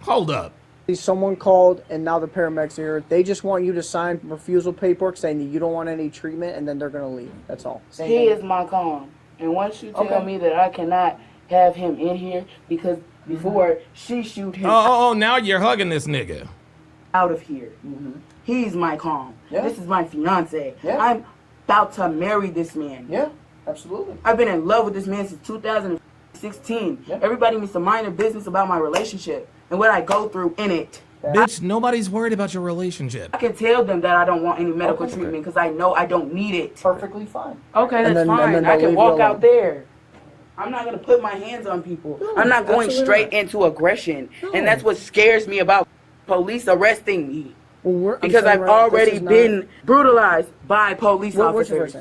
Hold up. Someone called and now the paramedics are here. They just want you to sign refusal paperwork saying that you don't want any treatment and then they're gonna leave. That's all. He is my calm. And once you tell me that I cannot have him in here because before she shoot him Oh, now you're hugging this nigga. out of here. He's my calm. This is my fiance. I'm about to marry this man. Yeah, absolutely. I've been in love with this man since 2016. Everybody needs to mind their business about my relationship and what I go through in it. Bitch, nobody's worried about your relationship. I can tell them that I don't want any medical treatment because I know I don't need it. Perfectly fine. Okay, that's fine. I can walk out there. I'm not going to put my hands on people. I'm not going straight into aggression. And that's what scares me about police arresting me. Because I've already been brutalized by police officers.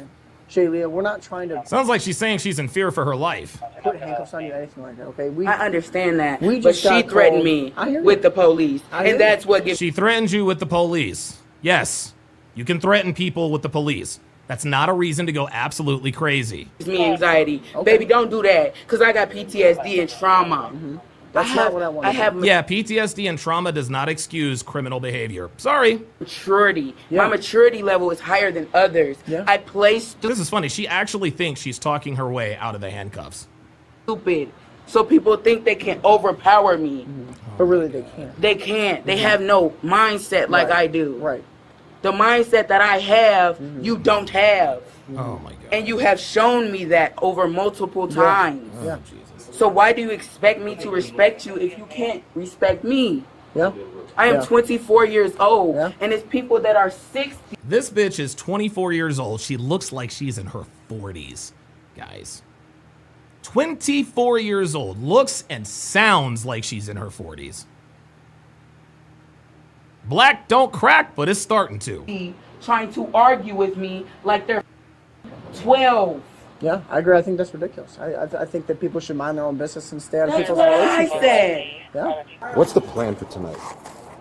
Shaylia, we're not trying to Sounds like she's saying she's in fear for her life. put handcuffs on you, anything like that, okay? I understand that. We But just she got threatened called. me with the police. And that's what gives She threatened you with the police. Yes, you can threaten people with the police. That's not a reason to go absolutely crazy. me anxiety. Baby, don't do that. Because I got PTSD and trauma. That's not what I want. I have Yeah, PTSD and trauma does not excuse criminal behavior. Sorry. maturity. My maturity level is higher than others. I play This is funny. She actually thinks she's talking her way out of the handcuffs. stupid. So people think they can overpower me. But really, they can't. They can't. They have no mindset like I do. Right. The mindset that I have, you don't have. Oh my God. And you have shown me that over multiple times. Yeah. So why do you expect me to respect you if you can't respect me? Yeah. I am Yeah. 24 years old, and it's people that are 60. This bitch is 24 years old. She looks like she's in her 40s, guys. 24 years old. Looks and sounds like she's in her 40s. Black don't crack, but it's starting to. Trying to argue with me like they're 12. Yeah, I agree. I think that's ridiculous. I think that people should mind their own business and stay out of That's people's what I relationships. said. Yeah. What's the plan for tonight?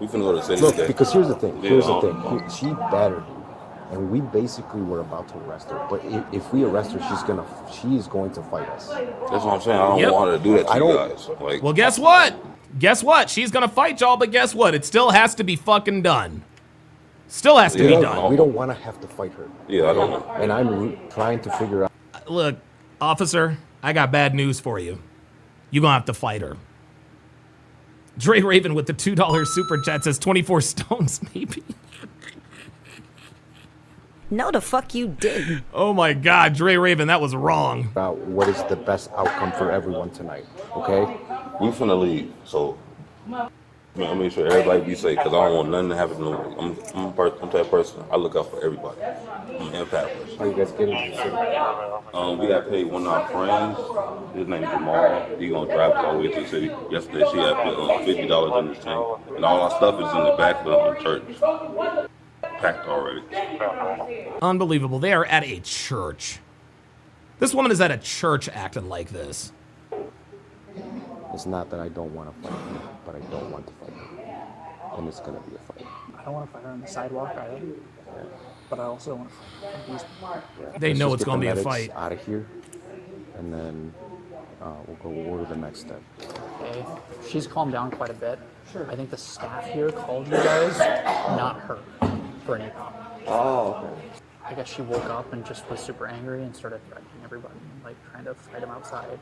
We finna go to the city Look, today. because here's the thing. Here's the Yeah, thing. She battered you, and we basically were about to arrest her. But if we arrest her, she is going to fight us. That's what I'm saying. I don't want her to do that to you guys. Like, Well, guess what? Guess what? She's gonna fight y'all, but guess what? It still has to be fucking done. Still has to be done. We don't want to have to fight her. Yeah, I don't. And I'm trying to figure out. Look, officer, I got bad news for you. You're gonna have to fight her. Dre Raven with the $2 super chat says 24 stones, maybe. No, the fuck you didn't. Oh my God, Dre Raven, that was wrong. About what is the best outcome for everyone tonight, okay? We finna leave, so I make sure everybody be safe because I don't want nothing to happen to nobody. I'm the type of person. I look out for everybody. I'm an empath person. How you guys getting to the city? We got paid one of our friends. His name is Jamal. He gonna drive us all the way to the city. Yesterday she had put $50 in his tank, and all our stuff is in the back of the church, packed already. Unbelievable. They are at a church. This woman is at a church acting like this. It's not that I don't want to fight her, but I don't want to fight her. And it's going to be a fight. I don't want to fight her on the sidewalk either. But I also want to fight her. They know it's gonna be a fight. Out of here, and then we'll go to the next step. Okay. She's calmed down quite a bit. Sure. I think the staff here called you guys, not her, for any problem. Oh, okay. I guess she woke up and just was super angry and started threatening everybody, like trying to fight him outside. Okay.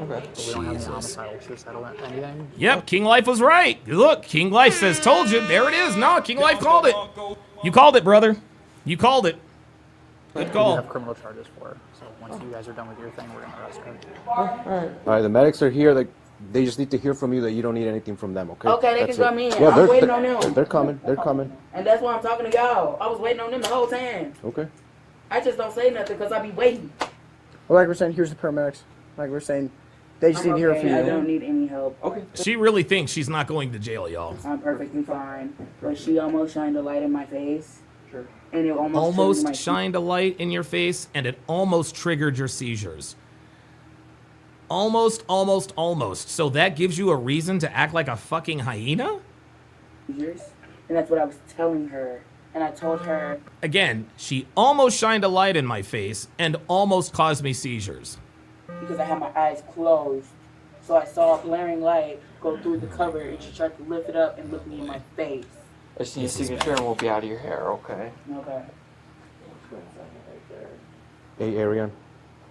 But we don't have any homicidal, suicidal, anything. Yep, King Life was right. Look, King Life says, told you. There it is. No, King Life called it. You called it, brother. You called it. Good call. We have criminal charges for her. So once you guys are done with your thing, we're going to arrest her. All right, the medics are here. They just need to hear from you that you don't need anything from them, okay? Okay, they That's can come it. in. Yeah, I'm waiting on them. They're coming. They're coming. And that's why I'm talking to y'all. I was waiting on them the whole time. Okay. I just don't say nothing because I be waiting. Well, like we're saying, here's the paramedics. Like we're saying, they just need to hear from you. I don't need any help. Okay. She really thinks she's not going to jail, y'all. I'm perfectly fine. But she almost shined a light in my face. Sure. And it almost Almost triggered my shined a light in your face, and it almost triggered your seizures. Almost. So that gives you a reason to act like a fucking hyena? seizures. And that's what I was telling her. And I told her. Again, she almost shined a light in my face and almost caused me seizures. Because I had my eyes closed. So I saw a glaring light go through the cover, and she tried to lift it up and look me in my face. I see your signature and we'll be out of your hair, okay? Okay. Hey, Arian,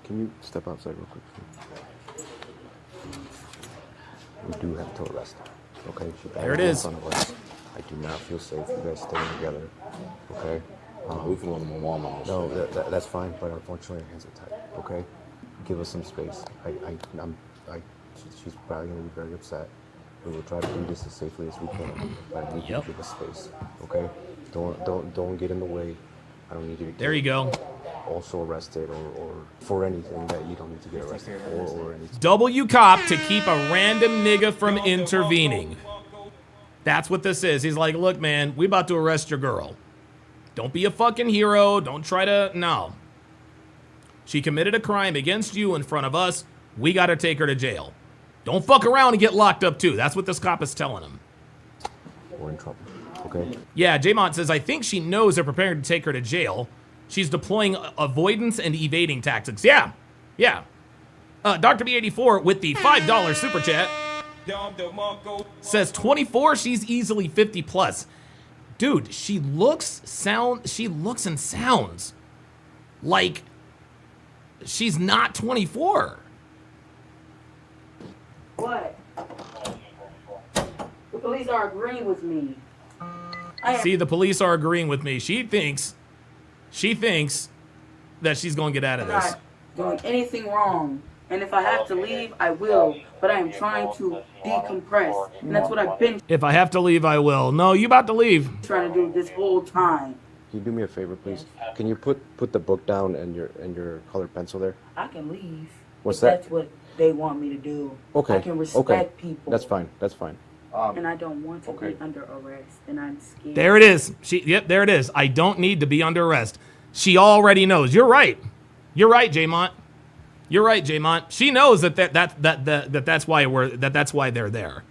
Can you step outside real quick? We do have to arrest her. Okay? There it is. In front of us. I do not feel safe. You guys staying together. Okay? We can go to my mom. No, that's fine, but unfortunately our hands are tied. Okay? Give us some space. She's probably gonna be very upset. We will try to do this as safely as we can, but I need you to give us space. Okay? Don't get in the way. I don't need you to. There you go. Also arrested or for anything that you don't need to get arrested for or anything. W cop to keep a random nigga from intervening. That's what this is. He's like, look, man, we about to arrest your girl. Don't be a fucking hero. Don't try to, no. She committed a crime against you in front of us. We got to take her to jail. Don't fuck around and get locked up too. That's what this cop is telling him. We're in trouble, okay? Yeah, J-Mont says, I think she knows they're preparing to take her to jail. She's deploying avoidance and evading tactics. Yeah, yeah. Dr. B84 with the $5 super chat says 24, she's easily 50 plus. Dude, she looks and sounds like she's not 24. What? The police are agreeing with me. See, the police are agreeing with me. She thinks that she's going to get out of I'm this. not doing anything wrong. And if I have to leave, I will. But I am trying to decompress. And that's what I've been If I have to leave, I will. No, you about to leave. trying to do this whole time. Can you do me a favor, please? Can you put the book down and your colored pencil there? I can leave. What's if that? That's what they want me to do. Okay. I can respect people. That's fine. That's fine. And I don't want to be under arrest. And I'm scared. There it is. Yep, there it is. I don't need to be under arrest. She already knows. You're right. You're right, J-Mont. You're right, J-Mont. She knows that's why they're there.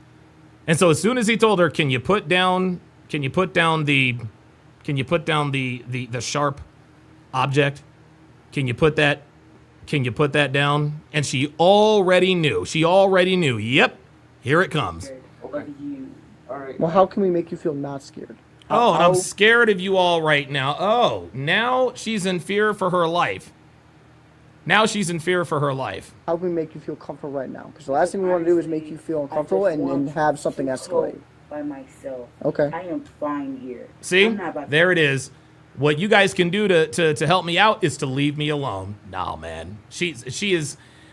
And so as soon as he told her, can you put down the sharp object? Can you put that down? And she already knew. Yep. Here it comes. Well, how can we make you feel not scared? Oh, and I'm scared of you all right now. Oh, now she's in fear for her life. How can we make you feel comfortable right now? Because the last thing we want to do is make you feel uncomfortable and have something escalate. By myself. Okay. I am fine here. See? There it is. What you guys can do to help me out is to leave me alone. No, man.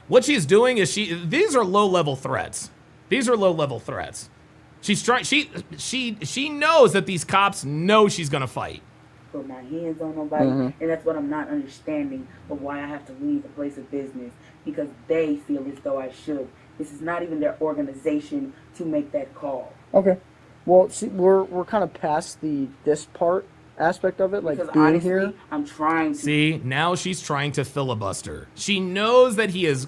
What she's doing is these are low-level threats. She's trying she knows that these cops know she's gonna fight. Put my hands on nobody, and that's what I'm not understanding of why I have to leave a place of business, because they feel as though I should. This is not even their organization to make that call. Okay. Well, see, we're kind of past this part aspect of it, like because being honestly, here. I'm trying to. See, now she's trying to filibuster. She knows that he is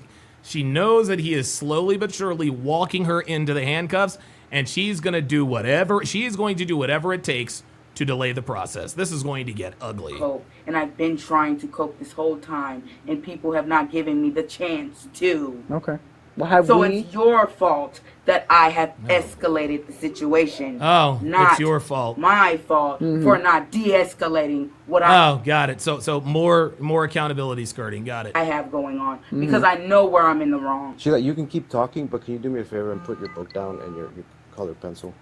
slowly but surely walking her into the handcuffs, and she's going to do whatever it takes to delay the process. This is going to get ugly. Cope, and I've been trying to cope this whole time, and people have not given me the chance to. Okay. Well, so it's your fault that I have escalated the situation. Oh, not it's your fault. My fault for not de-escalating what I got it. So more accountability skirting. Got it. I have going on because I know where I'm in the wrong. Sheila, you can keep talking, but can you do me a favor and put your book down and your colored pencil?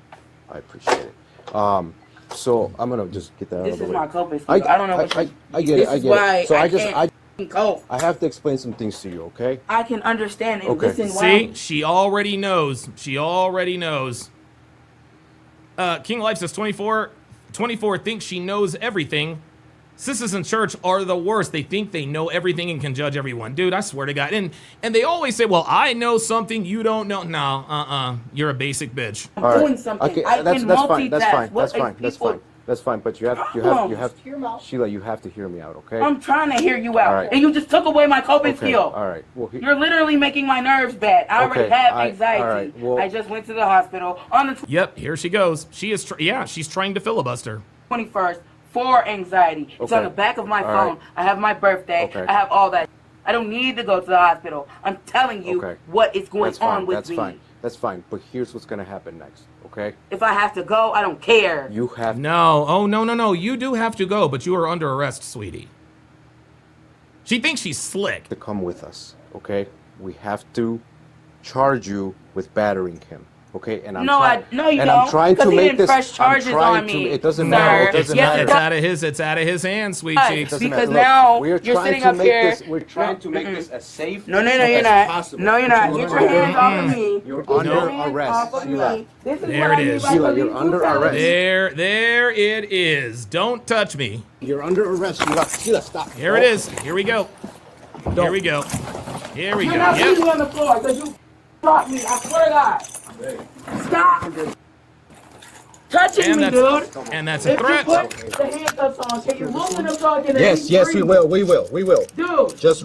I appreciate it. So I'm gonna just get that out of the way. This is my compass. I don't know what I get it. I get it. So I have to explain some things to you, okay? I can understand and listen well. See, she already knows. King Life says 24 thinks she knows everything. Sisters in church are the worst. They think they know everything and can judge everyone. Dude, I swear to God. And they always say, well, I know something you don't know. No, you're a basic bitch. I'm doing something. Okay, I can multitask. That's fine. But you have Sheila, you have to hear me out, okay? I'm trying to hear you out, and you just took away my coping skill. All right. Well, you're literally making my nerves bad. I already have anxiety. All right, well, I just went to the hospital on the Yep, here she goes. She is she's trying to filibuster. 21st for anxiety. It's on the back of my phone. I have my birthday. I have all that. I don't need to go to the hospital. I'm telling you what is going on with me. That's fine. But here's what's gonna happen next, okay? If I have to go, I don't care. You have No. Oh, no. You do have to go, but you are under arrest, sweetie. She thinks she's slick. To come with us, okay? We have to charge you with battering him. Okay, and I'm No, trying, no, you and don't. I'm trying to Because he make didn't this. press charges I'm trying on to. me, It doesn't sir. matter. It It's doesn't matter. it's out of his hands, sweet Right, cheeks. Doesn't because matter. Look, now we're you're trying sitting to up make here. this. We're trying to make this as safe. No, you're as not. possible. No, you're not. Get your hands off of me. You're Get your under hands arrest, off of Sheila. me. This is There what it I mean is. by Sheila, police you're under brutality. arrest. There it is. Don't touch me. You're under arrest. Sheila, stop. Here it is. Here we go. Here we go. Here we You're go. not Yep. sitting on the floor because you shot me. I swear to God. Stop touching And me, that's- dude. and that's a If threat. you put the handcuffs on, can you loosen them so I can Yes, yes, we will. We will. We will. Dude, Just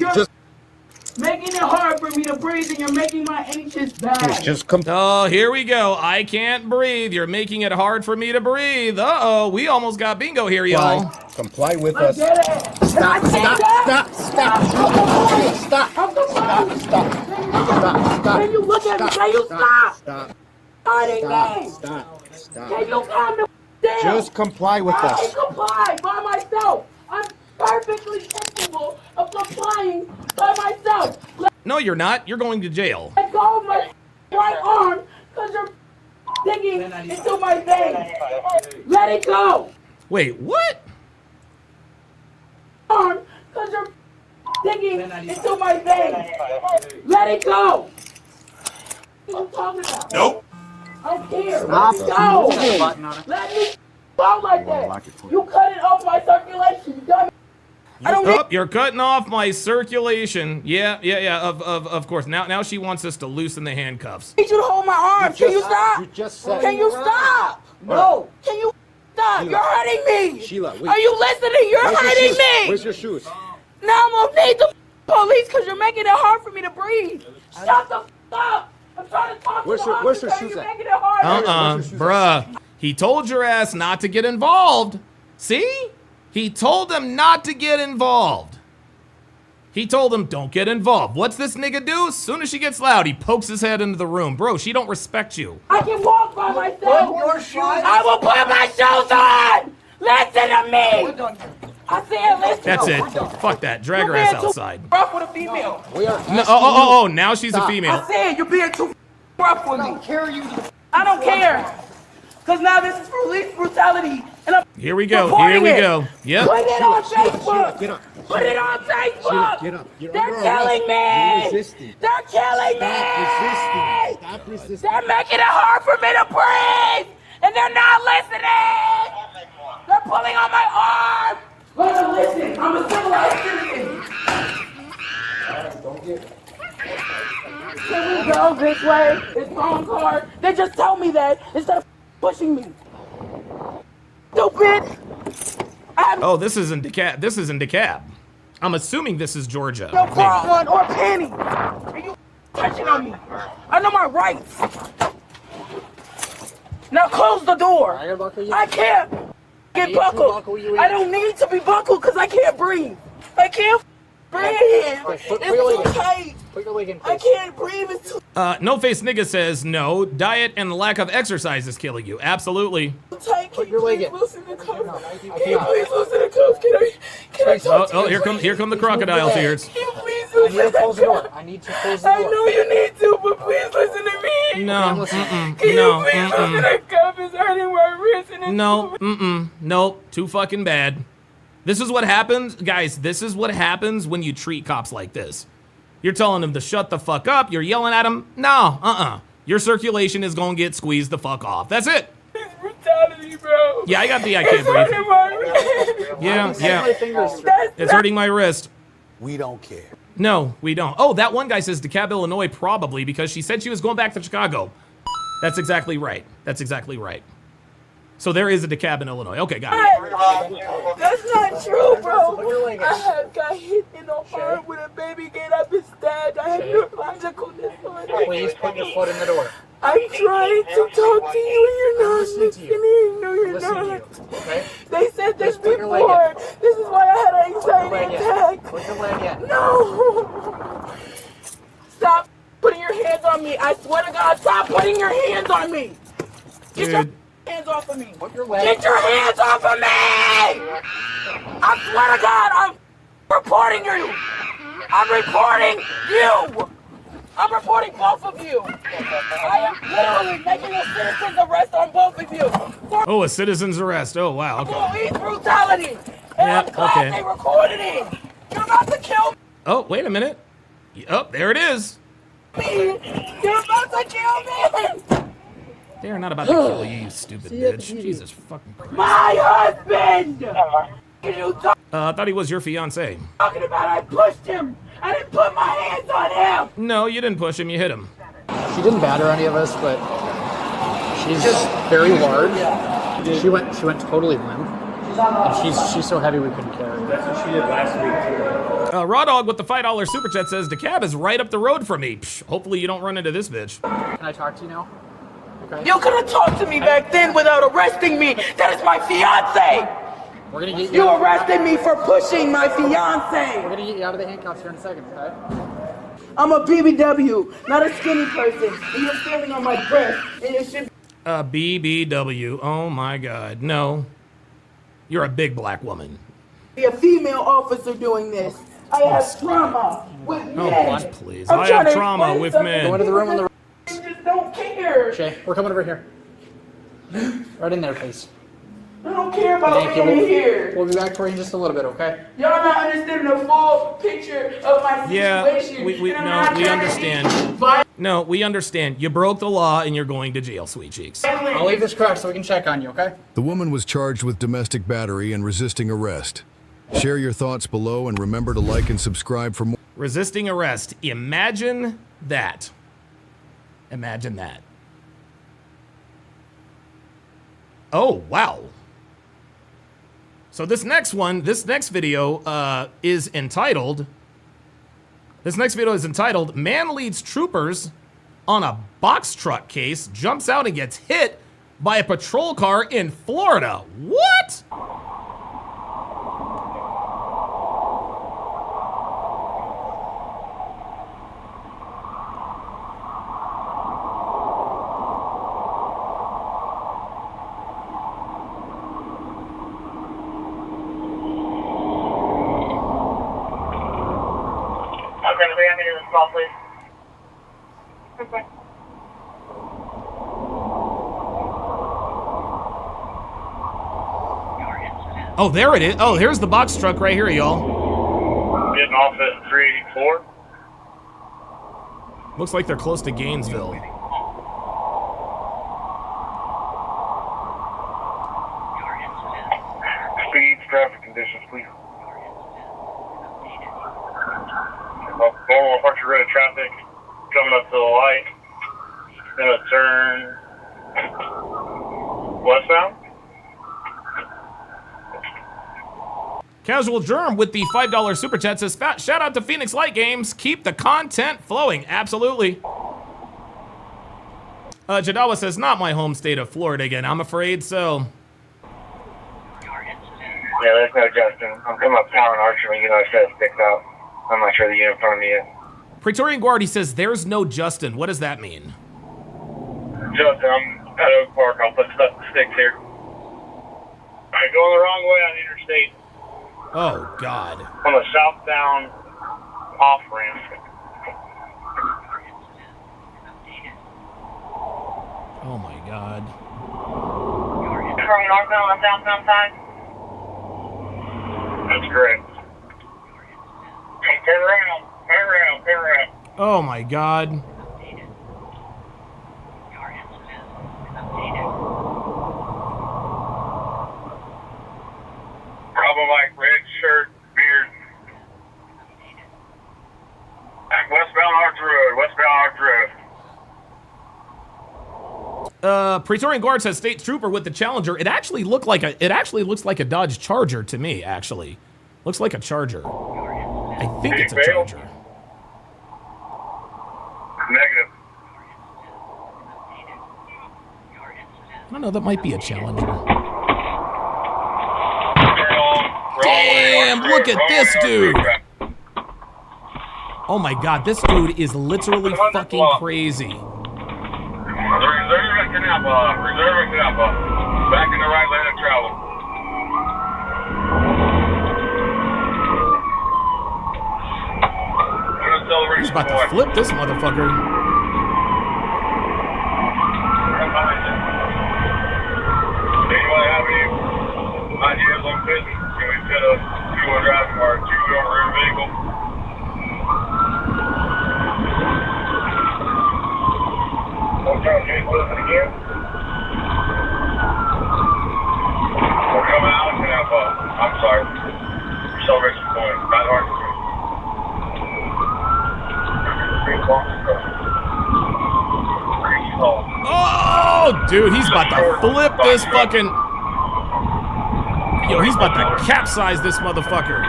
making it hard for me to breathe, and you're making my anxious bad. Just come. Oh, here we go. I can't breathe. You're making it hard for me to breathe. Uh-oh, we almost got bingo here, y'all. Comply with I us. get it. Stop, stop, stop, stop. Can you look at me? Can you stop? Stop. Stop. Can you calm the down? Just comply with I us. can comply by myself. I'm perfectly capable of complying by myself. No, you're not. You're going to jail. Let go of my right arm because you're digging into my vein. Let it go. Wait, what? Arm because you're digging into my vein. Let it go. What are you talking about? Nope. I don't care. Stop. Let it go. Got a button on it. Let me go like that. You cut it off my circulation. You dummy. I don't Oh, you're cutting off my circulation. Yeah. Of course. Now she wants us to loosen the handcuffs. need you to hold my arm. Can you stop? You just said. Can you stop? No. Can you stop? Sheila. You're hurting me. Sheila, wait. Are you listening? You're Where's your hurting shoes? me. Where's your shoes? Now I'm gonna need the police because you're making it hard for me to breathe. Shut the up. I'm trying to talk Where's to the your- where's your officer. shoes You're at? making it hard. Bruh. He told your ass not to get involved. See? He told them not to get involved. He told them, don't get involved. What's this nigga do? As soon as she gets loud, he pokes his head into the room. Bro, she don't respect you. I can walk by myself. Your shoes. I will put my shoes on. Listen to me. I said listen. That's it. Fuck that. Drag her ass outside. Rough with a female. We are. No, oh, now she's a female. I said you're being too rough with me. I don't care. Because now this is police brutality. And I'm Here we go. reporting Here we it. go. Yep. Put it on Facebook. Get up. Put it on Facebook. Get up. You're They're under killing arrest. me. You're resisting. They're killing me. Stop resisting. They're making it hard for me to breathe. And they're not listening. They're pulling on my arm. Listen, I'm a civilized citizen. Can we go this way? It's wrong card. They just tell me that instead of pushing me. Stupid. Oh, this isn't DeKalb. This isn't DeKalb. I'm assuming this is Georgia. No Maybe. one or penny. Are you touching on me? I know my rights. Now close the door. I can't get buckled. I don't need to be buckled because I can't breathe. I can't breathe. It's too tight. Put your leg in, I can't breathe. It's too No Face Nigga says no. Diet and lack of exercise is killing you. Absolutely. tight. Can you please loosen the cuffs? Can you cannot. please loosen the cuffs? Can I talk to you? Here come the crocodile tears. Can you please I loosen need to the close the door. cuffs? I need to close the I door. know you need to, but please listen to me. No. Can No. you please loosen the cuffs? It's hurting my wrist and it's No. Nope. Too fucking bad. This is what happens, guys. This is what happens when you treat cops like this. You're telling them to shut the fuck up. You're yelling at them. No. Your circulation is gonna get squeezed the fuck off. That's it. It's brutality, bro. Yeah, I got the I can't It's hurting breathe. my wrist. Yeah. It's hurting my wrist. We don't care. No, we don't. Oh, that one guy says DeKalb, Illinois, probably because she said she was going back to Chicago. That's exactly right. That's exactly right. So there is a DeKalb in Illinois. Okay, got it. That's not true, bro. I have got hit in the heart with a baby gate up and stabbed. I have neurological disorder. Please put your foot in the door. I'm trying to talk to you and you're not listening. No, you're not. Okay? They said this Put your leg in. before. This is why I had an anxiety attack. Put your leg in. No. Stop putting your hands on me. I swear to God, stop putting your hands on me. Get your Dude. hands off of me. Put your leg. Get your hands off of me. I swear to God, reporting you. I'm reporting you. I'm reporting both of you. I am literally making a citizen's arrest on both of you. Oh, a citizen's arrest. Oh, wow. Okay. Police brutality. And I'm glad they recorded it. You're about to kill me. Oh, wait a minute. Oh, there it is. You're about to kill me. They are not about to kill you, you stupid bitch. Jesus fucking Christ. My husband. I thought he was your fiance. Talking about I pushed him. I didn't put my hands on him. No, you didn't push him. You hit him. She didn't batter any of us, but she's very large. She went totally limp, and she's so heavy we couldn't carry her. That's what she did last week too. Raw Dog with the $5 super chat says the cab is right up the road from me. Psh, hopefully you don't run into this bitch. Can I talk to you now? Okay. You could have talked to me back then without arresting me. That is my fiance. We're gonna get you arrested me for pushing my fiance. We're gonna get you out of the handcuffs here in a second, okay? I'm a BBW, not a skinny person. And you're standing on my breast, and you should. BBW. Oh my God. No. You're a big black woman. Be a female officer doing this. I have trauma with men. Oh, God, please. I have trauma with men. Go into the room on the right. You just don't care. Shay, we're coming over here. Right in there, please. I don't care about Thank you. being here. We'll be back for you in just a little bit, okay? Y'all not understanding the full picture of my situation. Yeah, we understand. No, we understand. You broke the law and you're going to jail, sweet cheeks. I'll leave this crack so we can check on you, okay? The woman was charged with domestic battery and resisting arrest. Share your thoughts below and remember to like and subscribe for more. Resisting arrest. Imagine that. Imagine that. Oh, wow. So this next video is entitled, Man Leads Troopers on a Box Truck Case, Jumps Out and Gets Hit by a Patrol Car in Florida. What? Oh, there it is. Oh, here's the box truck right here, y'all. Getting off at 384. Looks like they're close to Gainesville. Speed, traffic conditions, please. Normal Archer Road traffic coming up to the light. Gonna turn westbound. Casual Germ with the $5 super chat says, shout out to Phoenix Light Games. Keep the content flowing. Absolutely. Jadawa says, not my home state of Florida again. I'm afraid so. Yeah, there's no Justin. I'm coming up town Archer when you know I said sticks out. I'm not sure the unit in front of me yet. Praetorian Guard, he says, there's no Justin. What does that mean? Justin, I'm at Oak Park. I'll put sticks here. Alright, going the wrong way on the interstate. Oh, God. On the southbound off-ramp. Oh, my God. From northbound on southbound side? That's correct. Turn around. Oh, my God. Bravo Mike, red shirt, beard. Westbound Arch Road. Praetorian Guard says State Trooper with the Challenger. It actually looks like a Dodge Charger to me, actually. Looks like a Charger. I think it's a Charger. Negative. I don't know, that might be a Challenger. Damn, look at this dude. Oh my God, this dude is literally fucking crazy. Reserve at Canapa. Back in the right lane of travel. He's about to flip this motherfucker. Anyone have any ideas on fitting? Can we fit a two-wheel drive or a two-wheel rear vehicle? What kind of vehicle is it again? We're coming out and have, I'm sorry, Celebration Point, Bad Heart Oh, dude, he's about to flip this fucking... Yo, he's about to capsize this motherfucker.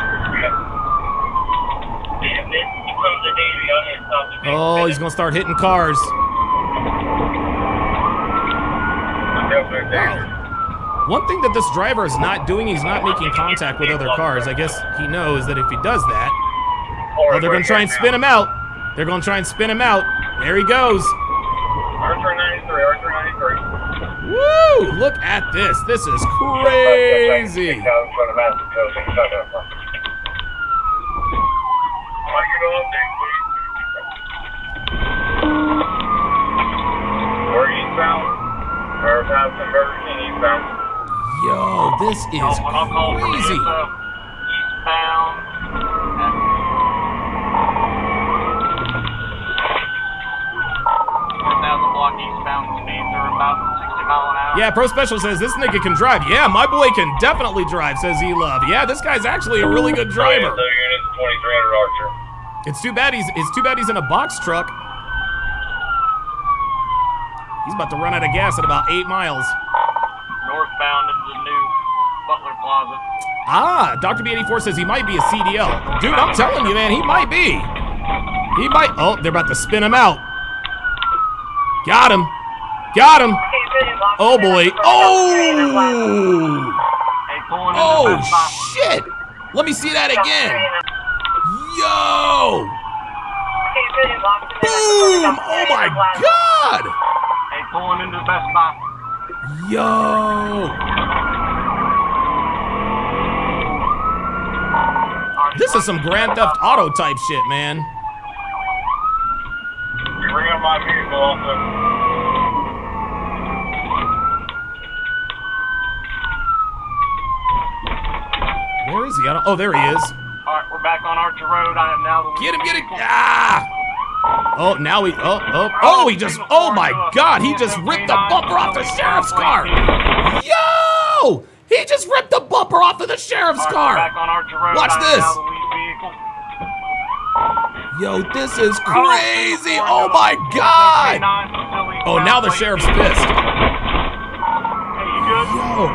Oh, he's gonna start hitting cars. Wow. One thing that this driver is not doing, he's not making contact with other cars. I guess he knows that if he does that, oh, they're gonna try and spin him out. They're gonna try and spin him out. There he goes. R393. Woo! Look at this. This is crazy. We're eastbound. Or past some Burger King eastbound. Yo, this is crazy. Eastbound. Block eastbound speeds are about 60 mile an hour. Yeah, Pro Special says this nigga can drive. Yeah, my boy can definitely drive, says E-Love. Yeah, this guy's actually a really good driver. It's too bad he's in a box truck. He's about to run out of gas at about 8 miles. Northbound into the new Butler Plaza. Ah, Dr. B84 says he might be a CDL. Dude, I'm telling you, man, he might be. He might. Oh, they're about to spin him out. Got him. Got him. Oh, boy. Oh! Oh, shit. Let me see that again. Yo! Boom! Oh, my God! Hey, pulling into the Best Buy. Yo! This is some Grand Theft Auto type shit, man. Bring up my vehicle also. Where is he? I don't, oh, there he is. Alright, we're back on Archer Road. I am now the Get him, get him. Ah! Oh, now he, he just, oh my God, he just ripped the bumper off the sheriff's car. Yo! He just ripped the bumper off of the sheriff's car. Back on Archer Road. Watch this. Yo, this is crazy. Oh my God. Oh, now the sheriff's pissed. Hey, you good? Yo.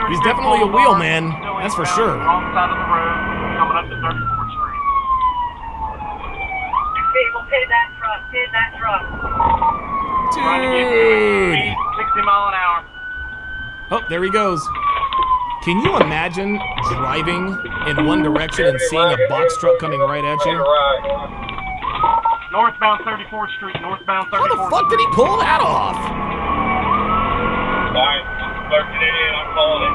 He's definitely a wheelman, that's for sure. Wrong side of the road, coming up to 34th Street. People, pit that truck. Dude. 60 mile an hour. Oh, there he goes. Can you imagine driving in one direction and seeing a box truck coming right at you? Northbound 34th Street, northbound 34th Street. How the fuck did he pull that off? Clerking it in, I'm calling it.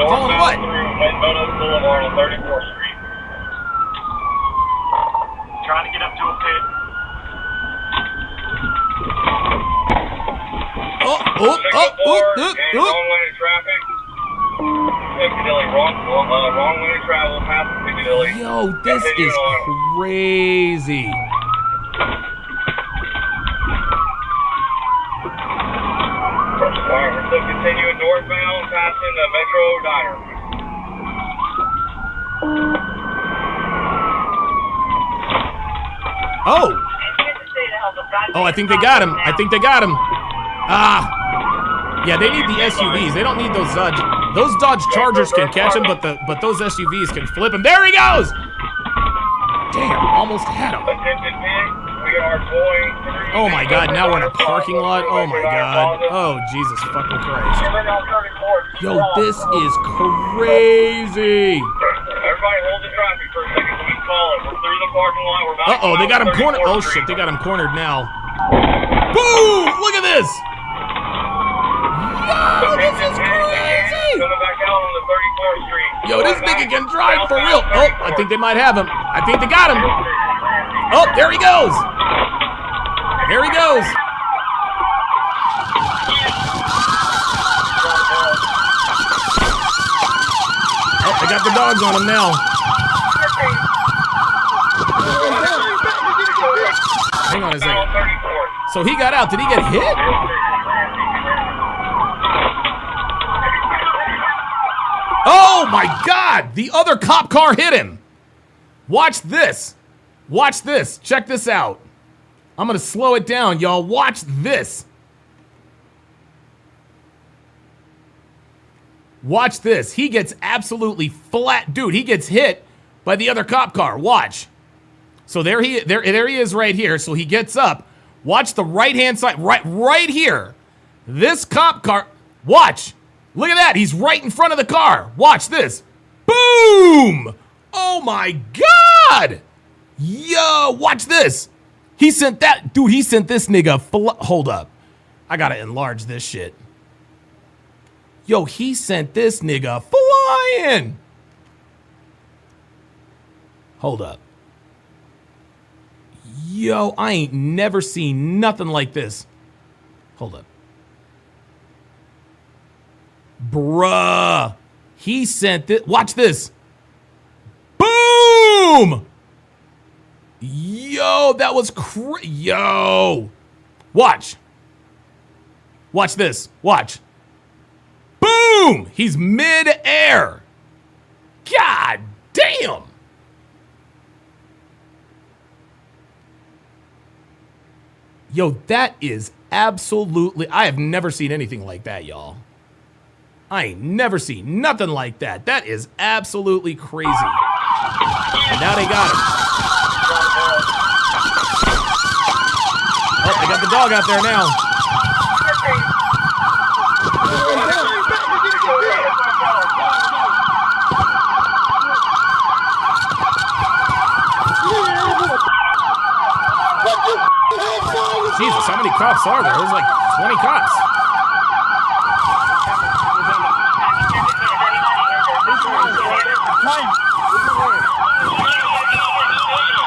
Calling what? Through Mendoza Boulevard on 34th Street. Trying to get up to a pit. Wrong lane of traffic. Piccadilly, wrong lane of travel, past Piccadilly. Yo, this is crazy. Alright, we're still continuing northbound, passing the Metro Diner. Oh! Oh, I think they got him. Ah! Yeah, they need the SUVs. They don't need those those Dodge Chargers can catch him, but those SUVs can flip him. There he goes! Damn, almost had him. Oh my God, now we're in a parking lot. Oh my God. Oh, Jesus fucking Christ. Yo, this is crazy. Everybody hold the traffic for a second so we call it. We're through the parking lot. We're about Uh-oh, they got him cornered. Oh shit, they got him cornered now. Boom! Look at this! Yo, this is crazy! Coming back out on the 34th Street. Yo, this nigga can drive for real. Oh, I think they might have him. I think they got him. Oh, there he goes. There he goes. Oh, they got the dogs on him now. Hang on a second. So he got out. Did he get hit? Oh my God! The other cop car hit him. Watch this. Watch this. Check this out. I'm gonna slow it down, y'all. Watch this. Watch this. He gets absolutely flat. Dude, he gets hit by the other cop car. Watch. So there he is right here. So he gets up. Watch the right-hand side. Right here. This cop car. Watch. Look at that. He's right in front of the car. Watch this. Boom! Oh my God! Yo, watch this. He sent that. Dude, he sent this nigga. Hold up. I gotta enlarge this shit. Yo, he sent this nigga flying. Hold up. Yo, I ain't never seen nothing like this. Hold up. Bruh. He sent this. Watch this. Boom! Yo, that was yo. Watch. Watch this. Watch. Boom! He's mid-air. God damn. Yo, that is absolutely... I have never seen anything like that, y'all. I ain't never seen nothing like that. That is absolutely crazy. And now they got him. Oh, they got the dog out there now. Jesus, how many cops are there? There's like 20 cops.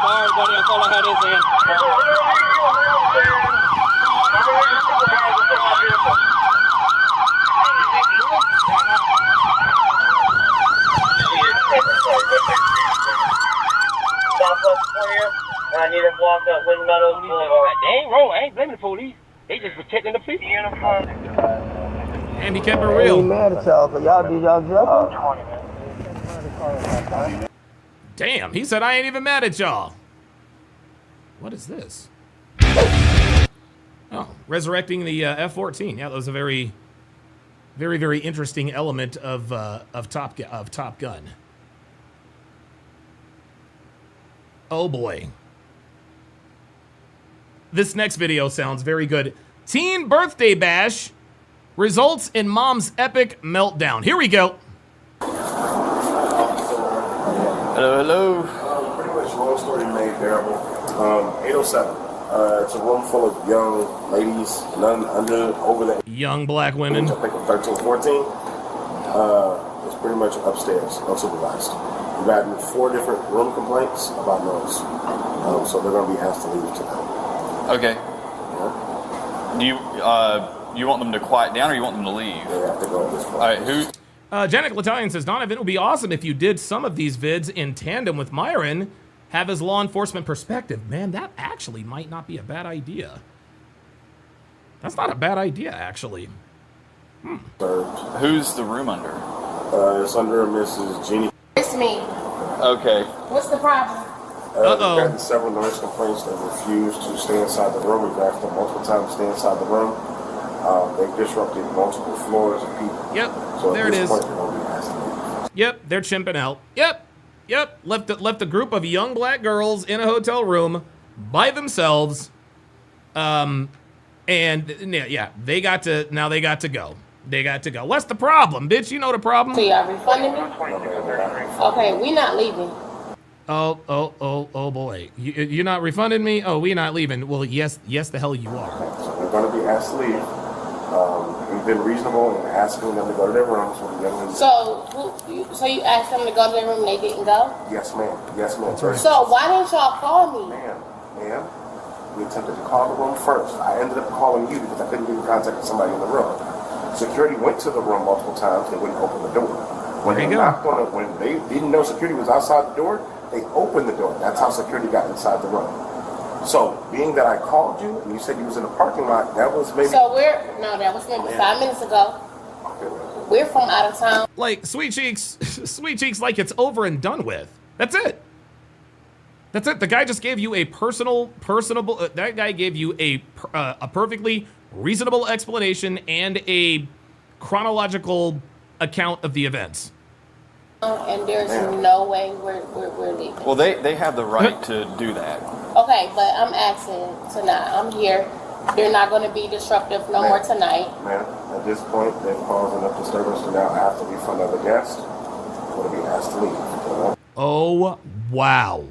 Sorry, buddy. That's all I had is in. I need to walk up Wind Meadows Boulevard. They ain't wrong. I ain't blaming the police. They just protecting the people. And he kept it real. I ain't mad at y'all, 'cause y'all did y'all job. Damn, he said I ain't even mad at y'all. What is this? Oh, resurrecting the F-14. Yeah, that was a very, very, very interesting element of Top Gun. Oh boy. This next video sounds very good. Teen birthday bash results in mom's epic meltdown. Here we go. Hello, hello. Pretty much long story made bearable. 807. It's a room full of young ladies, none over the young black women. I think of 13, 14. It's pretty much upstairs, unsupervised. We've gotten 4 different room complaints about noise. So they're going to be asked to leave tonight. Okay. Yeah. Do you want them to quiet down or you want them to leave? They have to go this far. All right, who? Janet Latalian says, Donovan, it would be awesome if you did some of these vids in tandem with Myron, have his law enforcement perspective. Man, that actually might not be a bad idea. That's not a bad idea, actually. Who's the room under? It's under Mrs. Jeannie. It's me. Okay. What's the problem? We've gotten several noise complaints that refuse to stay inside the room. We've asked them multiple times to stay inside the room. They've disrupted multiple floors of people. Yep, so there it is. Point, they're gonna be asked to leave. Yep, they're chimping out. Yep. Left a group of young black girls in a hotel room by themselves. And yeah, they got to go. They got to go. What's the problem, bitch? You know the problem. So y'all refunding me? Okay, we not leaving. Oh boy. You're not refunding me? Oh, we're not leaving. Well, yes, the hell you are. So they're going to be asked to leave. We've been reasonable in asking them to go to their rooms when the young lady. So you asked them to go to their room and they didn't go? Yes, ma'am. Yes, ma'am. So why didn't y'all call me? Ma'am, we attempted to call the room first. I ended up calling you because I couldn't get in contact with somebody in the room. Security went to the room multiple times. They wouldn't open the door. When they knocked on it, when they didn't know security was outside the door, they opened the door. That's how security got inside the room. So, being that I called you and you said you was in the parking lot, that was maybe. So that was maybe 5 minutes ago. We're from out of town. Like, Sweet Cheeks, like it's over and done with. That's it. That's it. The guy just gave you a personable. That guy gave you a perfectly reasonable explanation and a chronological account of the events. And there's no way we're leaving. Well, they have the right to do that. Okay, but I'm asking tonight. I'm here. They're not going to be disruptive no more tonight. Ma'am, at this point, they've caused enough disturbance to now have to refund other guests. We're going to be asked to leave. Oh, wow.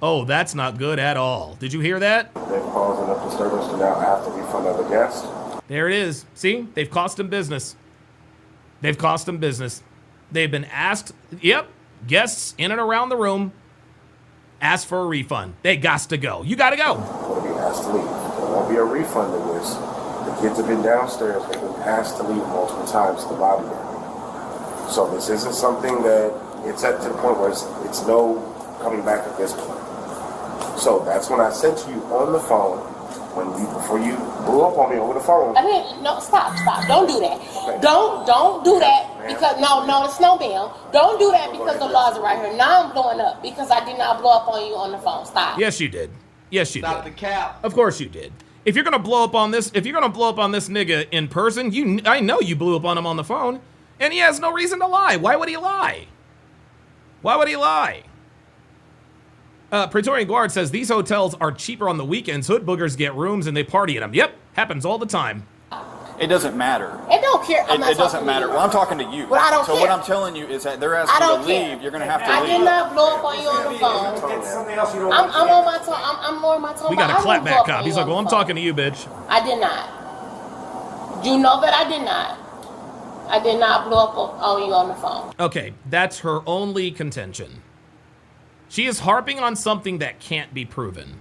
Oh, that's not good at all. Did you hear that? They've caused enough disturbance to now have to refund other guests. There it is. See? They've cost him business. They've cost him business. They've been asked, guests in and around the room asked for a refund. They gots to go. You got to go. We're going to be asked to leave. There won't be a refund in this. The kids have been downstairs. They've been asked to leave multiple times to the lobby area. So this isn't something that it's at to the point where it's no coming back at this point. So that's when I said to you on the phone, before you blew up on me over the phone. I mean, no, stop. Don't do that. Okay. Don't do that because no, it's no bill. Don't do that because the laws are right here. Now I'm blowing up because I did not blow up on you on the phone. Stop. Yes, you did. Yes, you did. Stop the cap. Of course you did. If you're gonna blow up on this nigga in person, I know you blew up on him on the phone, and he has no reason to lie. Why would he lie? Why would he lie? Praetorian Guard says these hotels are cheaper on the weekends. Hood boogers get rooms and they party in them. Yep, happens all the time. It doesn't matter. It don't care. It doesn't matter. Well, I'm talking to you. Well, I don't so care. What I'm telling you is that they're asking you to leave. You're going to have to leave. I did not blow up on you on the phone. I'm on my phone. I'm more on my phone. We got a clapback cop. He's like, well, I'm talking to you, bitch. I did not. You know that I did not. I did not blow up on you on the phone. Okay, that's her only contention. She is harping on something that can't be proven.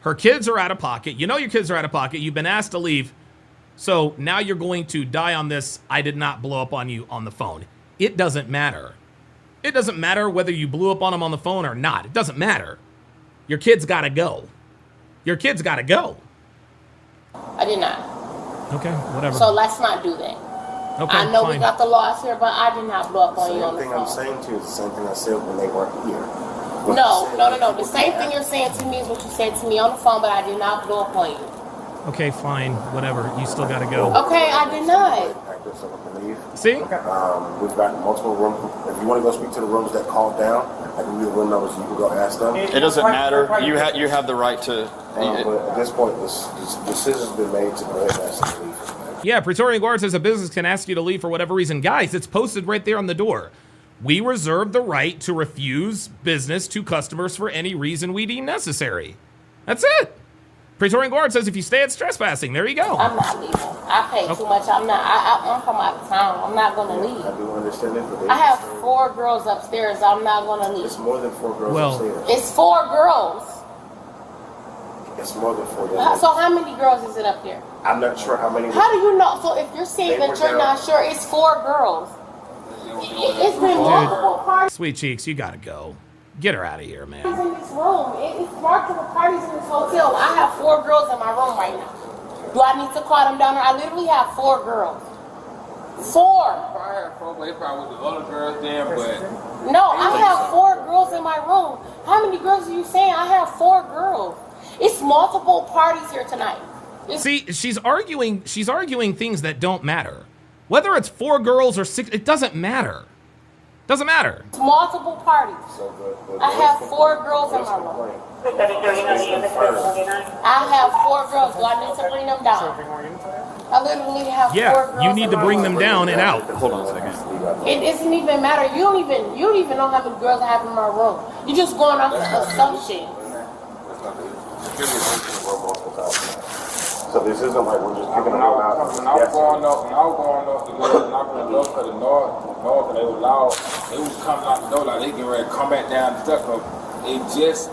Her kids are out of pocket. You know your kids are out of pocket. You've been asked to leave. So now you're going to die on this, I did not blow up on you on the phone. It doesn't matter. It doesn't matter whether you blew up on them on the phone or not. It doesn't matter. Your kids got to go. Your kids got to go. I did not. Okay, whatever. So let's not do that. Okay, I know fine. we got the laws here, but I did not blow up on you on the phone. The same thing I'm saying to you is the same thing I said when they weren't here. No. The same thing you're saying to me is what you said to me on the phone, but I did not blow up on you. Okay, fine, whatever. You still got to go. Okay, I did not. See? We've got multiple rooms. If you want to go speak to the rooms that called down, I can give you the room numbers. You can go ask them. It doesn't matter. You have the right to. But at this point, this decision's been made to go ahead and ask them to leave. Yeah, Praetorian Guard says a business can ask you to leave for whatever reason. Guys, it's posted right there on the door. We reserve the right to refuse business to customers for any reason we deem necessary. That's it. Praetorian Guard says if you stay, it's trespassing. There you go. I'm not leaving. I pay too much. I'm from out of town. I'm not going to leave. I do understand it. I have 4 girls upstairs. I'm not going to leave. It's more than 4 girls upstairs. It's 4 girls. It's more than 4 girls. So how many girls is it up there? I'm not sure how many. How do you know? So if you're saying that you're not sure, it's 4 girls. It's been multiple parties. Sweet Cheeks, you got to go. Get her out of here, man. In this room, it's multiple parties in this hotel. I have 4 girls in my room right now. Do I need to call them down there? I literally have 4 girls. 4. I had 4, but it's probably with the other girls there, but. No, I have 4 girls in my room. How many girls are you saying? I have 4 girls. It's multiple parties here tonight. See, she's arguing things that don't matter. Whether it's 4 girls or 6, it doesn't matter. Doesn't matter. It's multiple parties. I have 4 girls in my room. I have 4 girls. Do I need to bring them down? I literally have 4 girls. Yeah, you need to bring them down and out. Hold on a second. It doesn't even matter. You don't even know how many girls I have in my room. You just going off of assumption. So this isn't like we're just kicking them out. When I was going up, the girls knocking on the door for the north, and they was loud. They was coming out the door like they getting ready to come back down the steps. It just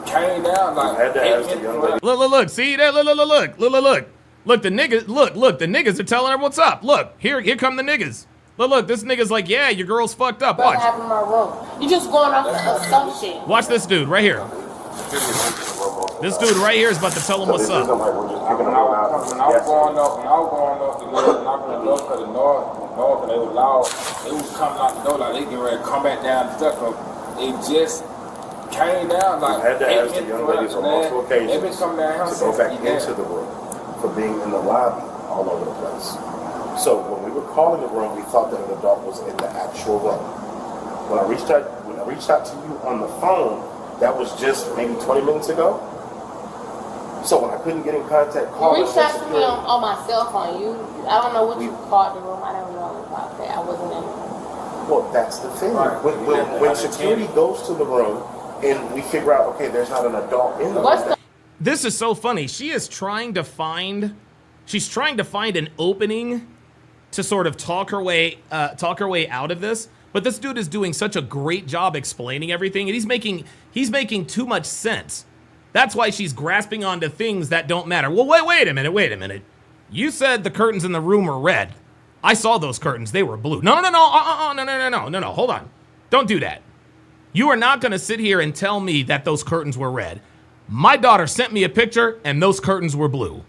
came down like. I had to ask the young lady. Look, see that? Look, the niggas, look, the niggas are telling her what's up. Look, here come the niggas. Look, this nigga's like, yeah, your girl's fucked up. What Watch. happened in my room? You just going off of assumption. Watch this dude right here. This dude right here is about to tell him what's up. When I was going up, the girls knocking on the door for the north, and they was loud. They was coming out the door like they getting ready to come back down the steps. It just came down like. I had to ask the young ladies on multiple occasions They been coming down to go back into the room for being in the lobby all over the place. So when we were calling the room, we thought that an adult was in the actual room. When I reached out to you on the phone, that was just maybe 20 minutes ago. So when I couldn't get in contact, You reached out to me on my cell phone. I don't know what you called the room. I don't know about that. I wasn't in it. Well, that's the thing. When security goes to the room and we figure out, okay, there's not an adult in the room. This is so funny. She's trying to find an opening to sort of talk her way out of this. But this dude is doing such a great job explaining everything, and he's making too much sense. That's why she's grasping onto things that don't matter. Well, wait a minute. You said the curtains in the room were red. I saw those curtains. They were blue. No. Hold on. Don't do that. You are not going to sit here and tell me that those curtains were red. My daughter sent me a picture, and those curtains were blue.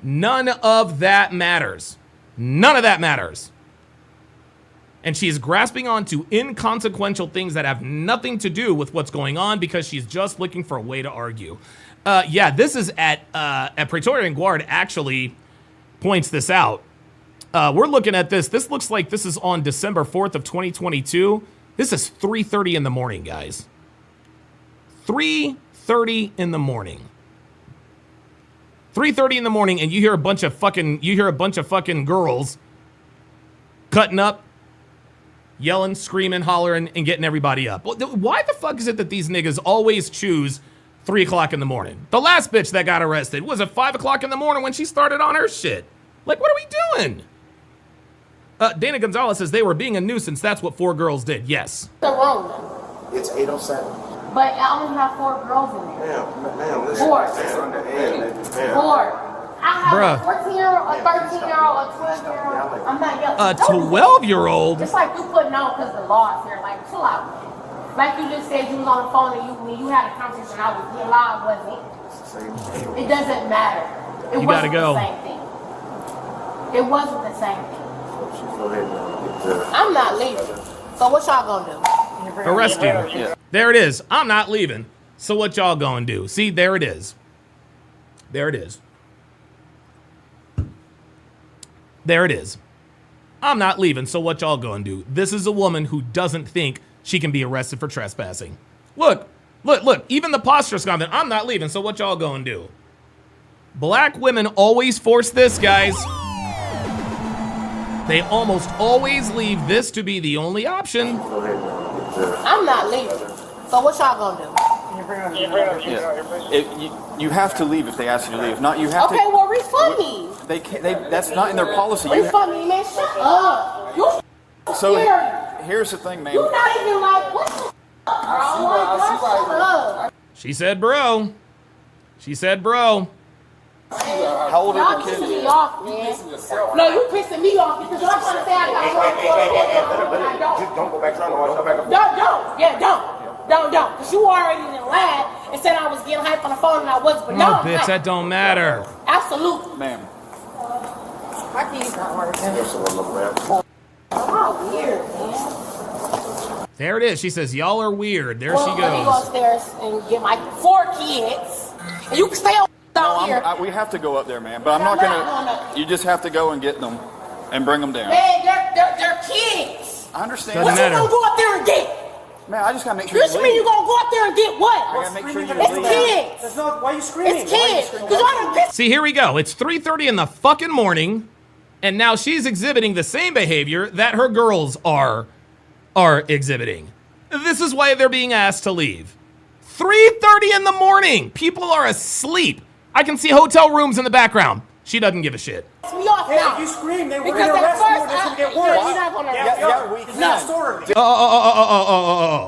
None of that matters. None of that matters. And she's grasping onto inconsequential things that have nothing to do with what's going on because she's just looking for a way to argue. Yeah, this is at Praetorian Guard actually points this out. We're looking at this. This looks like this is on December 4th of 2022. This is 3:30 in the morning, guys. 3:30 in the morning. 3:30 in the morning, and you hear a bunch of fucking girls cutting up, yelling, screaming, hollering, and getting everybody up. Why the fuck is it that these niggas always choose 3 o'clock in the morning? The last bitch that got arrested was at 5 o'clock in the morning when she started on her shit. Like, what are we doing? Dana Gonzalez says they were being a nuisance. That's what 4 girls did. Yes. The room. It's 8:07. But I only have 4 girls in there. Ma'am, listen. 4. Ma'am. 4. I have Bruh. a 14-year-old, a 13-year-old, a 12-year-old. I'm not yelling. A 12-year-old? It's like you putting on because the law is here. Like, chill out. Like you just said, you was on the phone and when you had a conversation, I was being loud, wasn't it? It doesn't matter. It You wasn't gotta go. the same thing. It wasn't the same thing. Go ahead and I'm not leaving. So what y'all gonna do? Arrest you. There it is. I'm not leaving. So what y'all gonna do? See, there it is. There it is. There it is. I'm not leaving. So what y'all gonna do? This is a woman who doesn't think she can be arrested for trespassing. Look. Even the posture's comment. I'm not leaving. So what y'all gonna do? Black women always force this, guys. They almost always leave this to be the only option. I'm not leaving. So what y'all gonna do? You have to leave if they ask you to leave. Not you have Okay, to. well refund me. They can't. That's not in their policy. Refund me, man. Shut up. You So scary. here's the thing, man. You not even like what the shut up. She said, bro. She said, bro. How old Y'all are the pissing kids? me off, man. No, you pissing me off because y'all trying to say I got Just don't go back trying to watch back up. Don't. Yeah, don't. Because you already didn't laugh and said I was getting hyped on the phone and I wasn't. But no, No, I'm bitch, not. that don't matter. Absolutely. Ma'am. My keys not working. Oh, weird, man. There it is. She says, y'all are weird. There she Let me go goes. upstairs and get my 4 kids. And you can stay on down here. We have to go up there, man. But I'm not gonna. You just have to go and get them and bring them down. Man, they're kids. I understand. What you gonna go up there and get? Man, I just gotta make sure What you you mean you leave. gonna go up there and get what? I gotta make sure you It's leave. kids. That's not, why are you screaming? It's kids. Because y'all done pissed. See, here we go. It's 3:30 in the fucking morning, and now she's exhibiting the same behavior that her girls are exhibiting. This is why they're being asked to leave. 3:30 in the morning. People are asleep. I can see hotel rooms in the background. She doesn't give a shit. Me off now. If you scream, they Because will at arrest you first and it's going to get worse. you're not gonna arrest me. No. Story.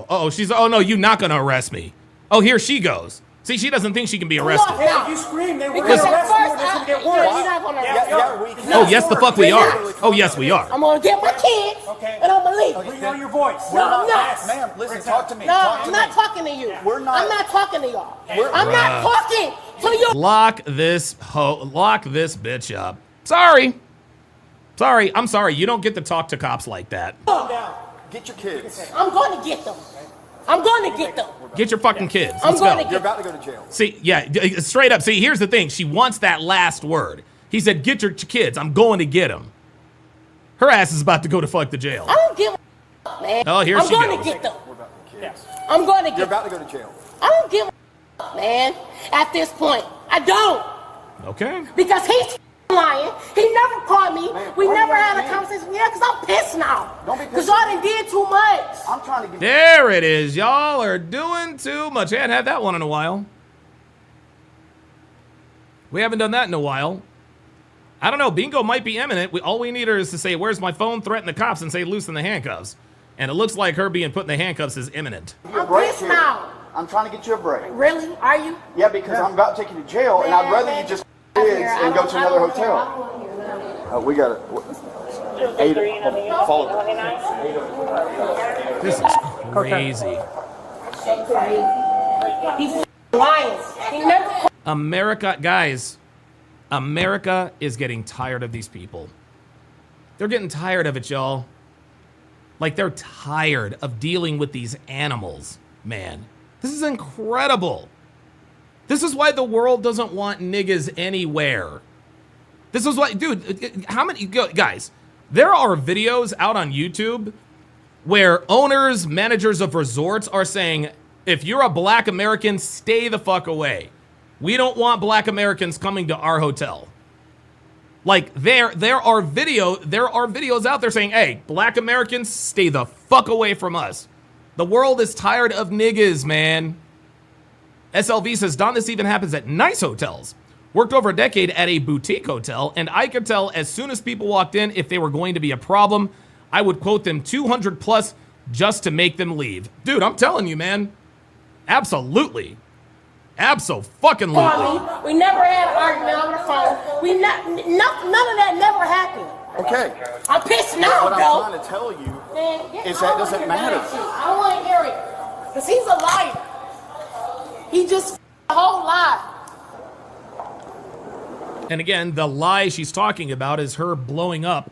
Oh, she's, oh no, you're not gonna arrest me. Oh, here she goes. See, she doesn't think she can be arrested. Hey, if you scream, they will Because arrest at you and first it's going to get worse. you're not gonna arrest me. Oh, yes, the fuck we are. Oh, yes, we are. I'm gonna get my kids and I'm gonna leave. We know your voice. No, I'm not. Ma'am, listen, talk to me. No, Talk to I'm me. not talking to you. We're not- I'm not talking to y'all. I'm not talking to you. Lock this bitch up. Sorry. I'm sorry. You don't get to talk to cops like that. Calm down. Get your kids. I'm going to get them. I'm going to get them. Get your fucking kids. I'm Let's going go. to You're get about to go to jail. See, yeah, straight up. See, here's the thing. She wants that last word. He said, get your kids. I'm going to get them. Her ass is about to go to fuck the jail. I don't give a man. Oh, here I'm she going goes. to get them. I'm going to get You're them. about to go to jail. I don't give a man at this point. I don't. Okay. Because he's lying. He never called me. We never had a conversation. Yeah, because I'm pissed now. Don't be Because pissed. y'all done did too much. I'm trying to get. There it is. Y'all are doing too much. I hadn't had that one in a while. We haven't done that in a while. I don't know. Bingo might be imminent. All we need her is to say, where's my phone, threaten the cops, and say, loosen the handcuffs. And it looks like her being put in the handcuffs is imminent. I'm pissed now. I'm trying to get you a break. Really? Are you? Yeah, because I'm about to take you to jail, and I'd rather you just kids and go to another hotel. We got it. Follow. This is crazy. He's lying. He never. America, guys, America is getting tired of these people. They're getting tired of it, y'all. Like, they're tired of dealing with these animals, man. This is incredible. This is why the world doesn't want niggas anywhere. This is why, dude, how many, guys, there are videos out on YouTube where owners, managers of resorts are saying, if you're a black American, stay the fuck away. We don't want black Americans coming to our hotel. Like, there are videos out there saying, hey, black Americans, stay the fuck away from us. The world is tired of niggas, man. SLV says, Don, this even happens at nice hotels. Worked over a decade at a boutique hotel, and I could tell as soon as people walked in if they were going to be a problem, I would quote them 200 plus just to make them leave. Dude, I'm telling you, man. Absolutely. Abso-fucking-lutely. We never had an argument on the phone. None of that never happened. Okay. I'm pissed now, What I'm though. trying to tell you Man, is I that don't doesn't wanna hear matter. that shit. I don't want to hear it. Because he's a liar. He just a whole lie. And again, the lie she's talking about is her blowing up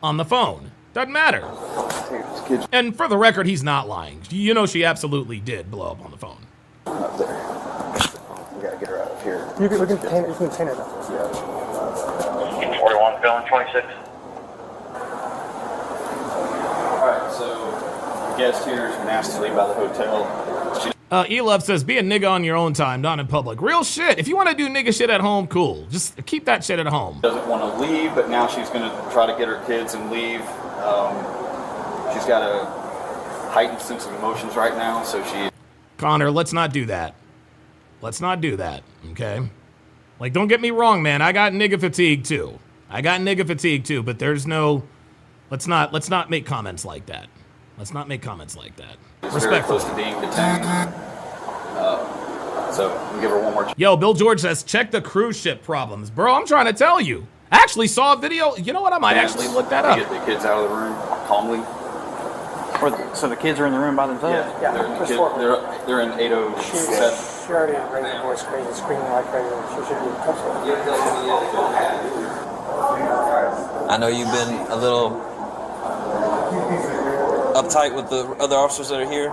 on the phone. Doesn't matter. And for the record, he's not lying. You know she absolutely did blow up on the phone. Up there. We gotta get her out of here. We can contain it. 41 going 26. Alright, so the guest here has been asked to leave by the hotel. Elove says, be a nigga on your own time, not in public. Real shit. If you want to do nigga shit at home, cool. Just keep that shit at home. Doesn't want to leave, but now she's going to try to get her kids and leave. She's got a heightened sense of emotions right now, so she... Connor, let's not do that. Let's not do that, okay? Like, don't get me wrong, man. I got nigga fatigue, too. But there's no... Let's not make comments like that. Let's not make comments like that. Respectfully. Very close to being detained. So we'll give her one more chance. Yo, Bill George says, check the cruise ship problems. Bro, I'm trying to tell you. I actually saw a video. You know what? I might actually look that up. Get the kids out of the room calmly. So the kids are in the room by themselves? They're in 807. She already raised her voice crazy, screaming like crazy. She should be in I know you've been a little uptight with the other officers that are here.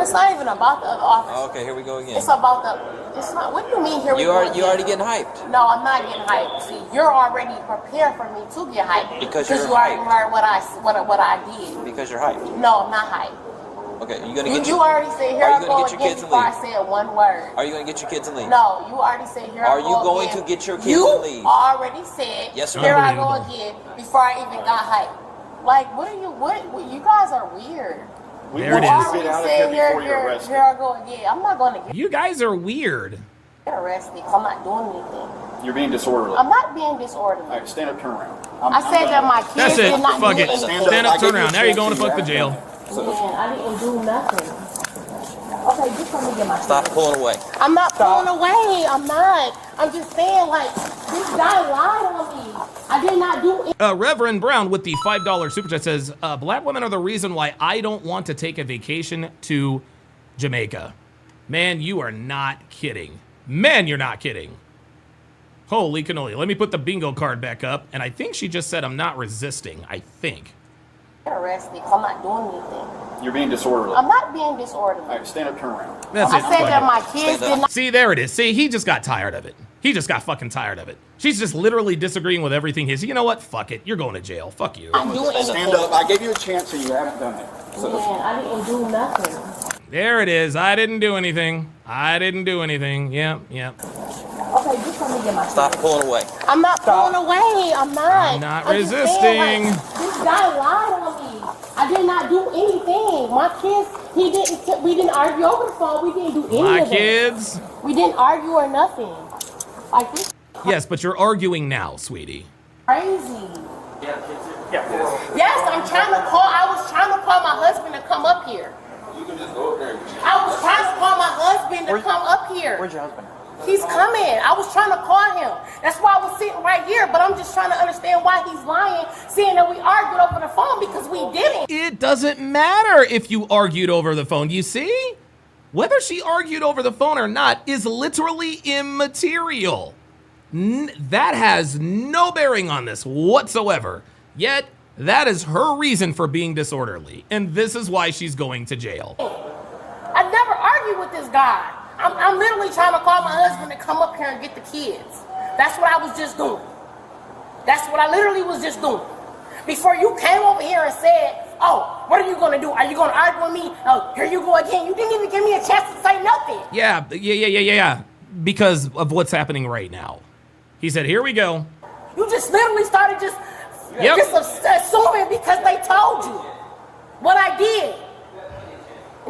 It's not even about the other officer. Oh, okay, here we go again. It's about the. It's not. What do you mean here? You already getting hyped. No, I'm not getting hyped. See, you're already prepared for me to get hyped Because you you're already hyped. heard what I did. Because you're hyped. No, I'm not hyped. Okay, you gonna You get your... already said here Are I you go gonna get your again kids and before I leave? said one word. Are you gonna get your kids and leave? No, you already said here I Are go you going again. to get your kids You and leave? already said Yes or no? here I go again before I even got hyped. Like, what are you? What you guys are weird. We There want it you is. to get out of Said here before you're arrested. Here I go again. I'm not going to get. You guys are weird. Get arrested because I'm not doing anything. You're being disorderly. I'm not being disorderly. All right, stand up, turn around. I said that my kids That's it. did not Fuck do it. anything. Stand up, turn around. Now you're going to fuck the jail. Man, I didn't do nothing. Okay, just let me get my Stop pulling away. I'm not pulling away. I'm not. I'm just saying, like, this guy lied on me. I did not do it. Reverend Brown with the $5 super chat says, black women are the reason why I don't want to take a vacation to Jamaica. Man, you are not kidding. Man, you're not kidding. Holy cannoli. Let me put the bingo card back up. And I think she just said I'm not resisting. I think. Get arrested because I'm not doing anything. You're being disorderly. I'm not being disorderly. All right, stand up, turn around. That's I it. said Fuck that it. my kids did not. See, there it is. See, he just got tired of it. He just got fucking tired of it. She's just literally disagreeing with everything. He's, you know what? Fuck it. You're going to jail. Fuck you. I'm doing anything. Stand up. I gave you a chance and you haven't done it. Man, I didn't do nothing. There it is. I didn't do anything. I didn't do anything. Yep. Okay, just let me get my Stop pulling away. I'm not pulling away. I'm not. I'm not I'm just resisting. saying, like, this guy lied on me. I did not do anything. My kids, we didn't argue over the phone. We didn't do any My of it. kids. We didn't argue or nothing. Like, this Yes, but you're arguing now, sweetie. crazy. Yes, I'm trying to call. I was trying to call my husband to come up here. You can just go up there. I was trying to call my husband to come up here. Where's your husband? He's coming. I was trying to call him. That's why I was sitting right here. But I'm just trying to understand why he's lying, saying that we argued over the phone because we didn't. It doesn't matter if you argued over the phone. You see? Whether she argued over the phone or not is literally immaterial. That has no bearing on this whatsoever. Yet, that is her reason for being disorderly. And this is why she's going to jail. I never argued with this guy. I'm literally trying to call my husband to come up here and get the kids. That's what I was just doing. That's what I literally was just doing. Before you came over here and said, oh, what are you going to do? Are you going to argue with me? Oh, here you go again. You didn't even give me a chance to say nothing. Yeah. Because of what's happening right now. He said, here we go. You just literally started just assuming because they told you what I did.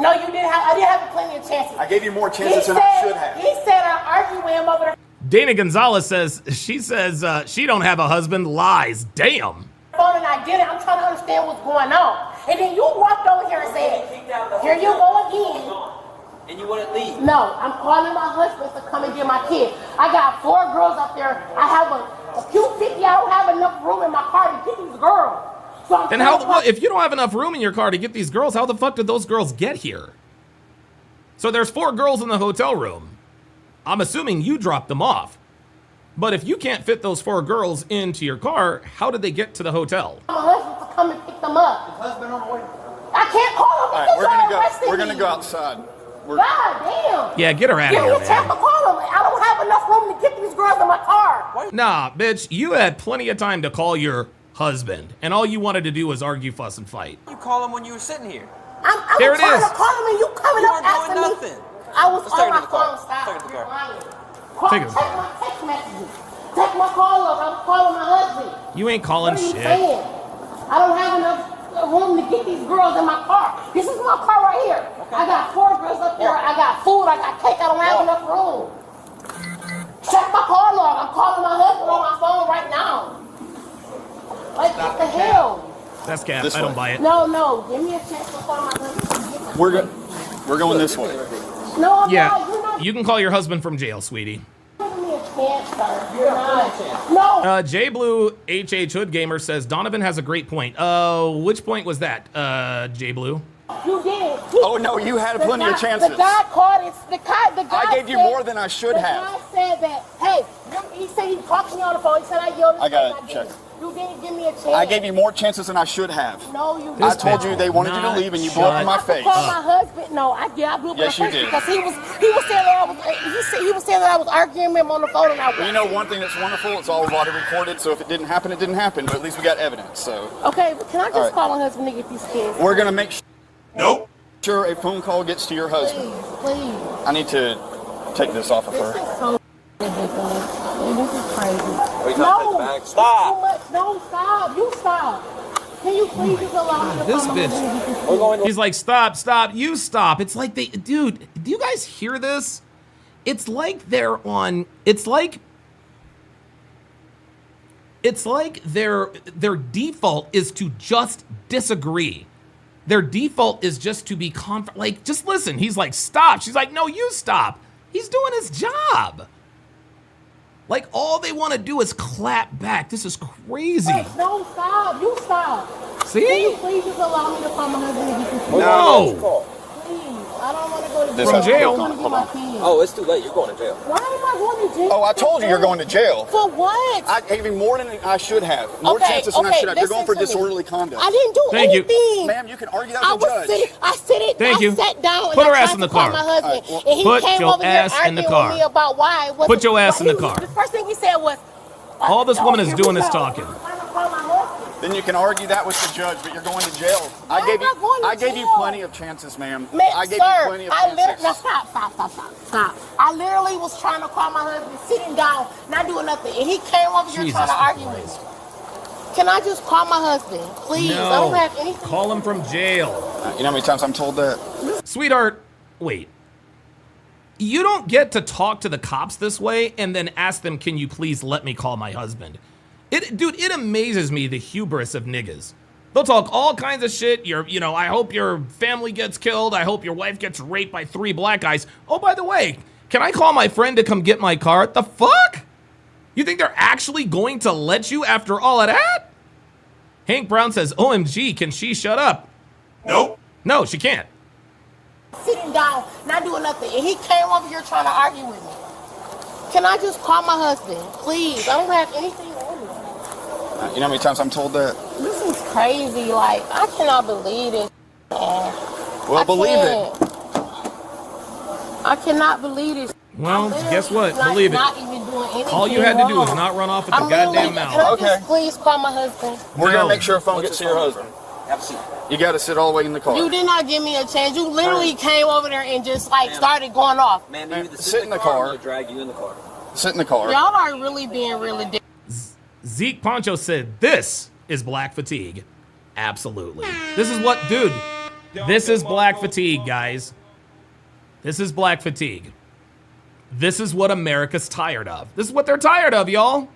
No, you didn't have. I didn't have plenty of chances. I gave you more chances than I should have. He said I argued with him over the Dana Gonzalez says, she don't have a husband. Lies. Damn. phone and I did it. I'm trying to understand what's going on. And then you walked over here and said, here you go again. And you wouldn't leave. No, I'm calling my husband to come and get my kid. I got 4 girls up there. I have a Q50. I don't have enough room in my car to get these girls. So Then if you don't have enough room in your car to get these girls, how the fuck did those girls get here? So there's 4 girls in the hotel room. I'm assuming you dropped them off. But if you can't fit those 4 girls into your car, how did they get to the hotel? my husband to come and pick them up. Husband on the way. I can't call him because y'all arrested We're me. gonna go outside. God damn. Yeah, get her out of Give me here, a chance to man. call him. I don't have enough room to get these girls in my car. Nah, bitch, you had plenty of time to call your husband, and all you wanted to do was argue, fuss, and fight. You call him when you were sitting here. I'm There it trying is. to call him and you coming You up weren't doing asking me. nothing. I was Let's on take it my to the car. phone. Stop. Take it to the You're car. lying. Take it. Check my text messages. Check my call up. I'm calling my husband. You ain't calling What are you shit. saying? I don't have enough room to get these girls in my car. This is my car right here. I got 4 girls up there. I got food. I got cake. I don't have enough room. Check my call log. I'm calling my husband on my phone right now. Like, what the hell? That's cap. This I don't way. buy it. No. Give me a chance to call my husband. We're going this way. No, I'm not. You're Yeah, not you can call your husband from jail, sweetie. giving me a chance, sir. You're not. No. J Blue HH Hood Gamer says Donovan has a great point. Which point was that, J Blue? You did. Oh no, you had plenty of chances. The guy called it. The guy I gave you said- more than I should have. The guy said that, hey, he said he talked to me on the phone. He said I yelled. I got and it. Check. didn't. You didn't give me a chance. I gave you more chances than I should have. No, you didn't. I told you they wanted you to leave and you blew up in my face. I called my husband. No, I blew up in Yes, my you face did. because he was saying that he was saying that I was arguing with him on the phone and I Well, you know one thing that's wonderful, it's all audio recorded, so if it didn't happen, it didn't happen, but at least we got evidence, so. Okay, but can I just All right. call my husband to get these kids? We're gonna make sure a phone call gets to your husband. Please. I need to take this off of This her. is so ridiculous. This is crazy. Are you trying to take the bag? Stop! Too much. No, stop. You stop. Can you please just allow me to This call my bitch. husband to get these kids? He's like, stop, you stop. It's like dude, do you guys hear this? it's like they're on. It's like their default is to just disagree. Their default is just to be like, just listen. He's like, stop. She's like, no, you stop. He's doing his job. Like, all they want to do is clap back. This is crazy. Wait, no, stop. You stop. See? Can you please just allow me to call my husband? No. Please. I don't want to go to This from jail. Oh, it's too late. You're going to jail. Why am I going to jail? Oh, I told you you're going to jail. For what? I gave you more than I should have. More chances than I should have. You're going for disorderly conduct. I didn't do anything. Ma'am, you can argue that with the judge. I sat down and Put her I ass tried in the to call car. my husband. All right, And he put came your over here ass in the arguing car. with me about why it wasn't. Put your ass in the car. The first thing he said was, All this woman is doing is talking. Then you can argue that with the judge, but you're going to jail. I gave you plenty of chances, ma'am. I gave you plenty of chances. Now stop. I literally was trying to call my husband, sitting down, not doing nothing, and he came over here trying to argue with me. Can I just call my husband, please? I don't have anything. Call him from jail. You know how many times I'm told that? Sweetheart, wait. You don't get to talk to the cops this way and then ask them, can you please let me call my husband? Dude, it amazes me the hubris of niggas. They'll talk all kinds of shit. I hope your family gets killed. I hope your wife gets raped by 3 black guys. Oh, by the way, can I call my friend to come get my car? The fuck? You think they're actually going to let you after all of that? Hank Brown says, OMG, can she shut up? Nope. No, she can't. Sitting down, not doing nothing, and he came over here trying to argue with me. Can I just call my husband, please? I don't have anything on me. You know how many times I'm told that? This is crazy. Like, I cannot believe this. Well, believe it. I cannot believe this. Well, guess what? Believe it. Not even doing anything All you had to do wrong. is not run off at the goddamn mouth. Can I just please call my husband? We're going to make sure a phone gets to your husband. Have a seat. You got to sit all the way in the car. You did not give me a chance. You literally came over there and just started going off. Man, you either sit in the car. Or drag you in the car. Sit in the car. Y'all are really being really dick. Zeke Poncho said, this is black fatigue. Absolutely. This is what, dude, this is black fatigue, guys. This is black fatigue. This is what America's tired of. This is what they're tired of, y'all.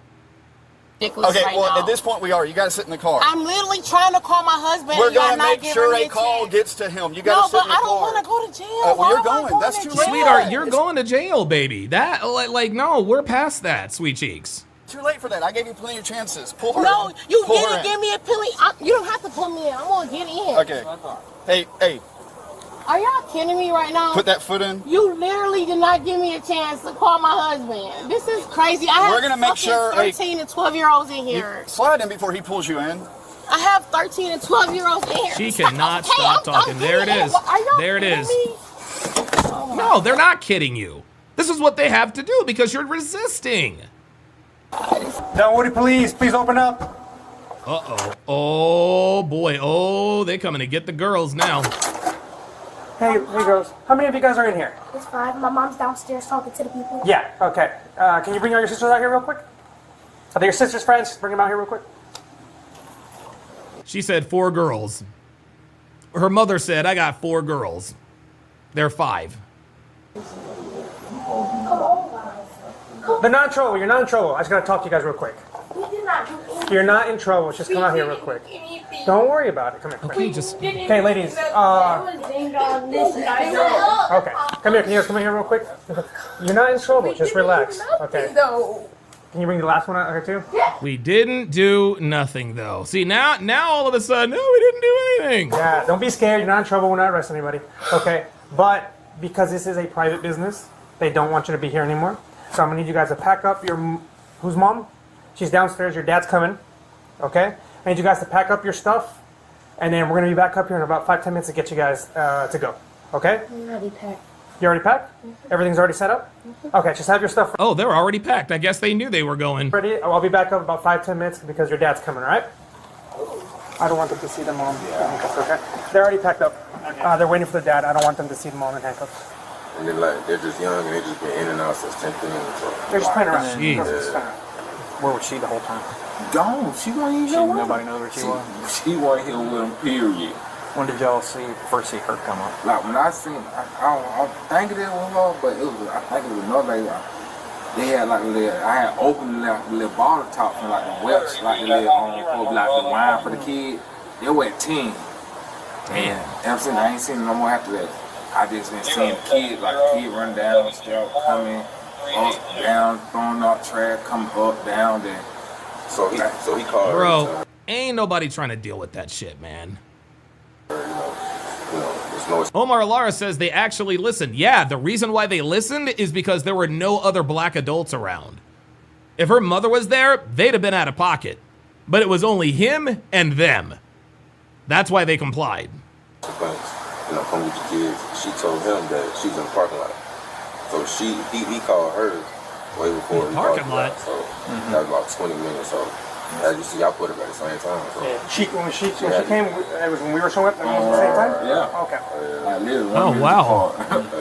Okay, well, at this point we are. You got to sit in the car. I'm literally trying to call my husband. We're going to make sure a call gets to him. You got to sit in the car. No, but I don't want to go to jail. Well, you're going. That's too late. Sweetheart, you're going to jail, baby. That, no, we're past that, sweet cheeks. Too late for that. I gave you plenty of chances. Pull her No, in. you Pull her didn't give me a penny. You don't have to put me in. I'm going to get in. Okay. Hey. Are y'all kidding me right now? Put that foot in. You literally did not give me a chance to call my husband. This is crazy. I We're gonna make sure 13 and 12-year-olds in here. Slide in before he pulls you in. I have 13 and 12-year-olds in here. She cannot stop talking. There it is. There it is. No, they're not kidding you. This is what they have to do because you're resisting. Dunwoody police, please open up. Uh-oh. Oh, boy. Oh, they're coming to get the girls now. Hey girls, how many of you guys are in here? It's 5. My mom's downstairs talking to the people. Yeah, okay. Can you bring all your sisters out here real quick? Are they your sister's friends? Bring them out here real quick. She said 4 girls. Her mother said, I got 4 girls. They're 5. They're not in trouble. You're not in trouble. I just got to talk to you guys real quick. We did not do anything. You're not in trouble. Just come out here real quick. Don't worry about it. Come here. Okay, just... Okay, ladies. Okay. Come here. Can you guys come in here real quick? You're not in trouble. Just relax. Okay. Can you bring the last one out here too? We didn't do nothing, though. See, now all of a sudden, no, we didn't do anything. Yeah, don't be scared. You're not in trouble. We're not arresting anybody. Okay, but because this is a private business, they don't want you to be here anymore. So I'm going to need you guys to pack up your... Who's mom? She's downstairs. Your dad's coming. Okay? I need you guys to pack up your stuff, and then we're going to be back up here in about 5-10 minutes to get you guys to go. Okay? I'm already packed. You already packed? Everything's already set up? Okay, just have your stuff Oh, they're already packed. I guess they knew they were going. ready. I'll be back up about 5-10 minutes because your dad's coming, all right? I don't want them to see them all in handcuffs, okay? They're already packed up. They're waiting for the dad. I don't want them to see them all in handcuffs. And they're just young and they just been in and out since 10th grade. They're just playing around. Jeez. Where was she the whole time? Gone. She wasn't even here with him. Nobody knows where she was. She wasn't here with him, period. When did y'all first see her come up? Like when I seen, I don't think it was her, but I think it was another lady. They had like a little, I had opened the little bottle top from like the webs, like the little like the wine for the kid. They were at 10. And I'm saying I ain't seen no more after that. I just been seeing kids, like kid run down, still coming up, down, throwing out trash, come up, down, then. So he called her. Bro, ain't nobody trying to deal with that shit, man. Omar Lara says they actually listened. Yeah, the reason why they listened is because there were no other black adults around. If her mother was there, they'd have been out of pocket. But it was only him and them. That's why they complied. Come with the kids. She told him that she's in the parking lot. So he called her way before he called her. So that was about 20 minutes. So as you see, I put her at the same time. So. Yeah. When she came, it was when we were showing up at the same time? Yeah. Okay. Oh, wow.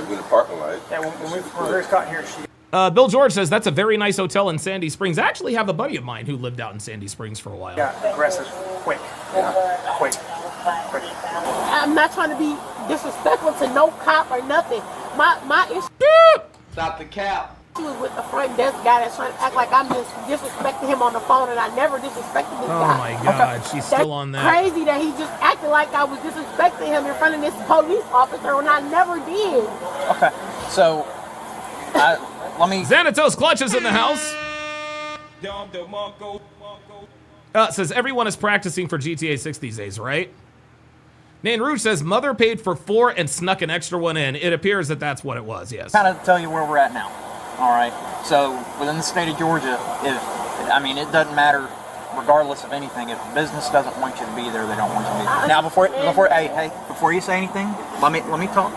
In the parking lot. Yeah, when we first got here, she... Bill George says that's a very nice hotel in Sandy Springs. I actually have a buddy of mine who lived out in Sandy Springs for a while. Yeah, aggressive. Quick. Quick. I'm not trying to be disrespectful to no cop or nothing. My issue... Stop the cap. She was with the front desk guy that's trying to act like I'm just disrespecting him on the phone, and I never disrespected this guy. Oh my God, she's still on that. Crazy that he just acted like I was disrespecting him in front of this police officer when I never did. Okay, so let me. Xanatos Clutch is in the house. Says everyone is practicing for GTA 6 these days, right? Nan Rouge says mother paid for 4 and snuck an extra one in. It appears that that's what it was. Yes. Kind of tell you where we're at now. All right. So within the state of Georgia, it doesn't matter, regardless of anything. If a business doesn't want you to be there, they don't want you to be there. Now, before you say anything, let me talk.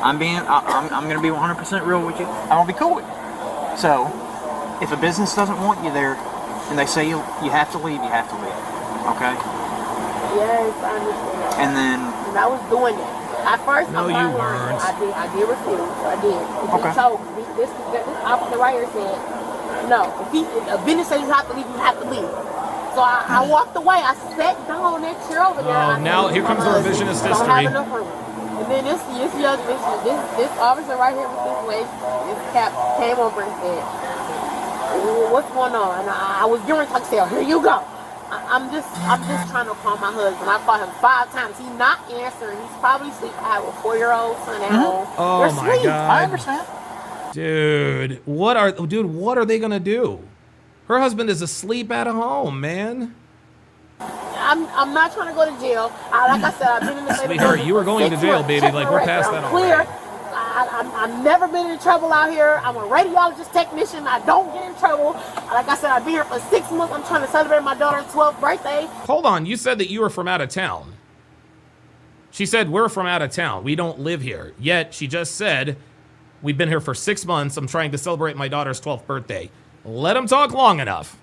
I'm gonna be 100% real with you. I'm gonna be cool with you. So, if a business doesn't want you there, and they say you have to leave, you have to leave. Okay. Yes, I understand. And then. And I was doing it. At first, no, you weren't. I did refuse. I did. Okay. So this officer right here said, no. If a business says you have to leave, you have to leave. So I walked away. I sat down on that chair over there. Oh, now here comes the revisionist history. Don't have enough room. And then this officer right here with this waist, this cap came over and said, "What's going on?" And I was getting ready to say, "Here you go." I'm just trying to call my husband. I called him 5 times. He's not answering. He's probably asleep. I have a 4-year-old son at home. Oh They're my asleep. God. I understand. Dude, what are they gonna do? Her husband is asleep at home, man. I'm not trying to go to jail. Like I said, I've been in the state. Sweetheart, you were going to jail, baby. Like, we're past that already. Clear. I've never been in trouble out here. I'm a radiologist technician. I don't get in trouble. Like I said, I've been here for 6 months. I'm trying to celebrate my daughter's 12th birthday. Hold on, you said that you were from out of town. She said, we're from out of town. We don't live here. Yet, she just said, we've been here for 6 months. I'm trying to celebrate my daughter's 12th birthday. Let him talk long enough.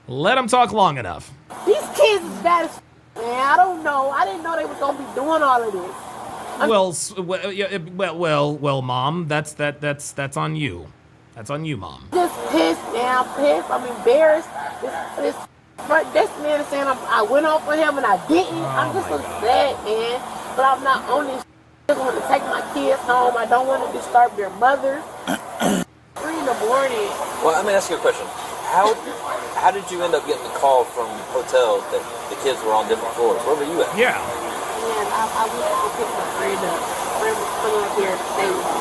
Let him talk long enough. These kids is bad as man. I don't know. I didn't know they was going to be doing all of this. Well, Mom, that's on you. That's on you, Mom. Just pissed, man. I'm pissed. I'm embarrassed. This front desk man is saying I went off for him and I didn't. I'm just upset, man. But I'm not on this. I want to take my kids home. I don't want to disturb their mothers. 3 in the morning. Well, let me ask you a question. How did you end up getting the call from the hotel that the kids were on different floors? Where were you at? Yeah. And I went to pick my friend up. My friend was coming up here to stay with me.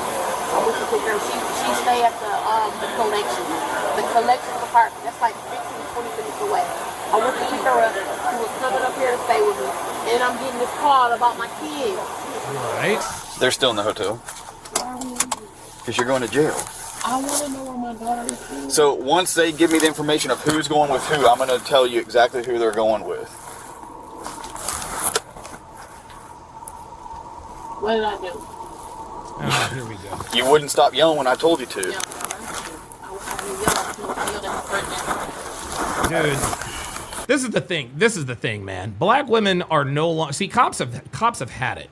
I went to pick her. She stayed at the collection. The collection department. That's like 15, 20 minutes away. I went to pick her up. She was coming up here to stay with me. And I'm getting this call about my kids. Right. They're still in the hotel. Because you're going to jail. I want to know where my daughter is. So once they give me the information of who's going with who, I'm going to tell you exactly who they're going with. What did I do? Oh, here we go. You wouldn't stop yelling when I told you to. Dude, this is the thing. This is the thing, man. Black women are no longer... See, cops have had it.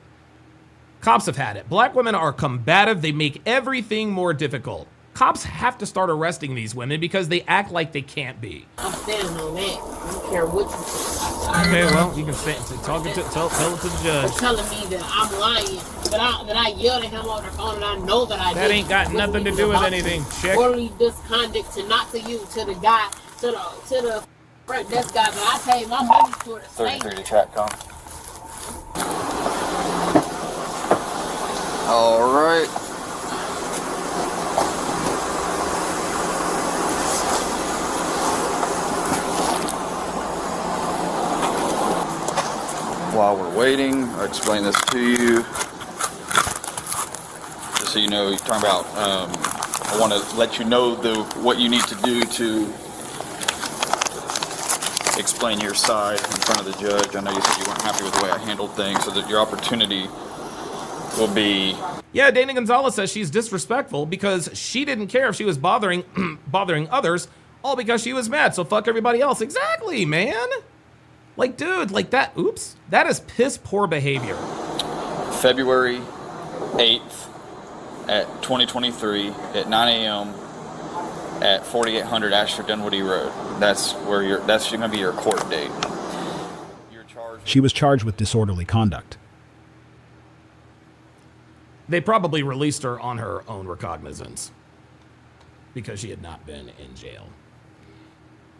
Cops have had it. Black women are combative. They make everything more difficult. Cops have to start arresting these women because they act like they can't be. I'm standing on that. I don't care what you say. Okay, well, you can say, tell it to the judge. Telling me that I'm lying, that I yelled at him on the phone, and I know that I did. That ain't got nothing to do with anything, chick. Orderly misconduct to not to you, to the guy, to the front desk guy, but I paid my money for the state. 33 to TRACCOM. All right. While we're waiting, I'll explain this to you. Just so you know, you're talking about, I want to let you know what you need to do to explain your side in front of the judge. I know you said you weren't happy with the way I handled things, so that your opportunity will be... Yeah, Dana Gonzalez says she's disrespectful because she didn't care if she was bothering others, all because she was mad, so fuck everybody else. Exactly, man. Like, dude, like that, oops, that is piss poor behavior. February 8th at 2023 at 9 a.m. at 4800 Ashford Dunwoody Road. That's going to be your court date. She was charged with disorderly conduct. They probably released her on her own recognizance because she had not been in jail.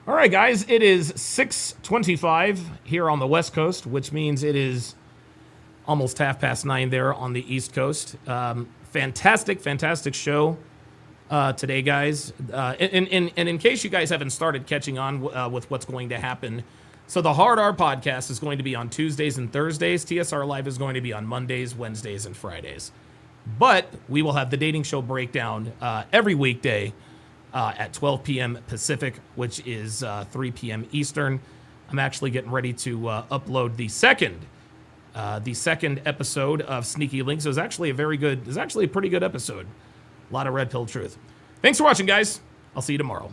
All right, guys, it is 6:25 here on the West Coast, which means it is almost 9:30 there on the East Coast. Fantastic show today, guys. And in case you guys haven't started catching on with what's going to happen, so the Hard R podcast is going to be on Tuesdays and Thursdays. TSR Live is going to be on Mondays, Wednesdays, and Fridays. But we will have the dating show breakdown every weekday at 12 p.m. Pacific, which is 3 p.m. Eastern. I'm actually getting ready to upload the second episode of Sneaky Links. It was actually a pretty good episode. A lot of red pill truth. Thanks for watching, guys. I'll see you tomorrow.